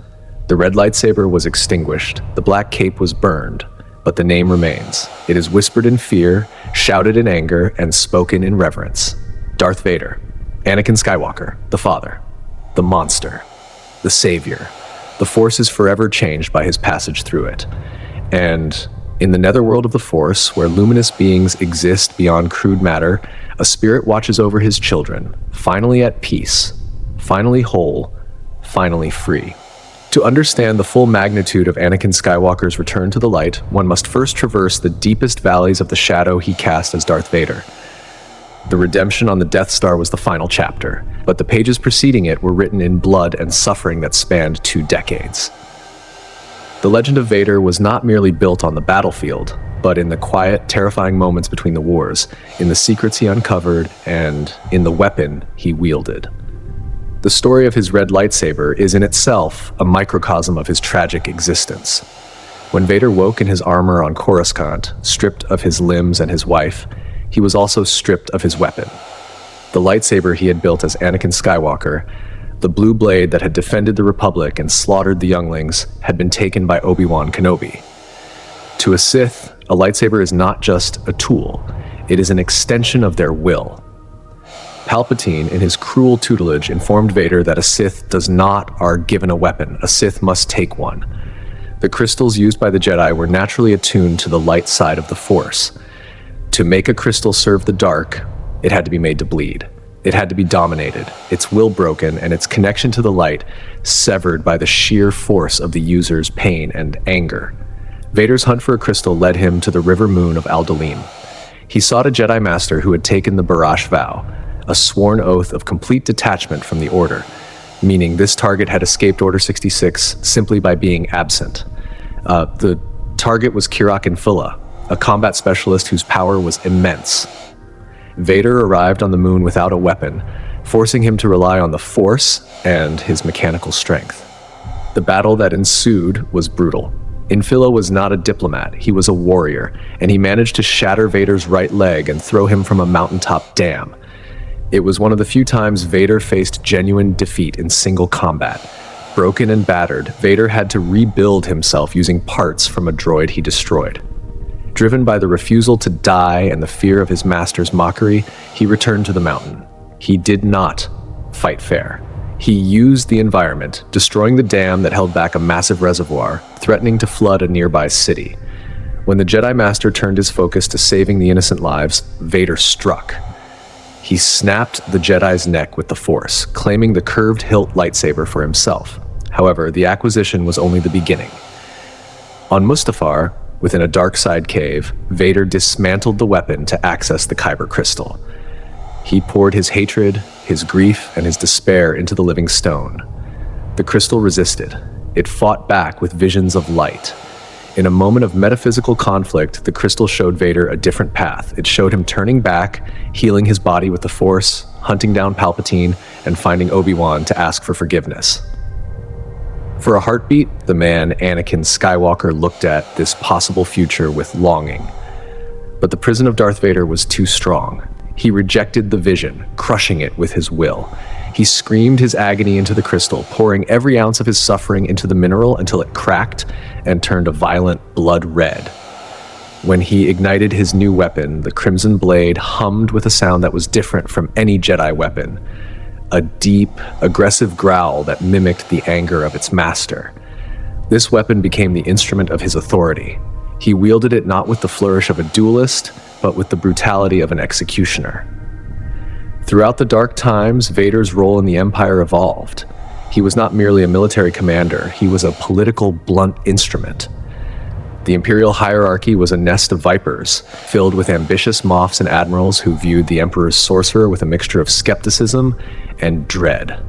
The red lightsaber was extinguished, the black cape was burned, but the name remains. It is whispered in fear, shouted in anger, and spoken in reverence. Darth Vader, Anakin Skywalker, the Father, the monster, the savior. The Force is forever changed by his passage through it. And in the netherworld of the Force, where luminous beings exist beyond crude matter, a spirit watches over his children, finally at peace, finally whole, finally free. To understand the full magnitude of Anakin Skywalker's return to the light, one must first traverse the deepest valleys of the shadow he cast as Darth Vader. The redemption on the Death Star was the final chapter, but the pages preceding it were written in blood and suffering that spanned 2 decades. The legend of Vader was not merely built on the battlefield, but in the quiet, terrifying moments between the wars, in the secrets he uncovered, and in the weapon he wielded. The story of his red lightsaber is in itself a microcosm of his tragic existence. When Vader woke in his armor on Coruscant, stripped of his limbs and his wife, he was also stripped of his weapon. The lightsaber he had built as Anakin Skywalker, the blue blade that had defended the Republic and slaughtered the younglings, had been taken by Obi-Wan Kenobi. To a Sith, a lightsaber is not just a tool, it is an extension of their will. Palpatine, in his cruel tutelage, informed Vader that a Sith does not are given a weapon, a Sith must take one. The crystals used by the Jedi were naturally attuned to the light side of the Force. To make a crystal serve the dark, it had to be made to bleed. It had to be dominated, its will broken, and its connection to the light severed by the sheer force of the user's pain and anger. Vader's hunt for a crystal led him to the river moon of Aldalim. He sought a Jedi Master who had taken the Barash vow, a sworn oath of complete detachment from the Order, meaning this target had escaped Order 66 simply by being absent. The Target was Kirak Infilla, a combat specialist whose power was immense. Vader arrived on the moon without a weapon, forcing him to rely on the Force and his mechanical strength. The battle that ensued was brutal. Infilla was not a diplomat, he was a warrior, and he managed to shatter Vader's right leg and throw him from a mountaintop dam. It was one of the few times Vader faced genuine defeat in single combat. Broken and battered, Vader had to rebuild himself using parts from a droid he destroyed. Driven by the refusal to die and the fear of his master's mockery, he returned to the mountain. He did not fight fair. He used the environment, destroying the dam that held back a massive reservoir, threatening to flood a nearby city. When the Jedi Master turned his focus to saving the innocent lives, Vader struck. He snapped the Jedi's neck with the Force, claiming the curved hilt lightsaber for himself. However, the acquisition was only the beginning. On Mustafar, within a dark side cave, Vader dismantled the weapon to access the Kyber crystal. He poured his hatred, his grief, and his despair into the living stone. The crystal resisted. It fought back with visions of light. In a moment of metaphysical conflict, the crystal showed Vader a different path. It showed him turning back, healing his body with the Force, hunting down Palpatine, and finding Obi-Wan to ask for forgiveness. For a heartbeat, the man Anakin Skywalker looked at this possible future with longing. But the prison of Darth Vader was too strong. He rejected the vision, crushing it with his will. He screamed his agony into the crystal, pouring every ounce of his suffering into the mineral until it cracked and turned a violent blood red. When he ignited his new weapon, the crimson blade hummed with a sound that was different from any Jedi weapon. A deep, aggressive growl that mimicked the anger of its master. This weapon became the instrument of his authority. He wielded it not with the flourish of a duelist, but with the brutality of an executioner. Throughout the dark times, Vader's role in the Empire evolved. He was not merely a military commander, he was a political blunt instrument. The Imperial hierarchy was a nest of vipers, filled with ambitious moffs and admirals who viewed the Emperor's sorcerer with a mixture of skepticism and dread.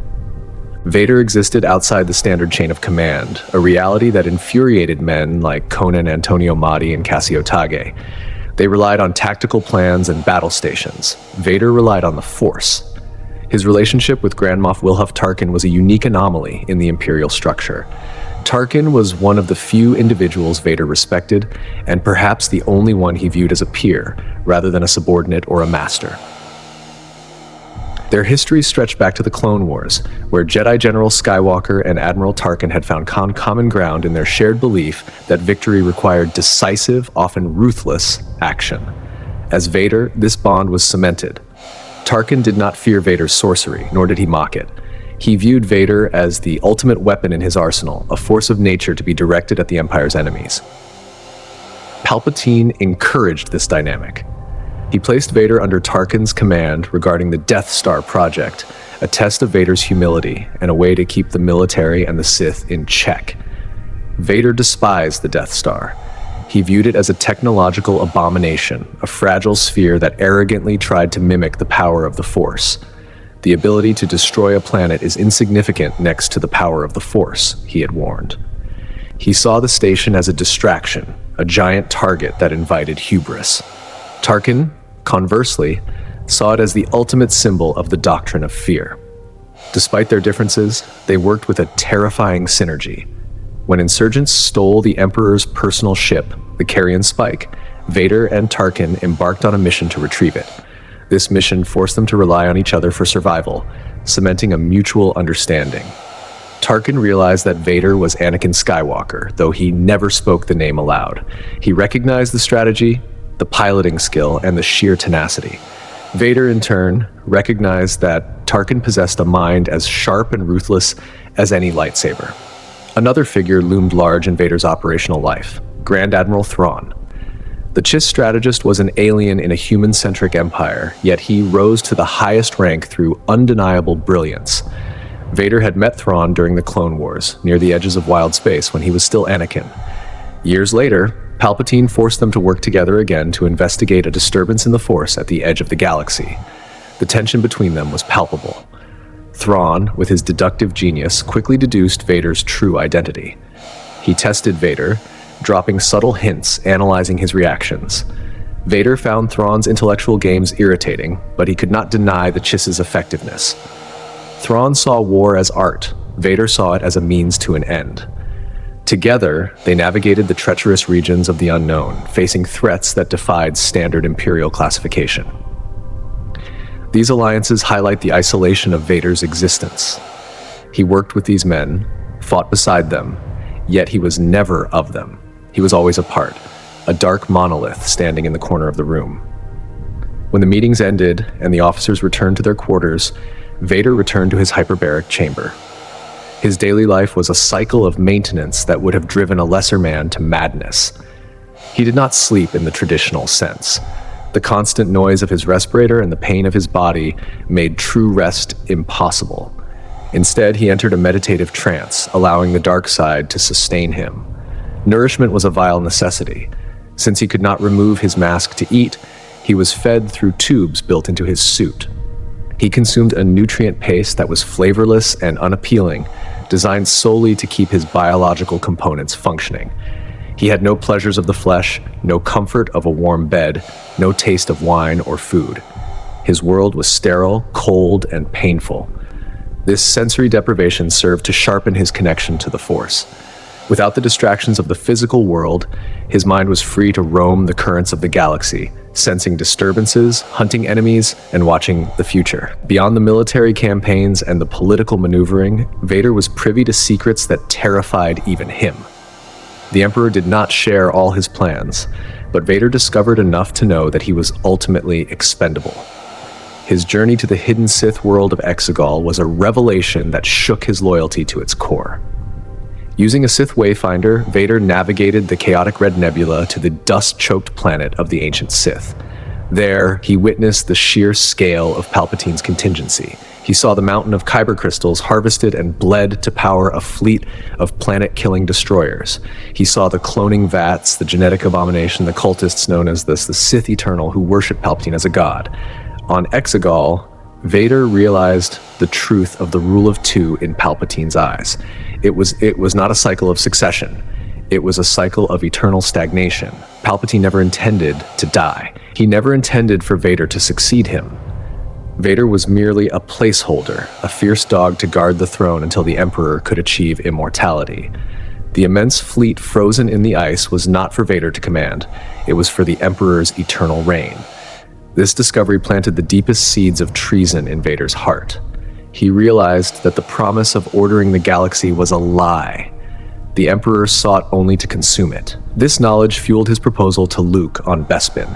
Vader existed outside the standard chain of command, a reality that infuriated men like Conan Antonio Mahdi and Cassio Tage. They relied on tactical plans and battle stations. Vader relied on the Force. His relationship with Grand Moff Wilhuff Tarkin was a unique anomaly in the Imperial structure. Tarkin was one of the few individuals Vader respected, and perhaps the only one he viewed as a peer, rather than a subordinate or a master. Their histories stretch back to the Clone Wars, where Jedi General Skywalker and Admiral Tarkin had found common ground in their shared belief that victory required decisive, often ruthless, action. As Vader, this bond was cemented. Tarkin did not fear Vader's sorcery, nor did he mock it. He viewed Vader as the ultimate weapon in his arsenal, a force of nature to be directed at the Empire's enemies. Palpatine encouraged this dynamic. He placed Vader under Tarkin's command regarding the Death Star project, a test of Vader's humility and a way to keep the military and the Sith in check. Vader despised the Death Star. He viewed it as a technological abomination, a fragile sphere that arrogantly tried to mimic the power of the Force. The ability to destroy a planet is insignificant next to the power of the Force, he had warned. He saw the station as a distraction, a giant target that invited hubris. Tarkin, conversely, saw it as the ultimate symbol of the doctrine of fear. Despite their differences, they worked with a terrifying synergy. When insurgents stole the Emperor's personal ship, the Carrion Spike, Vader and Tarkin embarked on a mission to retrieve it. This mission forced them to rely on each other for survival, cementing a mutual understanding. Tarkin realized that Vader was Anakin Skywalker, though he never spoke the name aloud. He recognized the strategy, the piloting skill, and the sheer tenacity. Vader, in turn, recognized that Tarkin possessed a mind as sharp and ruthless as any lightsaber. Another figure loomed large in Vader's operational life, Grand Admiral Thrawn. The Chiss strategist was an alien in a human-centric empire, yet he rose to the highest rank through undeniable brilliance. Vader had met Thrawn during the Clone Wars, near the edges of wild space when he was still Anakin. Years later, Palpatine forced them to work together again to investigate a disturbance in the Force at the edge of the galaxy. The tension between them was palpable. Thrawn, with his deductive genius, quickly deduced Vader's true identity. He tested Vader, dropping subtle hints, analyzing his reactions. Vader found Thrawn's intellectual games irritating, but he could not deny the Chiss's effectiveness. Thrawn saw war as art. Vader saw it as a means to an end. Together, they navigated the treacherous regions of the unknown, facing threats that defied standard Imperial classification. These alliances highlight the isolation of Vader's existence. He worked with these men, fought beside them, yet he was never of them. He was always apart, a dark monolith standing in the corner of the room. When the meetings ended and the officers returned to their quarters, Vader returned to his hyperbaric chamber. His daily life was a cycle of maintenance that would have driven a lesser man to madness. He did not sleep in the traditional sense. The constant noise of his respirator and the pain of his body made true rest impossible. Instead, he entered a meditative trance, allowing the dark side to sustain him. Nourishment was a vile necessity. Since he could not remove his mask to eat, he was fed through tubes built into his suit. He consumed a nutrient paste that was flavorless and unappealing, designed solely to keep his biological components functioning. He had no pleasures of the flesh, no comfort of a warm bed, no taste of wine or food. His world was sterile, cold, and painful. This sensory deprivation served to sharpen his connection to the Force. Without the distractions of the physical world, his mind was free to roam the currents of the galaxy, sensing disturbances, hunting enemies, and watching the future. Beyond the military campaigns and the political maneuvering, Vader was privy to secrets that terrified even him. The Emperor did not share all his plans, but Vader discovered enough to know that he was ultimately expendable. His journey to the hidden Sith world of Exegol was a revelation that shook his loyalty to its core. Using a Sith wayfinder, Vader navigated the chaotic Red Nebula to the dust-choked planet of the ancient Sith. There, he witnessed the sheer scale of Palpatine's contingency. He saw the mountain of kyber crystals harvested and bled to power a fleet of planet-killing destroyers. He saw the cloning vats, the genetic abomination, the cultists known as the Sith Eternal who worship Palpatine as a god. On Exegol, Vader realized the truth of the rule of two in Palpatine's eyes. It was not a cycle of succession. It was a cycle of eternal stagnation. Palpatine never intended to die. He never intended for Vader to succeed him. Vader was merely a placeholder, a fierce dog to guard the throne until the Emperor could achieve immortality. The immense fleet frozen in the ice was not for Vader to command. It was for the Emperor's eternal reign. This discovery planted the deepest seeds of treason in Vader's heart. He realized that the promise of ordering the galaxy was a lie. The Emperor sought only to consume it. This knowledge fueled his proposal to Luke on Bespin.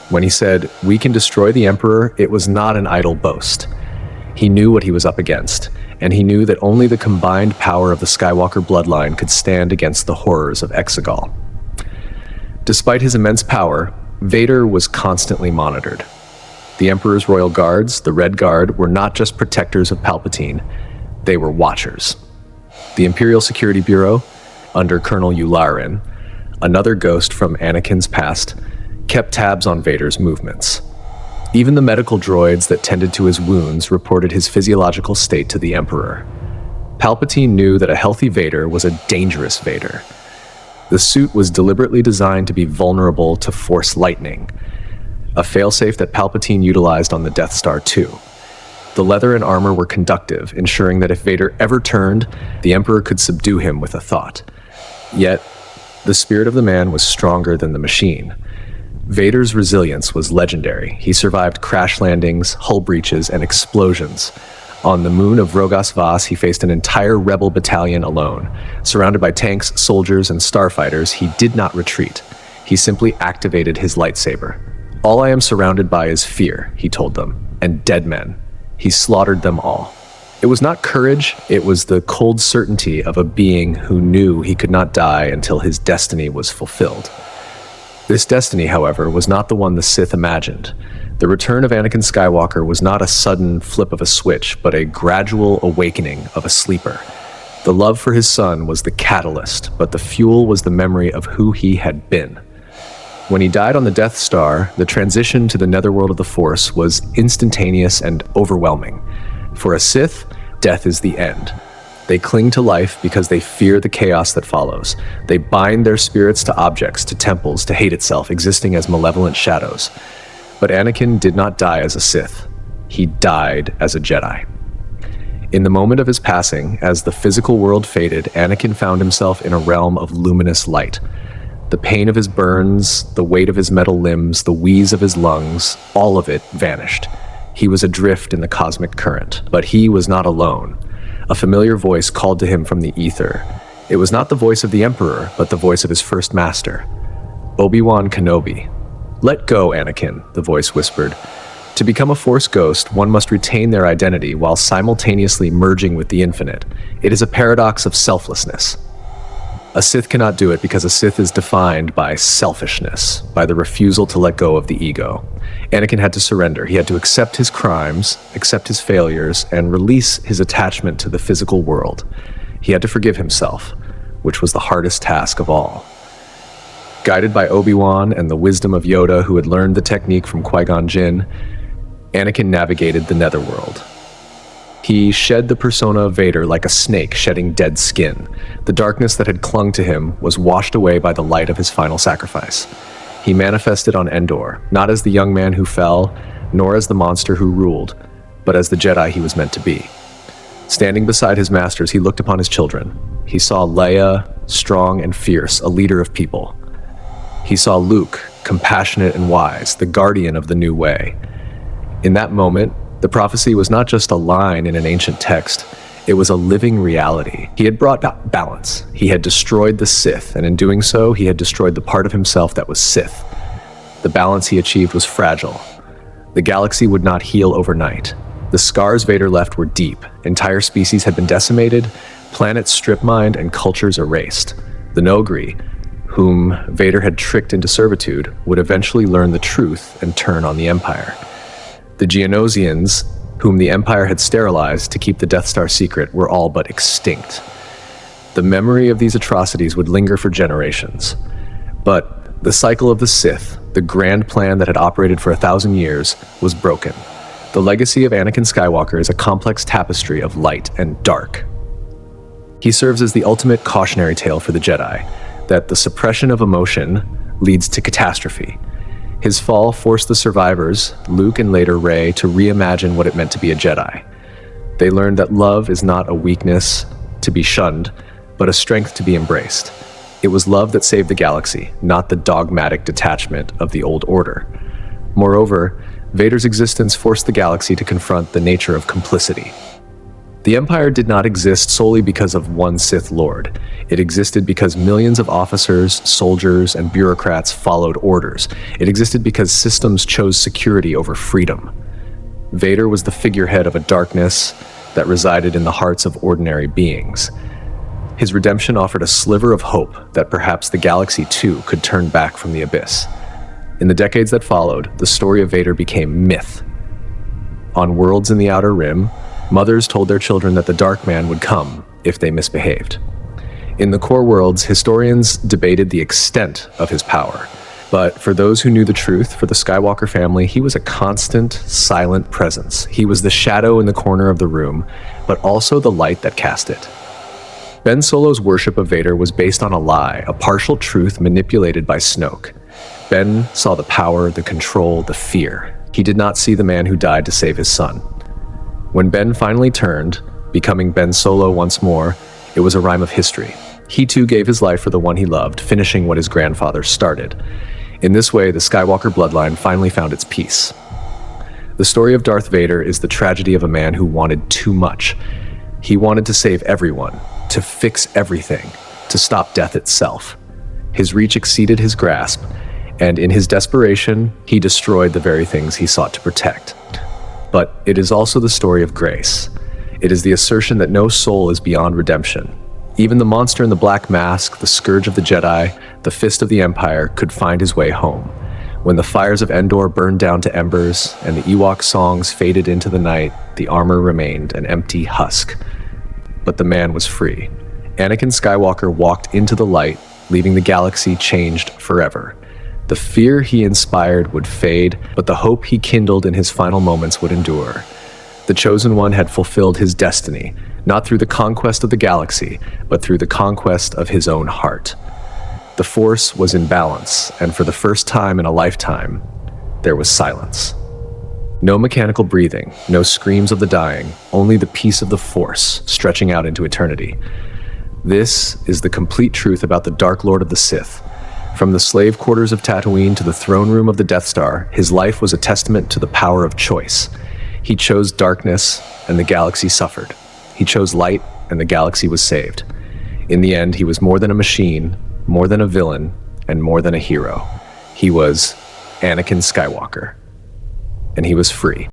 When he said, "We can destroy the Emperor," it was not an idle boast. He knew what he was up against, and he knew that only the combined power of the Skywalker bloodline could stand against the horrors of Exegol. Despite his immense power, Vader was constantly monitored. The Emperor's royal guards, the Red Guard, were not just protectors of Palpatine, they were watchers. The Imperial Security Bureau, under Colonel Yularen, another ghost from Anakin's past, kept tabs on Vader's movements. Even the medical droids that tended to his wounds reported his physiological state to the Emperor. Palpatine knew that a healthy Vader was a dangerous Vader. The suit was deliberately designed to be vulnerable to Force lightning, a failsafe that Palpatine utilized on the Death Star too. The leather and armor were conductive, ensuring that if Vader ever turned, the Emperor could subdue him with a thought. Yet, the spirit of the man was stronger than the machine. Vader's resilience was legendary. He survived crash landings, hull breaches, and explosions. On the moon of Rogas Vas, he faced an entire rebel battalion alone. Surrounded by tanks, soldiers, and starfighters, he did not retreat. He simply activated his lightsaber. "All I am surrounded by is fear," he told them, "and dead men." He slaughtered them all. It was not courage, it was the cold certainty of a being who knew he could not die until his destiny was fulfilled. This destiny, however, was not the one the Sith imagined. The return of Anakin Skywalker was not a sudden flip of a switch, but a gradual awakening of a sleeper. The love for his son was the catalyst, but the fuel was the memory of who he had been. When he died on the Death Star, the transition to the netherworld of the Force was instantaneous and overwhelming. For a Sith, death is the end. They cling to life because they fear the chaos that follows. They bind their spirits to objects, to temples, to hate itself, existing as malevolent shadows. But Anakin did not die as a Sith. He died as a Jedi. In the moment of his passing, as the physical world faded, Anakin found himself in a realm of luminous light. The pain of his burns, the weight of his metal limbs, the wheeze of his lungs, all of it vanished. He was adrift in the cosmic current, but he was not alone. A familiar voice called to him from the ether. It was not the voice of the Emperor, but the voice of his first master, Obi-Wan Kenobi. "Let go, Anakin," the voice whispered. "To become a Force ghost, one must retain their identity while simultaneously merging with the infinite. It is a paradox of selflessness. A Sith cannot do it because a Sith is defined by selfishness, by the refusal to let go of the ego." Anakin had to surrender. He had to accept his crimes, accept his failures, and release his attachment to the physical world. He had to forgive himself, which was the hardest task of all. Guided by Obi-Wan and the wisdom of Yoda, who had learned the technique from Qui-Gon Jinn, Anakin navigated the netherworld. He shed the persona of Vader like a snake shedding dead skin. The darkness that had clung to him was washed away by the light of his final sacrifice. He manifested on Endor, not as the young man who fell, nor as the monster who ruled, but as the Jedi he was meant to be. Standing beside his masters, he looked upon his children. He saw Leia, strong and fierce, a leader of people. He saw Luke, compassionate and wise, the guardian of the new way. In that moment, the prophecy was not just a line in an ancient text, it was a living reality. He had brought balance. He had destroyed the Sith, and in doing so, he had destroyed the part of himself that was Sith. The balance he achieved was fragile. The galaxy would not heal overnight. The scars Vader left were deep. Entire species had been decimated, planets strip-mined, and cultures erased. The Noghri, whom Vader had tricked into servitude, would eventually learn the truth and turn on the Empire. The Geonosians, whom the Empire had sterilized to keep the Death Star secret, were all but extinct. The memory of these atrocities would linger for generations. But the cycle of the Sith, the grand plan that had operated for 1,000 years, was broken. The legacy of Anakin Skywalker is a complex tapestry of light and dark. He serves as the ultimate cautionary tale for the Jedi, that the suppression of emotion leads to catastrophe. His fall forced the survivors, Luke and later Rey, to reimagine what it meant to be a Jedi. They learned that love is not a weakness to be shunned, but a strength to be embraced. It was love that saved the galaxy, not the dogmatic detachment of the old order. Moreover, Vader's existence forced the galaxy to confront the nature of complicity. The Empire did not exist solely because of one Sith Lord. It existed because millions of officers, soldiers, and bureaucrats followed orders. It existed because systems chose security over freedom. Vader was the figurehead of a darkness that resided in the hearts of ordinary beings. His redemption offered a sliver of hope that perhaps the galaxy too could turn back from the abyss. In the decades that followed, the story of Vader became myth. On worlds in the Outer Rim, mothers told their children that the Dark Man would come if they misbehaved. In the core worlds, historians debated the extent of his power. But for those who knew the truth, for the Skywalker family, he was a constant, silent presence. He was the shadow in the corner of the room, but also the light that cast it. Ben Solo's worship of Vader was based on a lie, a partial truth manipulated by Snoke. Ben saw the power, the control, the fear. He did not see the man who died to save his son. When Ben finally turned, becoming Ben Solo once more, it was a rhyme of history. He too gave his life for the one he loved, finishing what his grandfather started. In this way, the Skywalker bloodline finally found its peace. The story of Darth Vader is the tragedy of a man who wanted too much. He wanted to save everyone, to fix everything, to stop death itself. His reach exceeded his grasp, and in his desperation, he destroyed the very things he sought to protect. But it is also the story of grace. It is the assertion that no soul is beyond redemption. Even the monster in the black mask, the scourge of the Jedi, the fist of the Empire, could find his way home. When the fires of Endor burned down to embers and the Ewok songs faded into the night, the armor remained an empty husk. But the man was free. Anakin Skywalker walked into the light, leaving the galaxy changed forever. The fear he inspired would fade, but the hope he kindled in his final moments would endure. The Chosen One had fulfilled his destiny, not through the conquest of the galaxy, but through the conquest of his own heart. The Force was in balance, and for the first time in a lifetime, there was silence. No mechanical breathing, no screams of the dying, only the peace of the Force stretching out into eternity. This is the complete truth about the Dark Lord of the Sith. From the slave quarters of Tatooine to the throne room of the Death Star, his life was a testament to the power of choice. He chose darkness, and the galaxy suffered. He chose light, and the galaxy was saved. In the end, he was more than a machine, more than a villain, and more than a hero. He was Anakin Skywalker. And he was free.